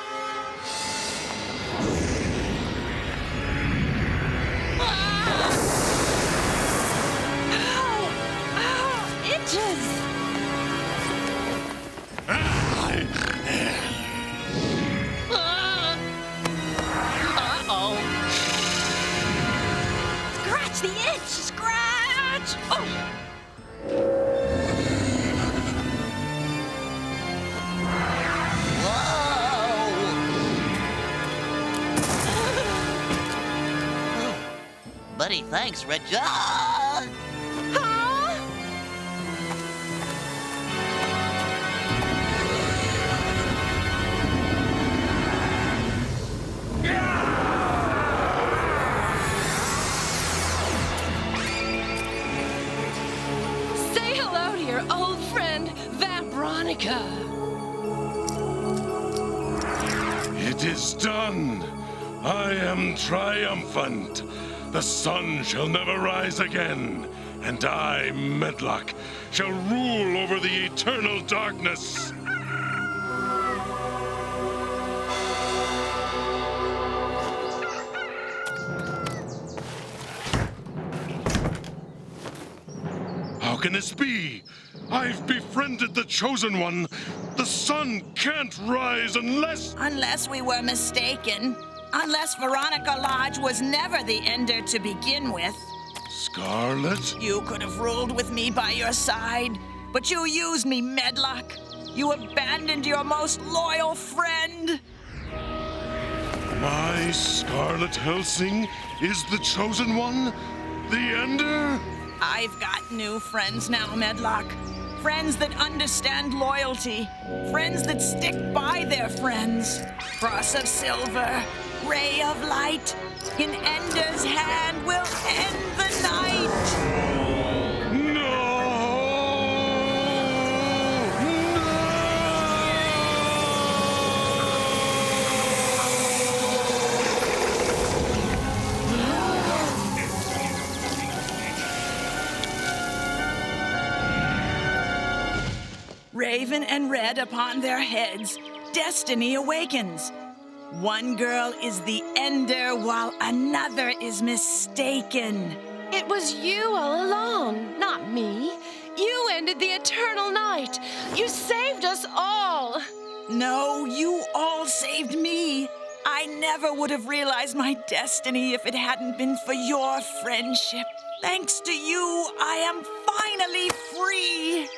Itches! Uh-oh. Scratch the itch! Scratch! Oh! Buddy, thanks, Reggie. Say hello to your old friend, Veronica. It is done. I am triumphant. The sun shall never rise again, and I, Medlock, shall rule over the eternal darkness. How can this be? I've befriended the Chosen One. The sun can't rise unless... Unless we were mistaken. Unless Veronica Lodge was never the Ender to begin with. Scarlet? You could have ruled with me by your side, but you used me, Medlock. You abandoned your most loyal friend. My Scarlet Helsing is the Chosen One? The Ender? I've got new friends now, Medlock. Friends that understand loyalty. Friends that stick by their friends. Cross of Silver, Ray of Light. In Ender's hand will end the night. No! Raven and Red upon their heads, destiny awakens. One girl is the Ender while another is mistaken. It was you all along, not me. You ended the eternal night. You saved us all. No, you all saved me. I never would have realized my destiny if it hadn't been for your friendship. Thanks to you, I am finally free.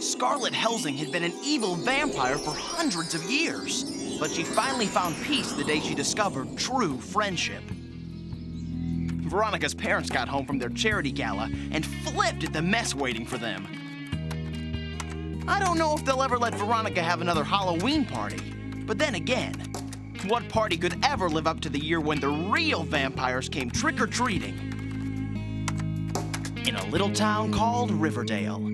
Scarlet Helsing had been an evil vampire for hundreds of years, but she finally found peace the day she discovered true friendship. Veronica's parents got home from their charity gala and flipped at the mess waiting for them. I don't know if they'll ever let Veronica have another Halloween party, but then again, what party could ever live up to the year when the real vampires came trick-or-treating? In a little town called Riverdale.